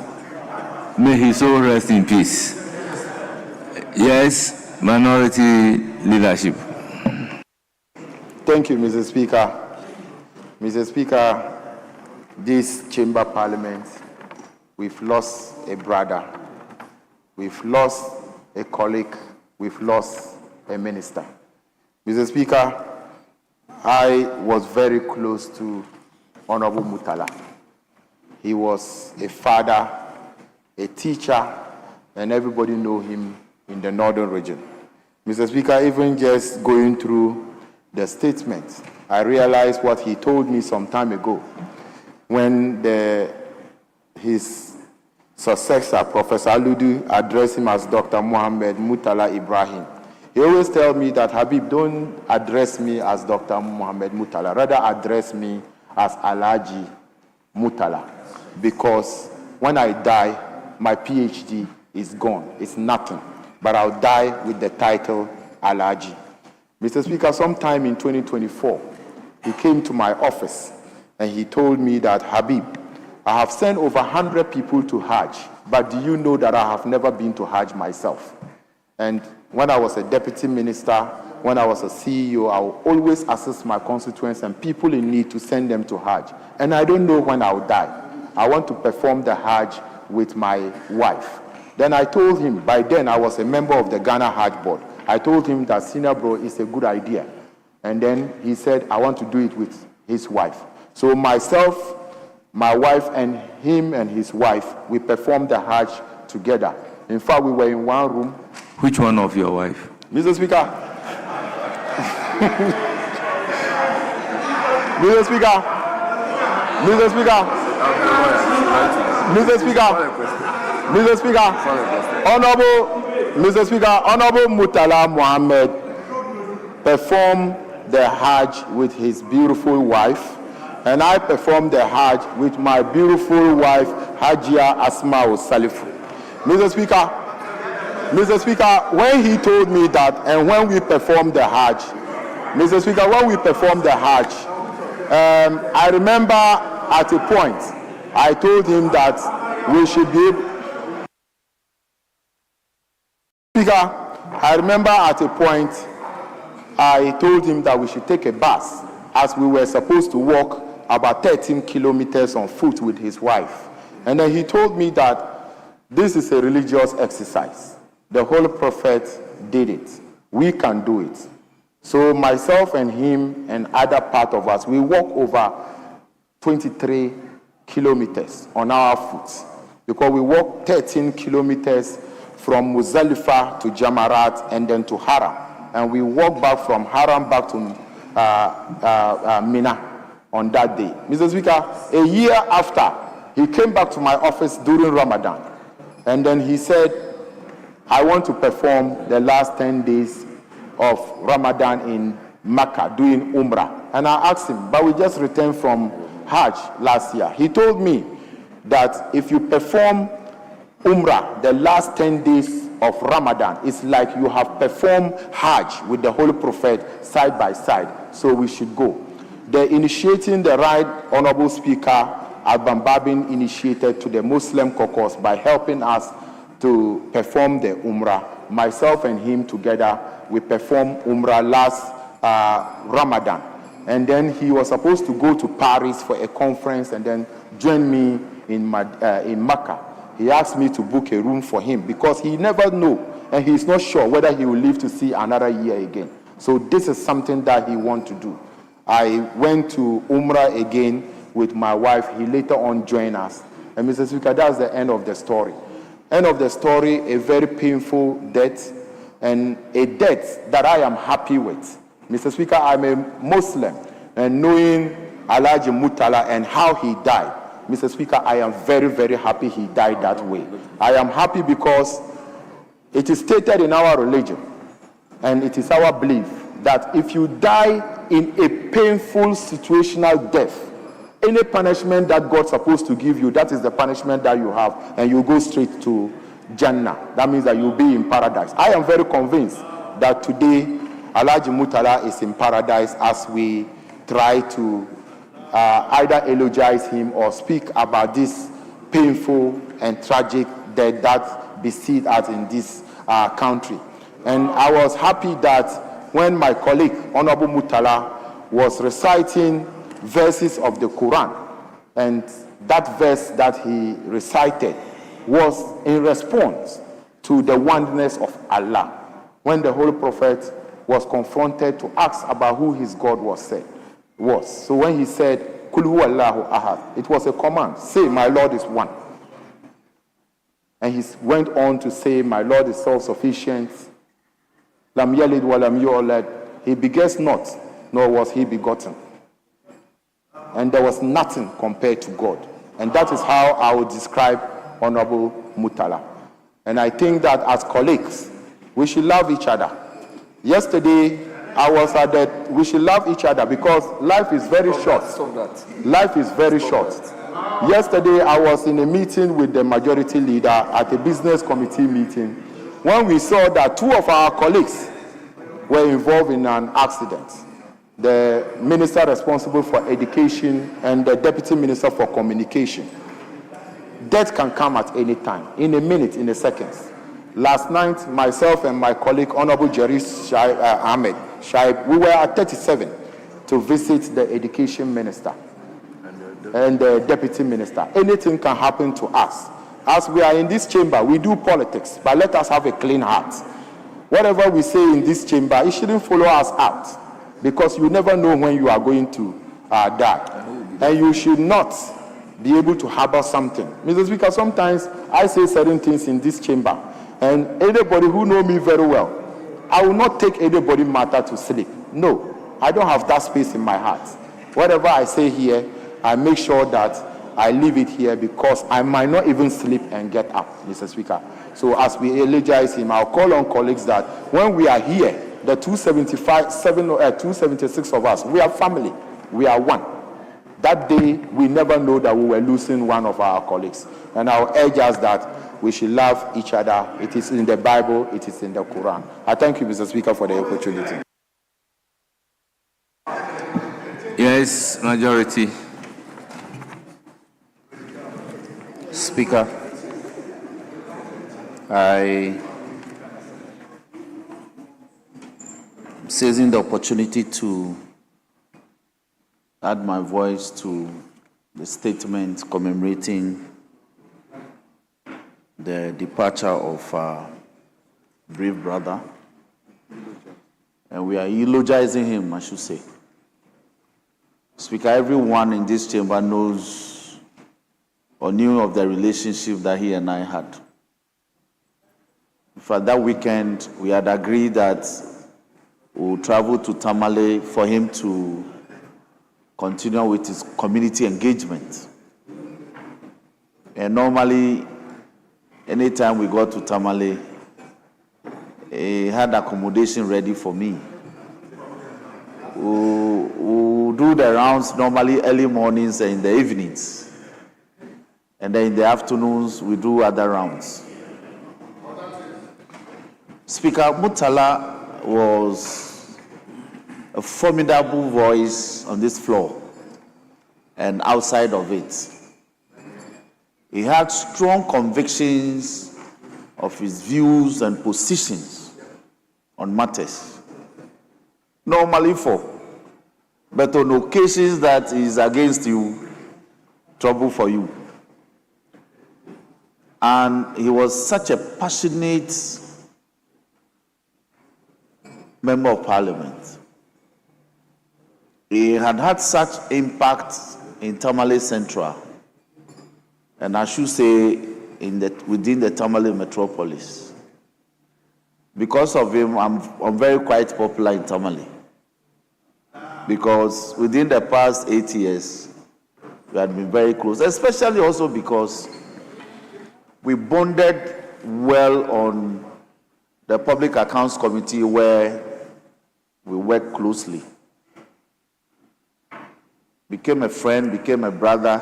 May his soul rest in peace. Yes, minority leadership. Thank you, Mr. Speaker. Mr. Speaker, this chamber parliament, we've lost a brother, we've lost a colleague, we've lost a minister. Mr. Speaker, I was very close to Honorable Mutala. He was a father, a teacher, and everybody know him in the northern region. Mr. Speaker, even just going through the statement, I realized what he told me some time ago when his successor, Professor Aludu, addressed him as Dr. Mohammed Mutala Ibrahim. He always tells me that, Habib, don't address me as Dr. Mohammed Mutala, rather address me as Alhaji Mutala, because when I die, my PhD is gone, it's nothing, but I'll die with the title Alhaji. Mr. Speaker, sometime in 2024, he came to my office and he told me that, Habib, I have sent over 100 people to Hajj, but do you know that I have never been to Hajj myself? And when I was a deputy minister, when I was a CEO, I would always assist my constituents and people in need to send them to Hajj. And I don't know when I'll die. I want to perform the Hajj with my wife. Then I told him, by then I was a member of the Ghana Hajj Board. I told him that, senior bro, is a good idea. And then he said, I want to do it with his wife. So myself, my wife, and him and his wife, we performed the Hajj together. In fact, we were in one room. Which one of your wife? Mr. Speaker. Mr. Speaker. Mr. Speaker. Mr. Speaker. Mr. Speaker. Honorable Mr. Speaker, Honorable Mutala Mohammed performed the Hajj with his beautiful wife, and I performed the Hajj with my beautiful wife, Hajia Asma'u Salifu. Mr. Speaker, when he told me that, and when we performed the Hajj, Mr. Speaker, when we performed the Hajj, I remember at a point, I told him that we should be able. Speaker, I remember at a point, I told him that we should take a bus, as we were supposed to walk about 13 kilometers on foot with his wife. And then he told me that this is a religious exercise. The Holy Prophet did it. We can do it. So myself and him and other part of us, we walk over 23 kilometers on our foot, because we walk 13 kilometers from Muzdalifah to Jamarat and then to Haram. And we walk back from Haram back to Mina on that day. Mr. Speaker, a year after, he came back to my office during Ramadan. And then he said, I want to perform the last 10 days of Ramadan in Mecca, doing Umrah. And I asked him, but we just returned from Hajj last year. He told me that if you perform Umrah, the last 10 days of Ramadan, it's like you have performed Hajj with the Holy Prophet side by side. So we should go. The initiating the right Honorable Speaker Alban Babin initiated to the Muslim caucus by helping us to perform the Umrah. Myself and him together, we performed Umrah last Ramadan. And then he was supposed to go to Paris for a conference and then join me in Mecca. He asked me to book a room for him because he never knew and he's not sure whether he will live to see another year again. So this is something that he wants to do. I went to Umrah again with my wife. He later on joined us. And Mr. Speaker, that's the end of the story. End of the story, a very painful death, and a death that I am happy with. Mr. Speaker, I'm a Muslim, and knowing Alhaji Mutala and how he died, Mr. Speaker, I am very, very happy he died that way. I am happy because it is stated in our religion, and it is our belief, that if you die in a painful situational death, any punishment that God's supposed to give you, that is the punishment that you have, and you go straight to Jannah. That means that you'll be in paradise. I am very convinced that today, Alhaji Mutala is in paradise as we try to either eulogize him or speak about this painful and tragic debt that beset us in this country. And I was happy that when my colleague, Honorable Mutala, was reciting verses of the Quran, and that verse that he recited was in response to the oneness of Allah, when the Holy Prophet was confronted to ask about who his God was. So when he said, Kul huwa Allahu ahad, it was a command, say, my Lord is one. And he went on to say, my Lord is self-sufficient, lam yalid wa lam yulad, he begets not, nor was he begotten. And there was nothing compared to God. And that is how I would describe Honorable Mutala. And I think that as colleagues, we should love each other. Yesterday, I was at that, we should love each other because life is very short. Life is very short. Yesterday, I was in a meeting with the majority leader at a business committee meeting when we saw that two of our colleagues were involved in an accident. The minister responsible for education and the deputy minister for communication. Death can come at any time, in a minute, in a second. Last night, myself and my colleague, Honorable Jeris Ahmed Shaib, we were at 37 to visit the education minister and the deputy minister. Anything can happen to us. As we are in this chamber, we do politics, but let us have a clean heart. Whatever we say in this chamber, it shouldn't follow us out, because you never know when you are going to die. And you should not be able to harbor something. Mr. Speaker, sometimes I say certain things in this chamber, and anybody who knows me very well, I will not take anybody's matter to sleep. No, I don't have that space in my heart. Whatever I say here, I make sure that I leave it here, because I might not even sleep and get up, Mr. Speaker. So as we eulogize him, I'll call on colleagues that when we are here, the 276 of us, we are family, we are one. That day, we never know that we were losing one of our colleagues. And I'll urge us that we should love each other. It is in the Bible, it is in the Quran. I thank you, Mr. Speaker, for the opportunity. Yes, majority. Speaker, I am seizing the opportunity to add my voice to the statement commemorating the departure of our brave brother. And we are eulogizing him, I should say. Speaker, everyone in this chamber knows or knew of the relationship that he and I had. For that weekend, we had agreed that we'll travel to Tamale for him to continue with his community engagement. And normally, anytime we go to Tamale, he had accommodation ready for me. We'll do the rounds normally early mornings and in the evenings. And then in the afternoons, we do other rounds. Speaker, Mutala was a formidable voice on this floor and outside of it. He had strong convictions of his views and positions on matters. Normally but on occasions that is against you, trouble for you. And he was such a passionate member of parliament. He had had such impact in Tamale Central, and I should say within the Tamale metropolis. Because of him, I'm very quite popular in Tamale. Because within the past 8 years, we had been very close, especially also because we bonded well on the Public Accounts Committee, where we worked closely. Became a friend, became a brother,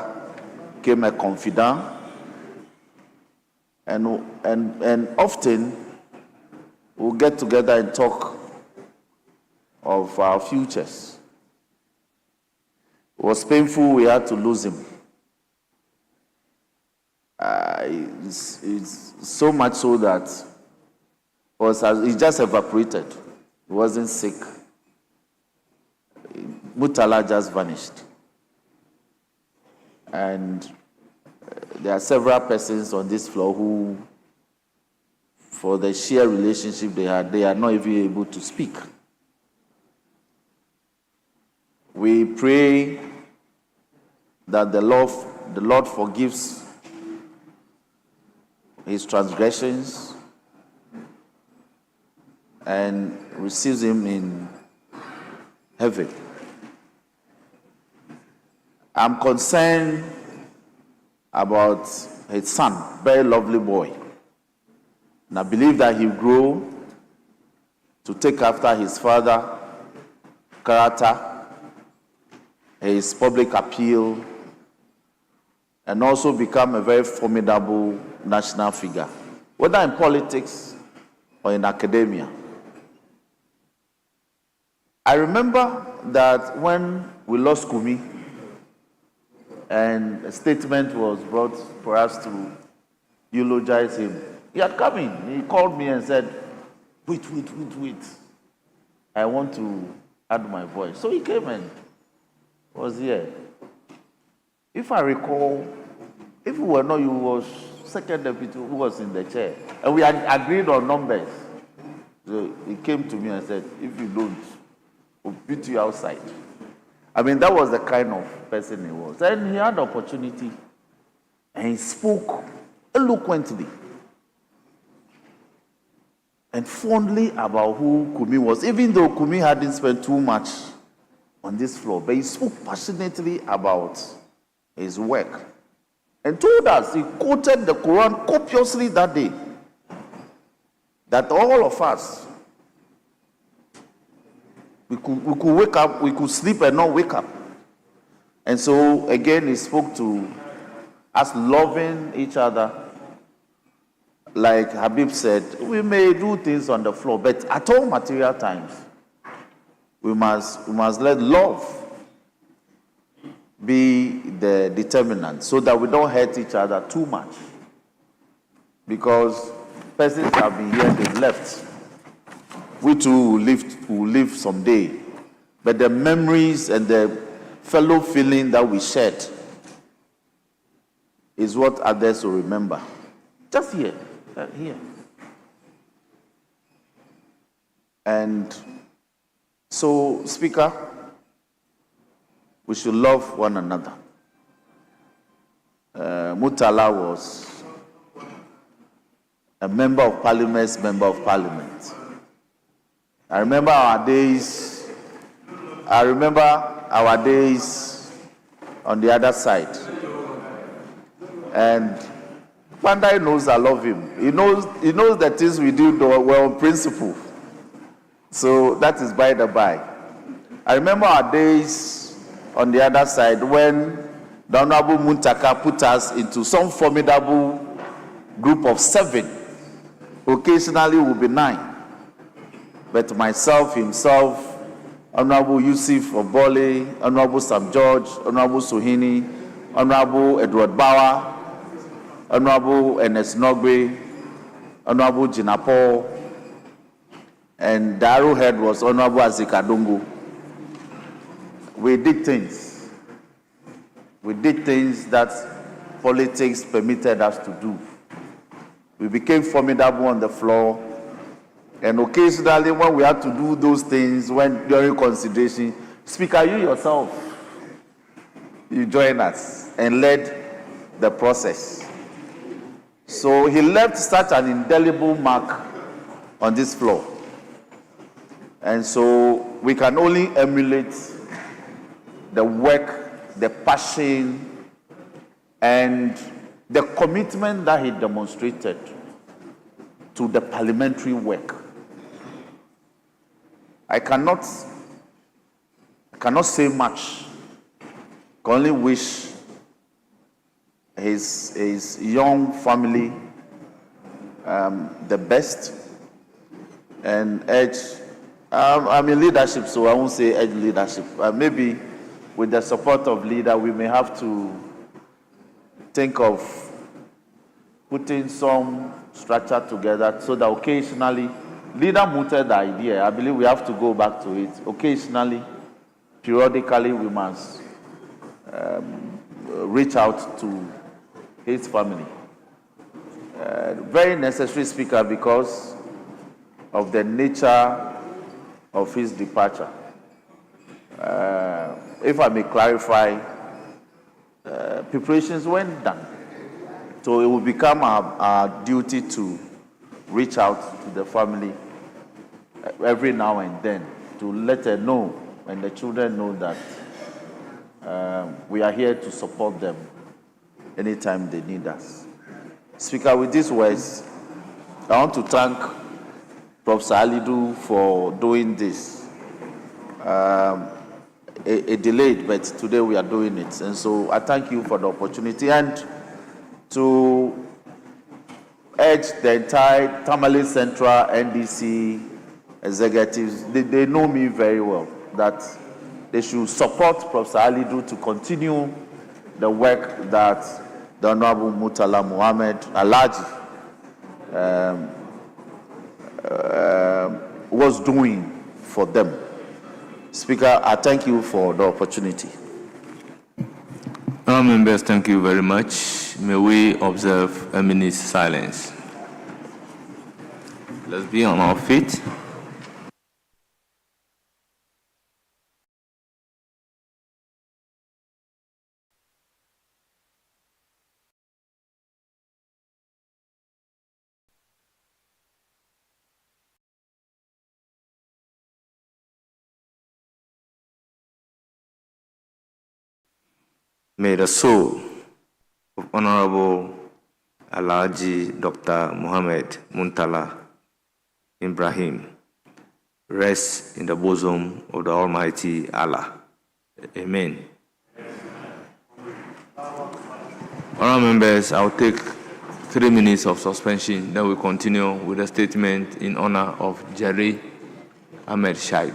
became a confidant, and often we'll get together and talk of our futures. It was painful we had to lose him. it's so much so that he just evaporated. He wasn't sick. Mutala just vanished. And there are several persons on this floor who, for the sheer relationship they had, they are not even able to speak. We pray that the Lord forgives his transgressions and receives him in heaven. I'm concerned about his son, very lovely boy. And I believe that he'll grow to take after his father, character, his public appeal, and also become a very formidable national figure, whether in politics or in academia. I remember that when we lost Kumi, and a statement was brought for us to eulogize him, he had come in. He called me and said, wait. I want to add my voice. So he came and was here. If I recall, if we were not, you was second deputy who was in the chair. And we had agreed on numbers. So he came to me and said, if you don't, we'll beat you outside. I mean, that was the kind of person he was. And he had the opportunity, and he spoke eloquently and fondly about who Kumi was, even though Kumi hadn't spent too much on this floor. But he spoke passionately about his work and told us, he quoted the Quran copiously that day, that all of us, we could wake up, we could sleep and not wake up. And so, again, he spoke to us loving each other. Like Habib said, we may do things on the floor, but at all material times, we must let love be the determinant so that we don't hurt each other too much. Because persons have been here, they've left. We too will live someday. But the memories and the fellow feeling that we shared is what others will remember. Just here. And so, Speaker, we should love one another. Mutala was a member of parliament. I remember our days on the other side. And Pandai knows I love him. He knows the things we do were on principle. So that is by the by. I remember our days on the other side when the Honorable Muntaka put us into some formidable group of 7. Occasionally it will be 9. But myself, himself, Honorable Yusuf Obole, Honorable Sam George, Honorable Sohini, Honorable Edward Bauer, Honorable Ernest Nogbe, Honorable Jinapo, and the arrowhead was Honorable Azikadungu. We did things. We did things that politics permitted us to do. We became formidable on the floor. And occasionally when we had to do those things, during consideration, Speaker, you yourself, you joined us and led the process. So he left such an indelible mark on this floor. And so we can only emulate the work, the passion, and the commitment that he demonstrated to the parliamentary work. I cannot say much. I can only wish his young family the best and urge. I'm in leadership, so I won't say urge leadership. Maybe with the support of leader, we may have to think of putting some structure together so that occasionally, leader mooted the idea. I believe we have to go back to it. Occasionally, periodically, we must reach out to his family. Very necessary, Speaker, because of the nature of his departure. If I may clarify, preparations weren't done. So it will become our duty to reach out to the family every now and then to let her know and the children know that we are here to support them anytime they need us. Speaker, with these words, I want to thank Professor Alidu for doing this. It delayed, but today we are doing it. And so I thank you for the opportunity and to urge the entire Tamale Central NDC executives, they know me very well, that they should support Professor Alidu to continue the work that the Honorable Murtala Muhammad Alaji was doing for them. Speaker, I thank you for the opportunity. Honourable members, thank you very much. May we observe a minute's silence. Let's be on our feet. May the soul of Honorable Alhaji Dr. Muhammad Muntala Ibrahim rest in the bosom of the Almighty Allah. Amen. Honorable members, I'll take 3 minutes of suspension, then we'll continue with a statement in honor of Jerry Ahmed Shaib.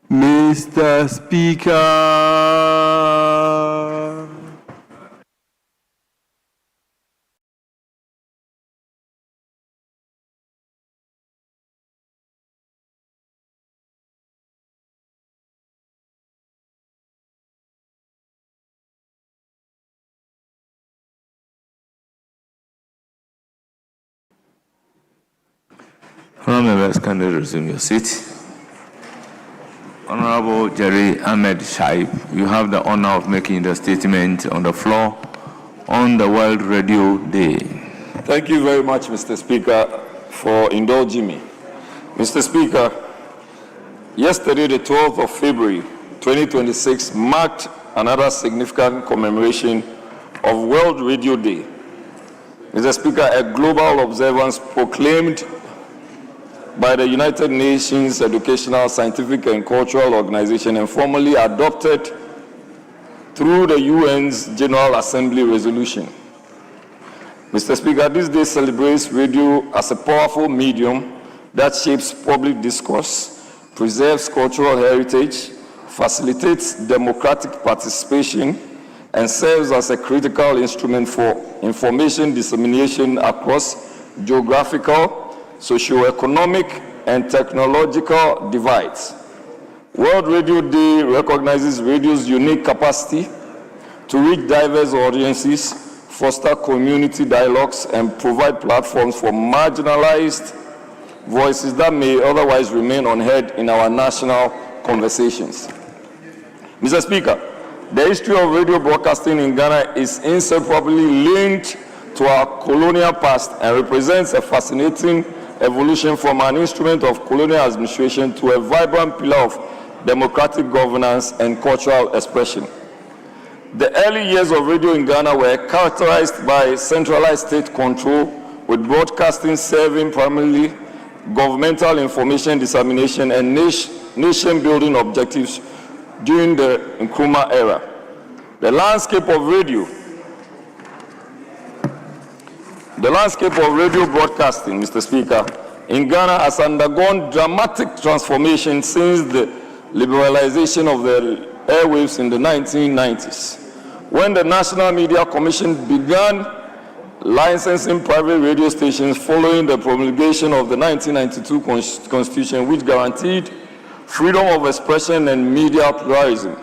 Mr. Speaker. Honourable members, can you resume your seat? Honourable Jerry Ahmed Shaib, you have the honour of making the statement on the floor on the World Radio Day. Thank you very much, Mr. Speaker, for indulging me. Mr. Speaker, yesterday, the 12th of February, 2026, marked another significant commemoration of World Radio Day. Mr. Speaker, a global observance proclaimed by the United Nations Educational, Scientific and Cultural Organization and formally adopted through the UN's General Assembly resolution. Mr. Speaker, this day celebrates radio as a powerful medium that shapes public discourse, preserves cultural heritage, facilitates democratic participation, and serves as a critical instrument for information dissemination across geographical, socio-economic, and technological divides. World Radio Day recognizes radio's unique capacity to reach diverse audiences, foster community dialogues, and provide platforms for marginalized voices that may otherwise remain unheard in our national conversations. Mr. Speaker, the history of radio broadcasting in Ghana is inseparably linked to our colonial past and represents a fascinating evolution from an instrument of colonial administration to a vibrant pillar of democratic governance and cultural expression. The early years of radio in Ghana were characterized by centralized state control, with broadcasting serving primarily governmental information dissemination and nation-building objectives during the Nkrumah era. The landscape of radio broadcasting, Mr. Speaker, in Ghana has undergone dramatic transformation since the liberalization of the airwaves in the 1990s, when the National Media Commission began licensing private radio stations following the promulgation of the 1992 Constitution, which guaranteed freedom of expression and media pluralism.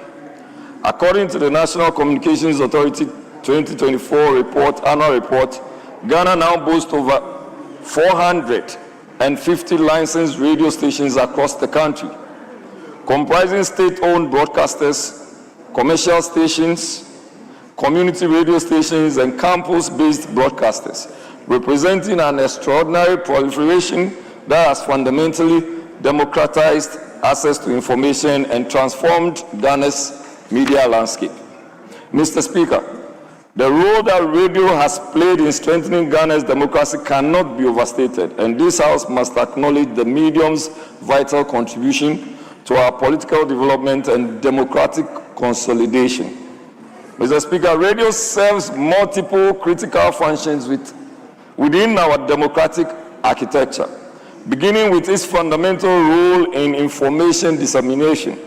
According to the National Communications Authority 2024 annual report, Ghana now boasts over 450 licensed radio stations across the country, comprising state-owned broadcasters, commercial stations, community radio stations, and campus-based broadcasters, representing an extraordinary proliferation that has fundamentally democratized access to information and transformed Ghana's media landscape. Mr. Speaker, the role that radio has played in strengthening Ghana's democracy cannot be overstated, and this House must acknowledge the medium's vital contribution to our political development and democratic consolidation. Mr. Speaker, radio serves multiple critical functions within our democratic architecture, beginning with its fundamental role in information dissemination,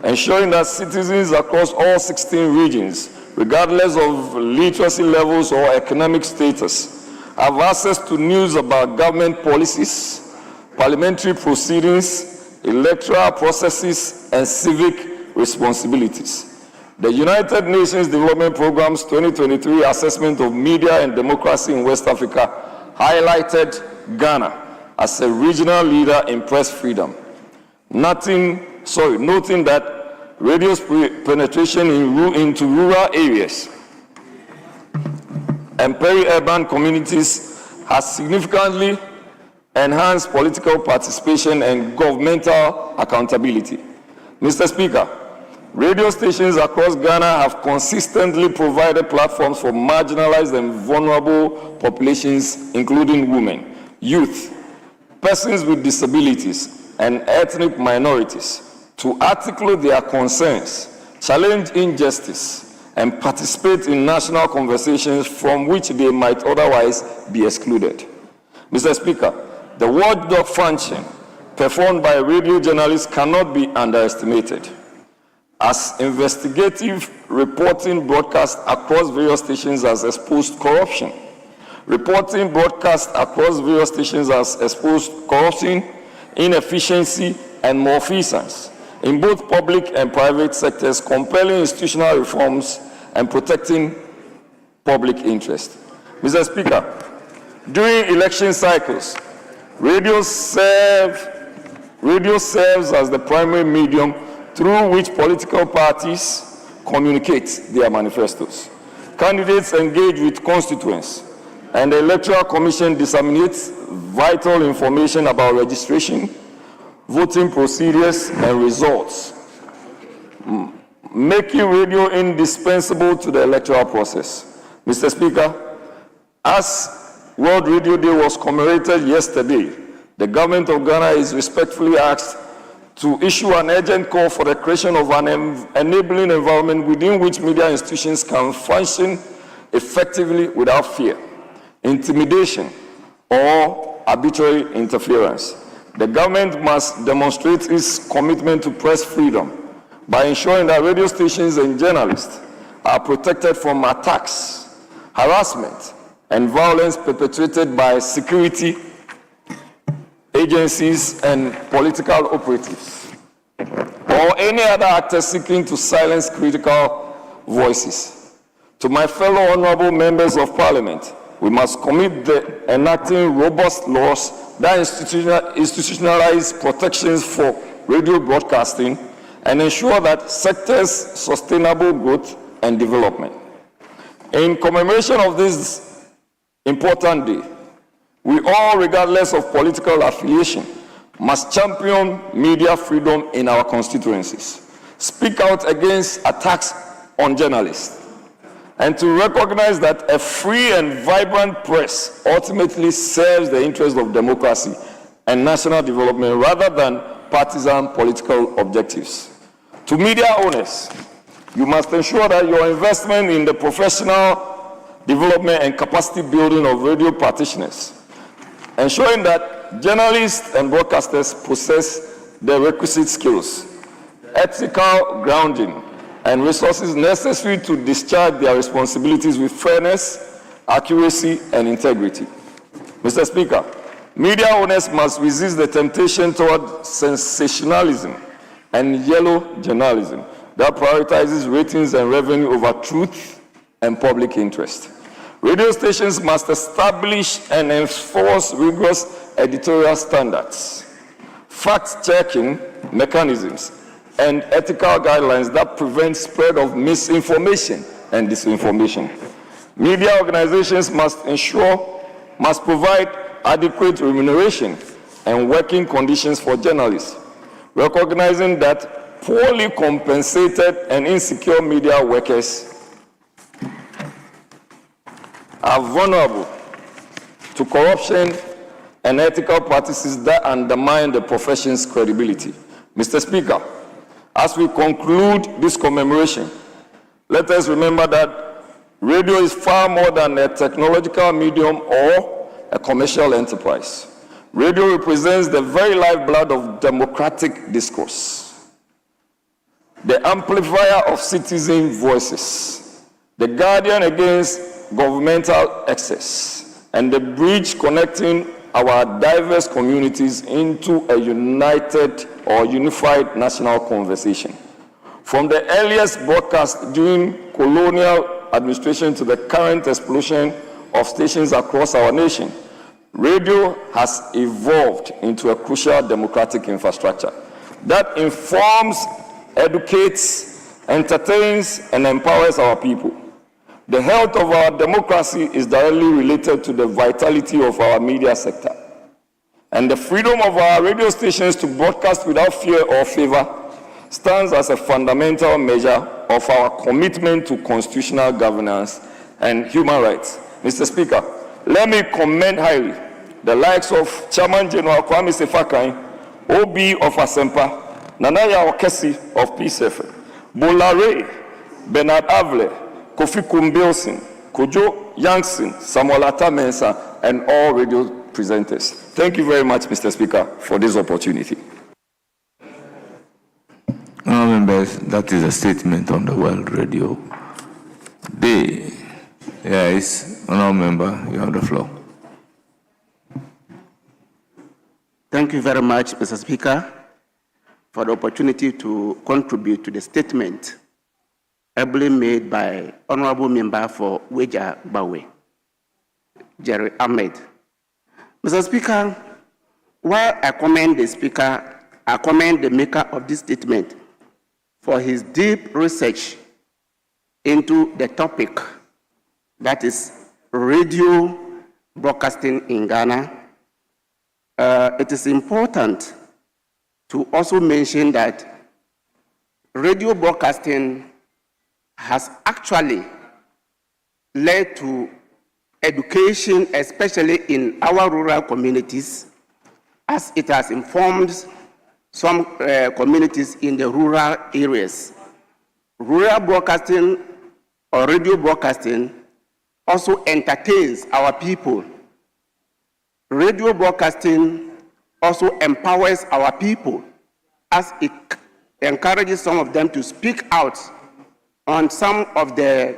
ensuring that citizens across all 16 regions, regardless of literacy levels or economic status, have access to news about government policies, parliamentary proceedings, electoral processes, and civic responsibilities. The United Nations Development Programme's 2023 Assessment of Media and Democracy in West Africa highlighted Ghana as a regional leader in press freedom, noting that radio's penetration into rural areas and peri-urban communities has significantly enhanced political participation and governmental accountability. Mr. Speaker, radio stations across Ghana have consistently provided platforms for marginalized and vulnerable populations, including women, youth, persons with disabilities, and ethnic minorities, to articulate their concerns, challenge injustice, and participate in national conversations from which they might otherwise be excluded. Mr. Speaker, the watchdog function performed by radio journalists cannot be underestimated, as investigative reporting broadcast across various stations has exposed corruption. Reporting broadcast across various stations has exposed corruption, inefficiency, and malfeasance in both public and private sectors, compelling institutional reforms and protecting public interest. Mr. Speaker, during election cycles, Radio serves as the primary medium through which political parties communicate their manifestos. Candidates engage with constituents, and the Electoral Commission disseminates vital information about registration, voting procedures, and results, making radio indispensable to the electoral process. Mr. Speaker, as World Radio Day was commemorated yesterday, the government of Ghana is respectfully asked to issue an urgent call for the creation of an enabling environment within which media institutions can function effectively without fear, intimidation, or arbitrary interference. The government must demonstrate its commitment to press freedom by ensuring that radio stations and journalists are protected from attacks, harassment, and violence perpetrated by security agencies and political operatives, or any other actors seeking to silence critical voices. To my fellow honorable members of Parliament, we must commit to enacting robust laws that institutionalize protections for radio broadcasting and ensure that sectors' sustainable growth and development. In commemoration of this important day, we all, regardless of political affiliation, must champion media freedom in our constituencies, speak out against attacks on journalists, and to recognize that a free and vibrant press ultimately serves the interests of democracy and national development rather than partisan political objectives. To media owners, you must ensure that your investment in the professional development and capacity building of radio practitioners, ensuring that journalists and broadcasters possess the requisite skills, ethical grounding, and resources necessary to discharge their responsibilities with fairness, accuracy, and integrity. Mr. Speaker, media owners must resist the temptation toward sensationalism and yellow journalism that prioritizes ratings and revenue over truth and public interest. Radio stations must establish and enforce rigorous editorial standards, fact-checking mechanisms, and ethical guidelines that prevent spread of misinformation and disinformation. Media organizations must provide adequate remuneration and working conditions for journalists, recognizing that poorly compensated and insecure media workers are vulnerable to corruption and ethical practices that undermine the profession's credibility. Mr. Speaker, as we conclude this commemoration, let us remember that radio is far more than a technological medium or a commercial enterprise. Radio represents the very lifeblood of democratic discourse, the amplifier of citizen voices, the guardian against governmental excess, and the bridge connecting our diverse communities into a united or unified national conversation. From the earliest broadcast during colonial administration to the current explosion of stations across our nation, radio has evolved into a crucial democratic infrastructure that informs, educates, entertains, and empowers our people. The health of our democracy is directly related to the vitality of our media sector. And the freedom of our radio stations to broadcast without fear or favor stands as a fundamental measure of our commitment to constitutional governance and human rights. Mr. Speaker, let me commend highly the likes of Chairman General Kwame Sefakai, OB of Asempa, Nanaya Okesi of PCF, Bolare, Bernard Avle, Kofi Kumbilson, Kojo Yankson, Samuel Atamensa, and all radio presenters. Thank you very much, Mr. Speaker, for this opportunity. Honourable members, that is a statement on the World Radio Day. Yes, honourable member, you have the floor. Thank you very much, Mr. Speaker, for the opportunity to contribute to the statement ably made by Honorable Member for Weja Bawe, Jerry Ahmed. Mr. Speaker, while I commend the Speaker, I commend the maker of this statement for his deep research into the topic, that is radio broadcasting in Ghana. It is important to also mention that radio broadcasting has actually led to education, especially in our rural communities, as it has informed some communities in the rural areas. Rural broadcasting or radio broadcasting also entertains our people. Radio broadcasting also empowers our people, as it encourages some of them to speak out on some of the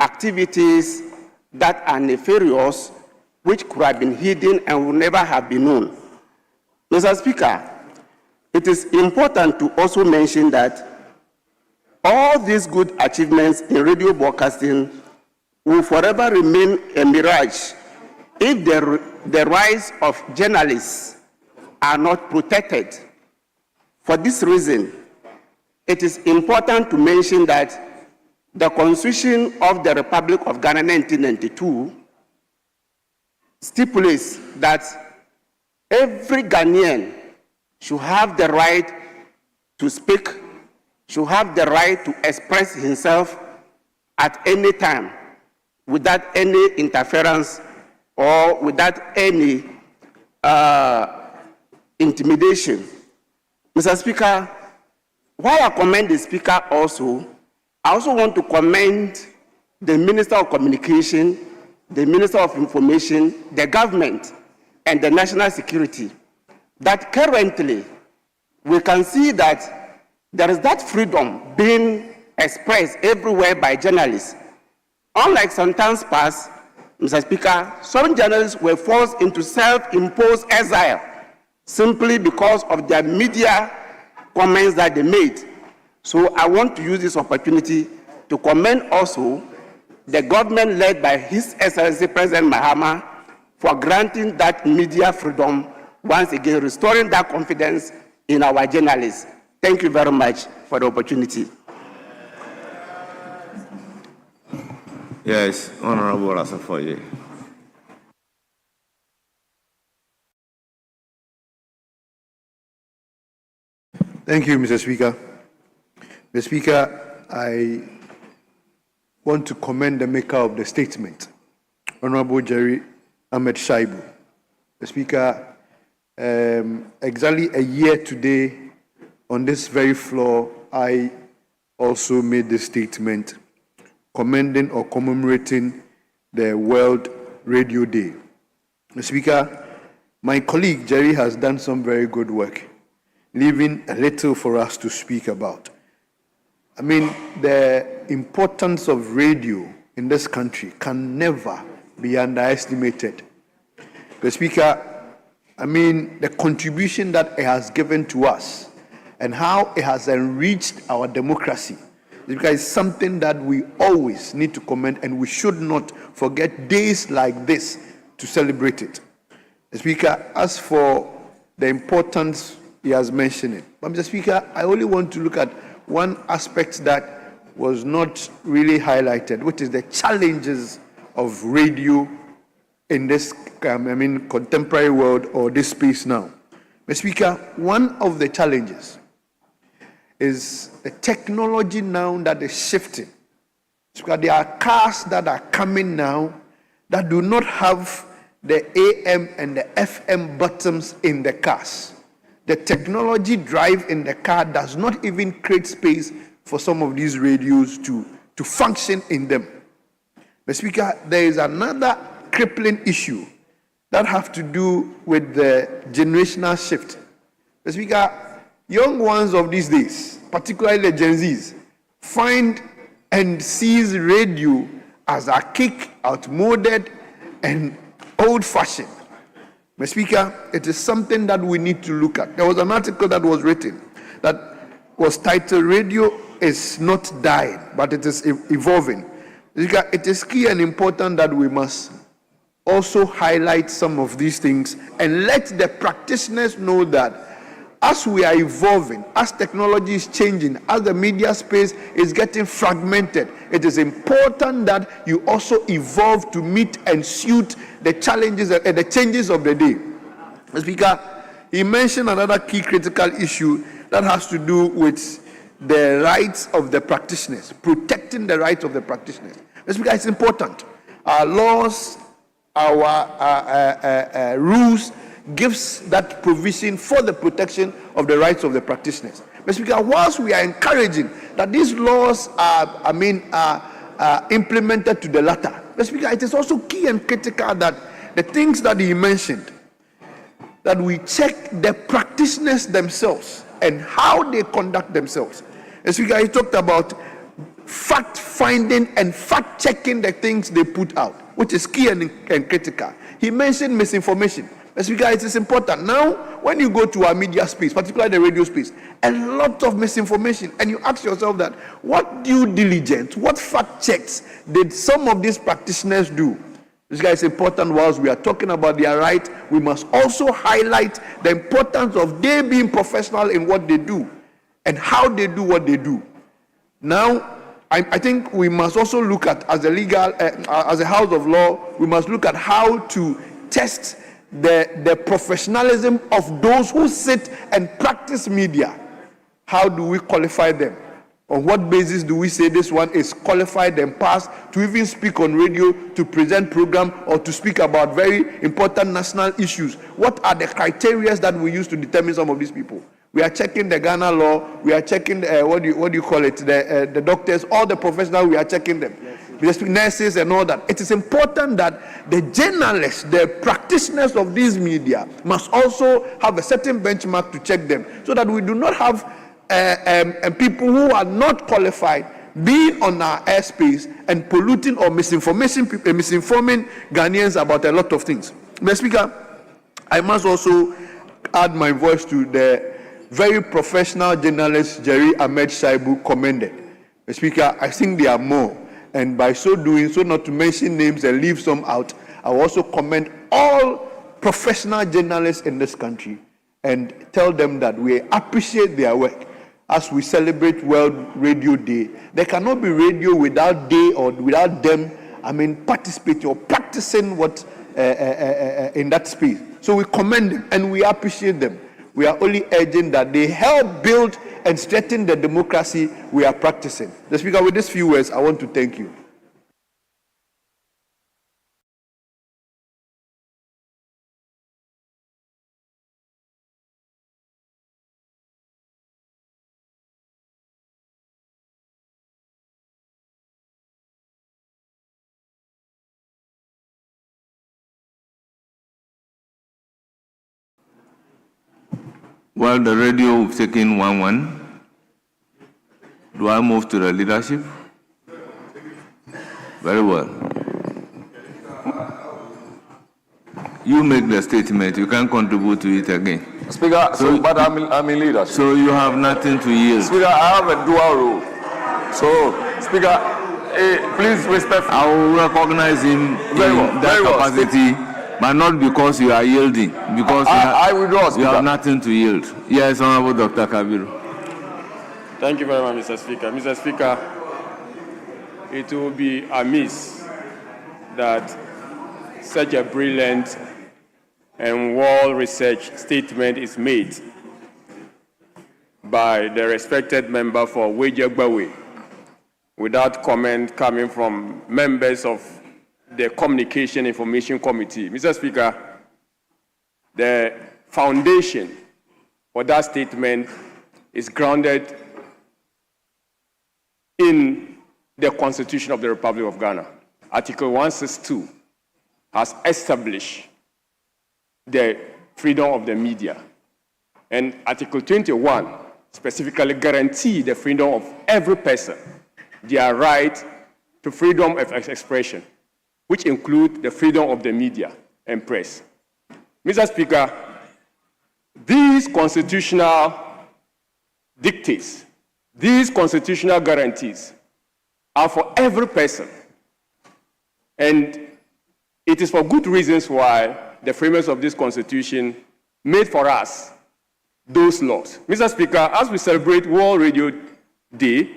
activities that are nefarious, which could have been hidden and would never have been known. Mr. Speaker, it is important to also mention that all these good achievements in radio broadcasting will forever remain a mirage if the rights of journalists are not protected. For this reason, it is important to mention that the Constitution of the Republic of Ghana 1992 stipulates that every Ghanaian should have the right to speak, should have the right to express himself at any time without any interference or without any intimidation. Mr. Speaker, while I commend the Speaker also, I also want to commend the Minister of Communication, the Minister of Information, the government, and the national security, that currently we can see that there is that freedom being expressed everywhere by journalists. Unlike some times past, Mr. Speaker, some journalists were forced into self-imposed exile simply because of their media comments that they made. So I want to use this opportunity to commend also the government led by His Excellency President Mahama for granting that media freedom, once again restoring that confidence in our journalists. Thank you very much for the opportunity. Yes, Honorable Asafoye. Thank you, Mr. Speaker. Mr. Speaker, I want to commend the maker of the statement, Honorable Jerry Ahmed Shaibu. Mr. Speaker, exactly a year today, on this very floor, I also made this statement commending or commemorating the World Radio Day. Mr. Speaker, my colleague Jerry has done some very good work, leaving a little for us to speak about. I mean, the importance of radio in this country can never be underestimated. Mr. Speaker, I mean, the contribution that it has given to us and how it has enriched our democracy is something that we always need to commend, and we should not forget days like this to celebrate it. Mr. Speaker, as for the importance, he has mentioned it. But Mr. Speaker, I only want to look at one aspect that was not really highlighted, which is the challenges of radio in this contemporary world or this space now. Mr. Speaker, one of the challenges is the technology now that is shifting. So there are cars that are coming now that do not have the AM and the FM buttons in the cars. The technology drive in the car does not even create space for some of these radios to function in them. Mr. Speaker, there is another crippling issue that have to do with the generational shift. Mr. Speaker, young ones of these days, particularly the Gen Zs, find and sees radio as archaic, outmoded, and old-fashioned. Mr. Speaker, it is something that we need to look at. There was an article that was written that was titled, "Radio is not dying, but it is evolving." Mr. Speaker, it is key and important that we must also highlight some of these things and let the practitioners know that as we are evolving, as technology is changing, as the media space is getting fragmented, it is important that you also evolve to meet and suit the challenges and the changes of the day. Mr. Speaker, he mentioned another key critical issue that has to do with the rights of the practitioners, protecting the rights of the practitioners. Mr. Speaker, it's important. Our laws, our rules gives that provision for the protection of the rights of the practitioners. Mr. Speaker, whilst we are encouraging that these laws are implemented to the latter, Mr. Speaker, it is also key and critical that the things that he mentioned, that we check the practitioners themselves and how they conduct themselves. Mr. Speaker, he talked about fact-finding and fact-checking the things they put out, which is key and critical. He mentioned misinformation. Mr. Speaker, it is important. Now, when you go to our media space, particularly the radio space, a lot of misinformation, and you ask yourself that, what due diligence, what fact checks did some of these practitioners do? This guy is important. Whilst we are talking about their right, we must also highlight the importance of they being professional in what they do and how they do what they do. Now, I think we must also look at, as a house of law, we must look at how to test the professionalism of those who sit and practice media. How do we qualify them? On what basis do we say this one is qualified and passed to even speak on radio, to present program, or to speak about very important national issues? What are the criteria that we use to determine some of these people? We are checking the Ghana law. We are checking what do you call it? The doctors, all the professionals. We are checking them. Yes. Nurses and all that. It is important that the journalists, the practitioners of these media, must also have a certain benchmark to check them, so that we do not have people who are not qualified being on our airspace and polluting or misinforming Ghanaians about a lot of things. Mr. Speaker, I must also add my voice to the very professional journalist Jerry Ahmed Shaibu commended. Mr. Speaker, I think there are more, and by so doing, so not to mention names and leave some out, I will also commend all professional journalists in this country and tell them that we appreciate their work. As we celebrate World Radio Day, there cannot be radio without they or without them, participating or practicing what in that space. So we commend them and we appreciate them. We are only urging that they help build and strengthen the democracy we are practicing. The Speaker, with these few words, I want to thank you. Well, the radio we've taken 1-1. Do I move to the leadership? Very well. You make the statement. You can't contribute to it again. Speaker, but I'm in leadership. So you have nothing to yield. Speaker, I have a dual role. So, Speaker, please respect. I will recognize him in that capacity. But not because you are yielding, because you have nothing to yield. Yes, Honorable Dr. Kabiru. Thank you very much, Mr. Speaker. Mr. Speaker, it will be amiss that such a brilliant and well-researched statement is made by the respected member for Wejegbawe without comment coming from members of the Communication Information Committee. Mr. Speaker, the foundation for that statement is grounded in the Constitution of the Republic of Ghana. Article 162 has established the freedom of the media. And Article 21 specifically guarantees the freedom of every person, their right to freedom of expression, which include the freedom of the media and press. Mr. Speaker, these constitutional dictates, these constitutional guarantees are for every person. And it is for good reasons why the framers of this Constitution made for us those laws. Mr. Speaker, as we celebrate World Radio Day,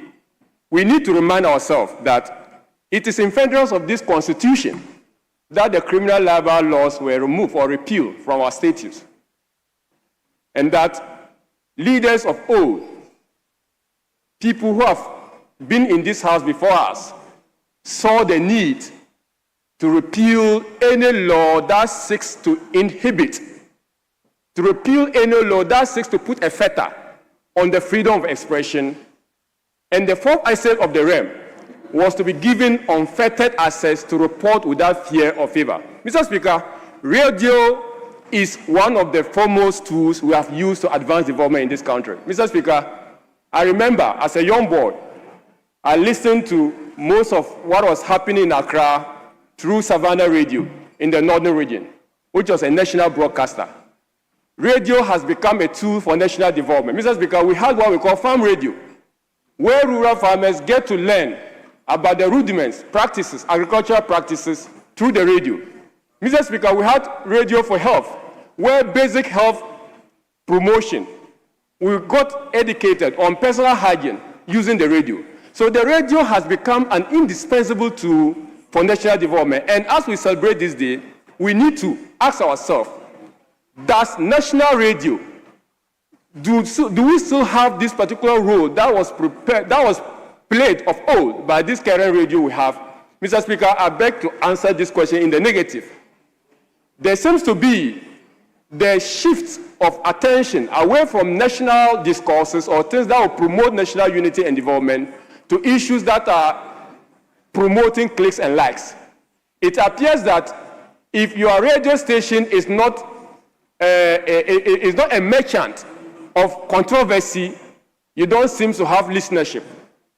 we need to remind ourselves that it is in furtherance of this Constitution that the criminal libel laws were removed or repealed from our statutes, and that leaders of old, people who have been in this house before us, saw the need to repeal any law that seeks to inhibit, to repeal any law that seeks to put a fetter on the freedom of expression. And the fourth aspect of the realm was to be given unfettered access to report without fear or favor. Mr. Speaker, radio is one of the foremost tools we have used to advance development in this country. Mr. Speaker, I remember as a young boy, I listened to most of what was happening in Accra through Savannah Radio in the northern region, which was a national broadcaster. Radio has become a tool for national development. Mr. Speaker, we had what we call farm radio, where rural farmers get to learn about the rudiments, practices, agricultural practices through the radio. Mr. Speaker, we had radio for health, where basic health promotion, we got educated on personal hygiene using the radio. So the radio has become an indispensable tool for national development. And as we celebrate this day, we need to ask ourselves, does national radio, do we still have this particular role that was played of old by this current radio we have? Mr. Speaker, I beg to answer this question in the negative. There seems to be the shift of attention away from national discourses or things that will promote national unity and development to issues that are promoting clicks and likes. It appears that if your radio station is not a merchant of controversy, you don't seem to have listenership.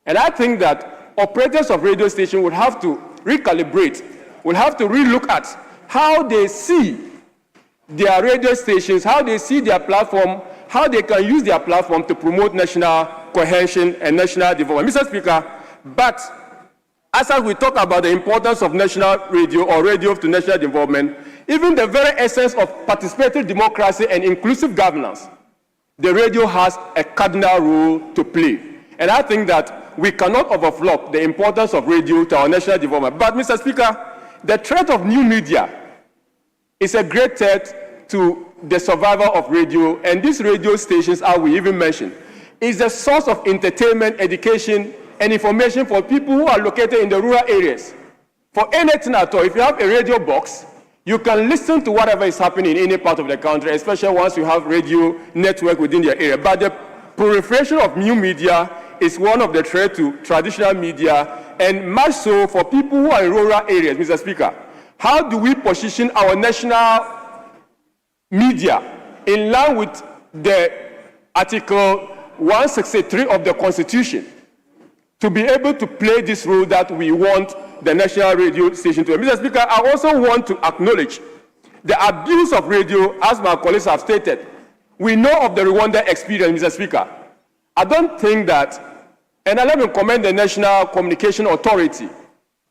And I think that operators of radio stations would have to recalibrate, would have to relook at how they see their radio stations, how they see their platform, how they can use their platform to promote national cohesion and national development. Mr. Speaker, but as we talk about the importance of national radio or radio to national development, even the very essence of participatory democracy and inclusive governance, the radio has a cardinal role to play. And I think that we cannot overlook the importance of radio to our national development. But, Mr. Speaker, the threat of new media is a great threat to the survival of radio, and these radio stations, as we even mentioned, is a source of entertainment, education, and information for people who are located in the rural areas. For anything at all, if you have a radio box, you can listen to whatever is happening in any part of the country, especially once you have radio network within your area. But the proliferation of new media is one of the threats to traditional media, and much so for people who are in rural areas. Mr. Speaker, how do we position our national media in line with the Article 163 of the Constitution to be able to play this role that we want the national radio station to? Mr. Speaker, I also want to acknowledge the abuse of radio, as my colleagues have stated. We know of the Rwanda experience, Mr. Speaker. I don't think that, and let me commend the National Communication Authority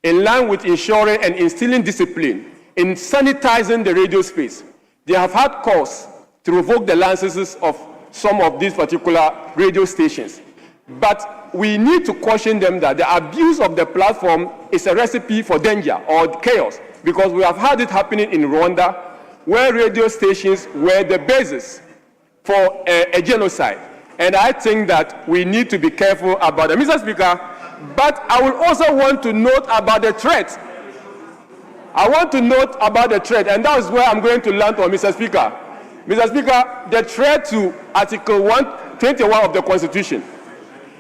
in line with ensuring and instilling discipline in sanitizing the radio space. They have had cause to revoke the licenses of some of these particular radio stations. But we need to caution them that the abuse of the platform is a recipe for danger or chaos, because we have had it happening in Rwanda, where radio stations were the basis for a genocide. And I think that we need to be careful about it. Mr. Speaker, but I will also want to note about the threat. I want to note about the threat, and that is where I'm going to land on, Mr. Speaker. Mr. Speaker, the threat to Article 121 of the Constitution.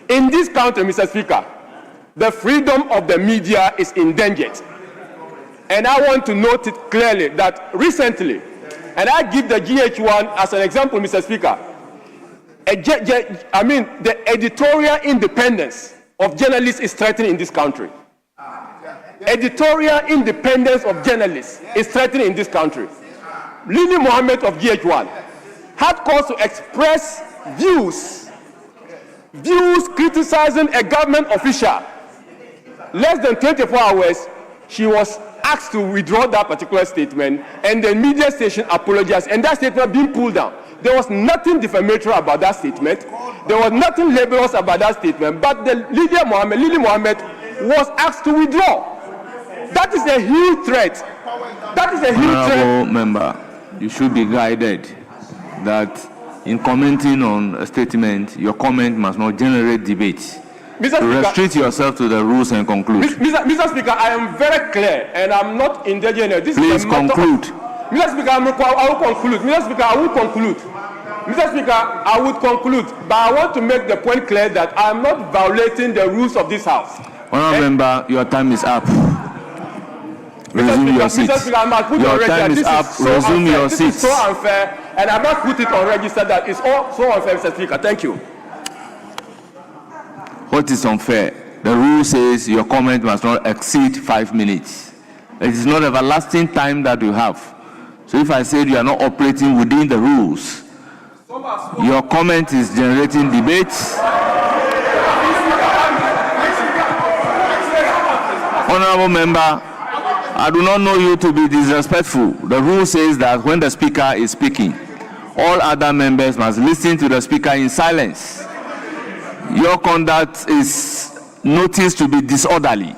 In this country, Mr. Speaker, the freedom of the media is endangered. And I want to note it clearly that recently, and I give the GH1 as an example, Mr. Speaker, the editorial independence of journalists is threatened in this country. Editorial independence of journalists is threatened in this country. Lili Mohammed of GH1 had cause to express views criticizing a government official. Less than 24 hours, she was asked to withdraw that particular statement, and the media station apologized, and that statement being pulled down. There was nothing defamatory about that statement. There was nothing libelous about that statement, but the Lily Mohammed was asked to withdraw. That is a huge threat. That is a huge Honorable threat. member, you should be guided that in commenting on a statement, your comment must not generate debate. Restrict yourself to the rules and conclude. Mr. Speaker, I am very clear, and I'm not indulging. Please conclude. Mr. Speaker, I will conclude. Mr. Speaker, I will conclude. Mr. Speaker, I would conclude, but I want to make the point clear that I am not violating the rules of this House. Honourable member, your time is up. Resume your seat. Mr. Speaker, I must put your on register. time is up. Resume your seat. This is so unfair, and I must put it on register that it's all so unfair, Mr. Speaker. Thank you. What is unfair? The rule says your comment must not exceed 5 minutes. It is not everlasting time that you have. So if I said you are not operating within the rules, your comment is generating debates. Honorable member, I do not know you to be disrespectful. The rule says that when the speaker is speaking, all other members must listen to the speaker in silence. Your conduct is noticed to be disorderly.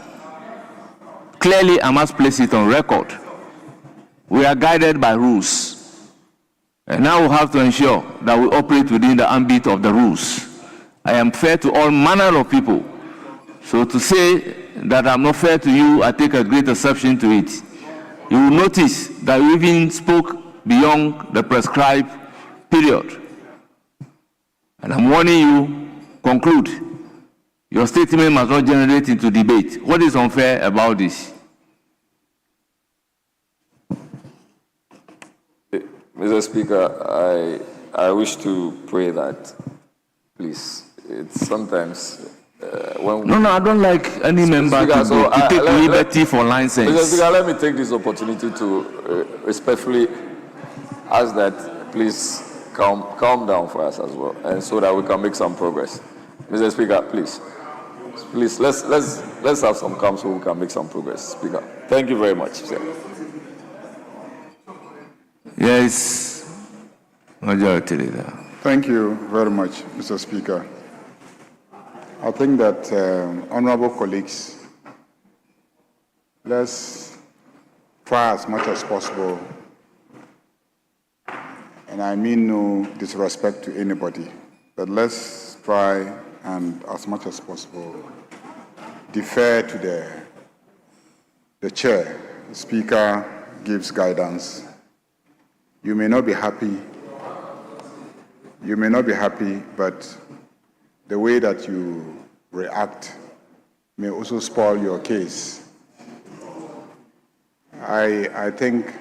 Clearly, I must place it on record. We are guided by rules. And now we have to ensure that we operate within the ambit of the rules. I am fair to all manner of people. So to say that I'm not fair to you, I take a great exception to it. You will notice that we even spoke beyond the prescribed period. And I'm warning you, conclude. Your statement must not generate into debate. What is unfair about this? Mr. Speaker, I wish to pray that, please, it's sometimes when No, I don't like any member to take liberty for license. Mr. Speaker, let me take this opportunity to respectfully ask that, please, calm down for us as well, and so that we can make some progress. Mr. Speaker, please, let's have some calm so we can make some progress, Speaker. Thank you very much, sir. Yes, Majority Leader. Thank you very much, Mr. Speaker. I think that, honorable colleagues, let's try as much as possible, and I mean no disrespect to anybody, but let's try and as much as possible defer to the chair. The Speaker gives guidance. You may not be happy. You may not be happy, but the way that you react may also spoil your case. I think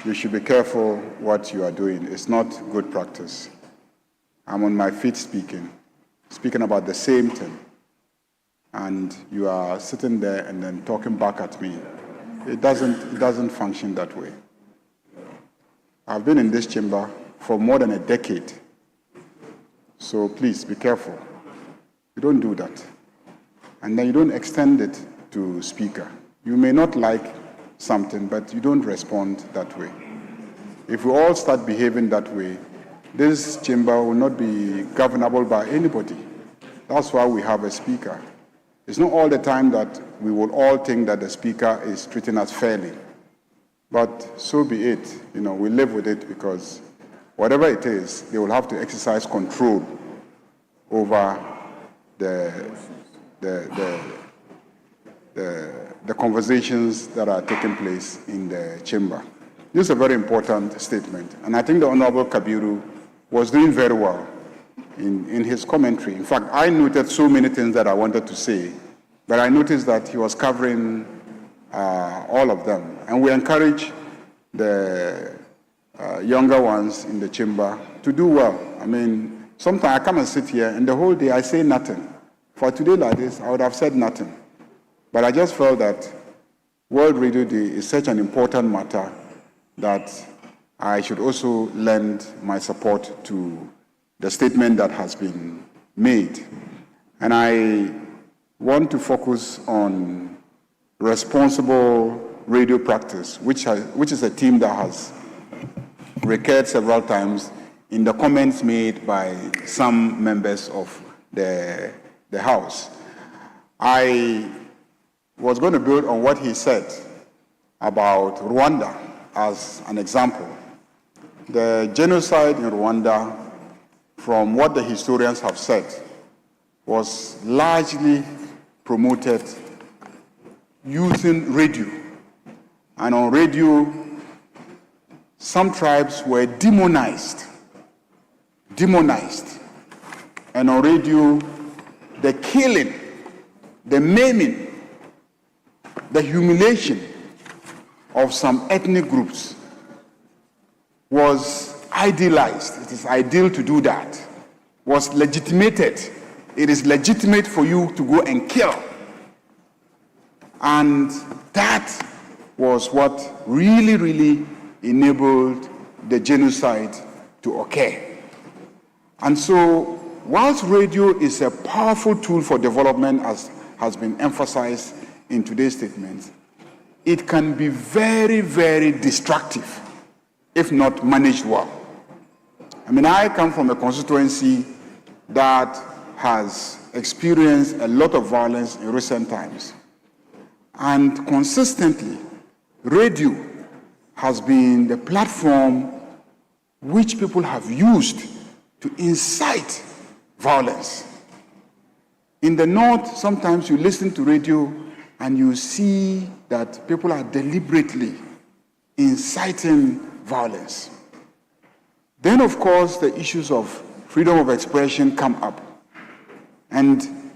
you should be careful what you are doing. It's not good practice. I'm on my feet speaking about the same thing, and you are sitting there and then talking back at me. It doesn't function that way. I've been in this chamber for more than a decade. So please be careful. You don't do that. And then you don't extend it to Speaker. You may not like something, but you don't respond that way. If we all start behaving that way, this chamber will not be governable by anybody. That's why we have a Speaker. It's not all the time that we will all think that the Speaker is treating us fairly. But so be it. We live with it because whatever it is, they will have to exercise control over the conversations that are taking place in the chamber. This is a very important statement, and I think the Honorable Kabiru was doing very well in his commentary. In fact, I noted so many things that I wanted to say, but I noticed that he was covering all of them. And we encourage the younger ones in the chamber to do well. I mean, sometimes I come and sit here and the whole day I say nothing. For today like this, I would have said nothing. But I just felt that World Radio Day is such an important matter that I should also lend my support to the statement that has been made. And I want to focus on responsible radio practice, which is a team that has recurred several times in the comments made by some members of the House. I was going to build on what he said about Rwanda as an example. The genocide in Rwanda, from what the historians have said, was largely promoted using radio. And on radio, some tribes were demonized. And on radio, the killing, the maiming, the humiliation of some ethnic groups was idealized. It is ideal to do that. Was legitimated. It is legitimate for you to go and kill. And that was what really enabled the genocide to occur. And so, whilst radio is a powerful tool for development, as has been emphasized in today's statement, it can be very destructive if not managed well. I mean, I come from a constituency that has experienced a lot of violence in recent times. And consistently, radio has been the platform which people have used to incite violence. In the North, sometimes you listen to radio and you see that people are deliberately inciting violence. Then, of course, the issues of freedom of expression come up. And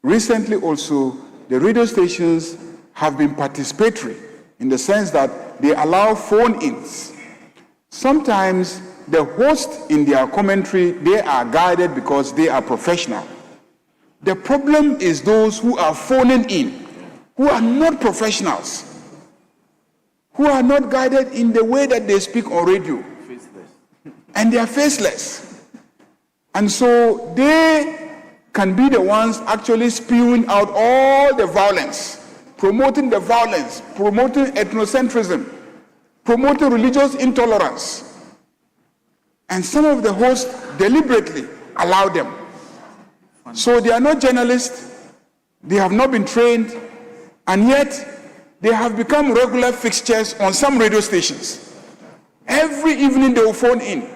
recently also, the radio stations have been participatory in the sense that they allow phone-ins. Sometimes the host in their commentary, they are guided because they are professional. The problem is those who are phoning in, who are not professionals, who are not guided in the way that they speak on radio. And they are faceless. And so they can be the ones actually spewing out all the violence, promoting the violence, promoting ethnocentrism, promoting religious intolerance. And some of the hosts deliberately allow them. So they are not journalists, they have not been trained, and yet they have become regular fixtures on some radio stations. Every evening they will phone in.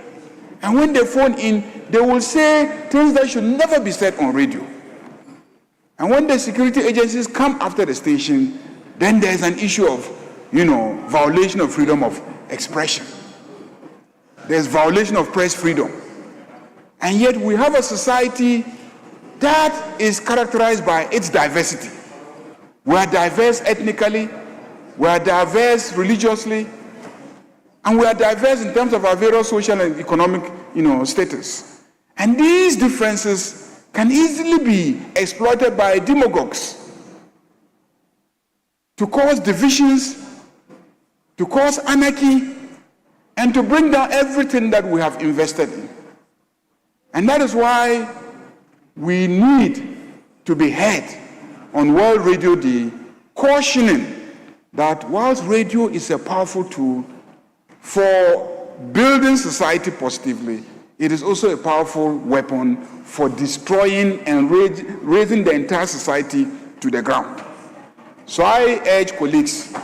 And when they phone in, they will say things that should never be said on radio. And when the security agencies come after the station, then there's an issue of, violation of freedom of expression. There's violation of press freedom. And yet we have a society that is characterized by its diversity. We are diverse ethnically, we are diverse religiously, and we are diverse in terms of our various social and economic, status. And these differences can easily be exploited by demagogues to cause divisions, to cause anarchy, and to bring down everything that we have invested in. And that is why we need to be heard on World Radio Day, cautioning that whilst radio is a powerful tool for building society positively, it is also a powerful weapon for destroying and raising the entire society to the ground. So I urge colleagues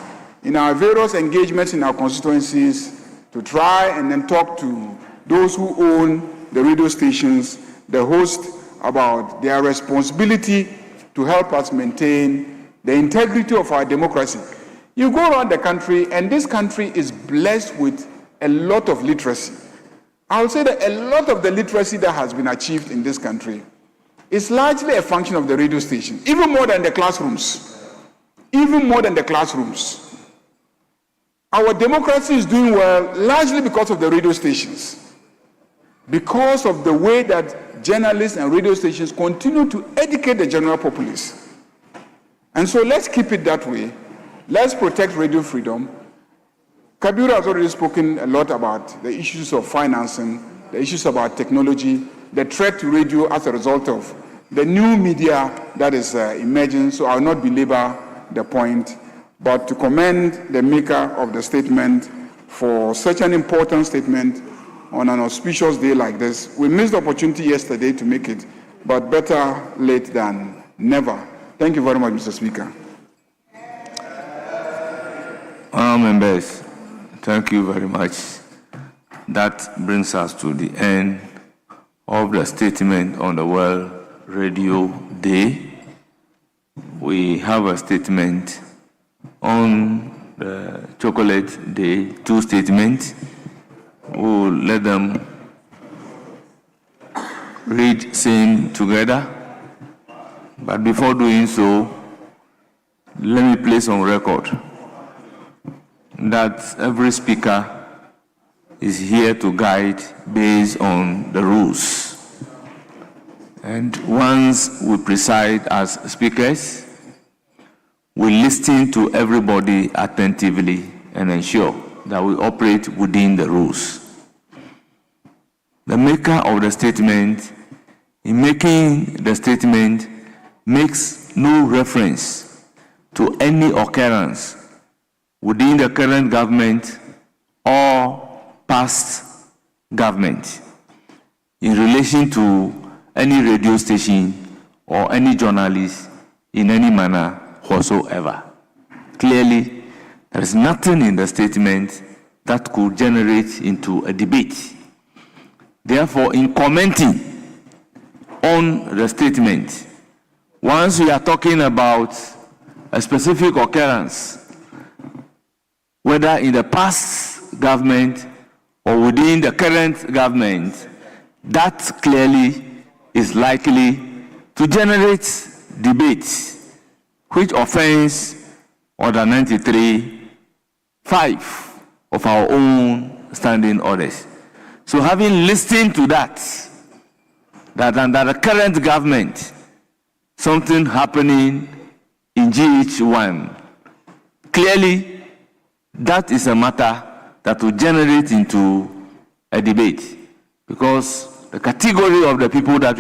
in our various engagements in our constituencies to try and then talk to those who own the radio stations, the host, about their responsibility to help us maintain the integrity of our democracy. You go around the country, and this country is blessed with a lot of literacy. I would say that a lot of the literacy that has been achieved in this country is largely a function of the radio station, even more than the classrooms. Even more than the classrooms. Our democracy is doing well largely because of the radio stations, because of the way that journalists and radio stations continue to educate the general populace. And so let's keep it that way. Let's protect radio freedom. Kabiru has already spoken a lot about the issues of financing, the issues about technology, the threat to radio as a result of the new media that is emerging, so I will not belabor the point. but to commend the maker of the statement for such an important statement on an auspicious day like this. We missed the opportunity yesterday to make it, but better late than never. Thank you very much, Mr. Speaker. Members, thank you very much. That brings us to the end of the statement on the World Radio Day. We have a statement on the Chocolate Day, 2 statements. We'll let them read same together. But before doing so, let me place on record that every speaker is here to guide based on the rules. And once we preside as speakers, we listen to everybody attentively and ensure that we operate within the rules. The maker of the statement, in making the statement, makes no reference to any occurrence within the current government or past government in relation to any radio station or any journalist in any manner whatsoever. Clearly, there is nothing in the statement that could generate into a debate. Therefore, in commenting on the statement, once we are talking about a specific occurrence, whether in the past government or within the current government, that clearly is likely to generate debate, which offends Order 93(5) of our own standing orders. So having listened to that under the current government, something happening in GH1, clearly that is a matter that will generate into a debate, because the category of the people that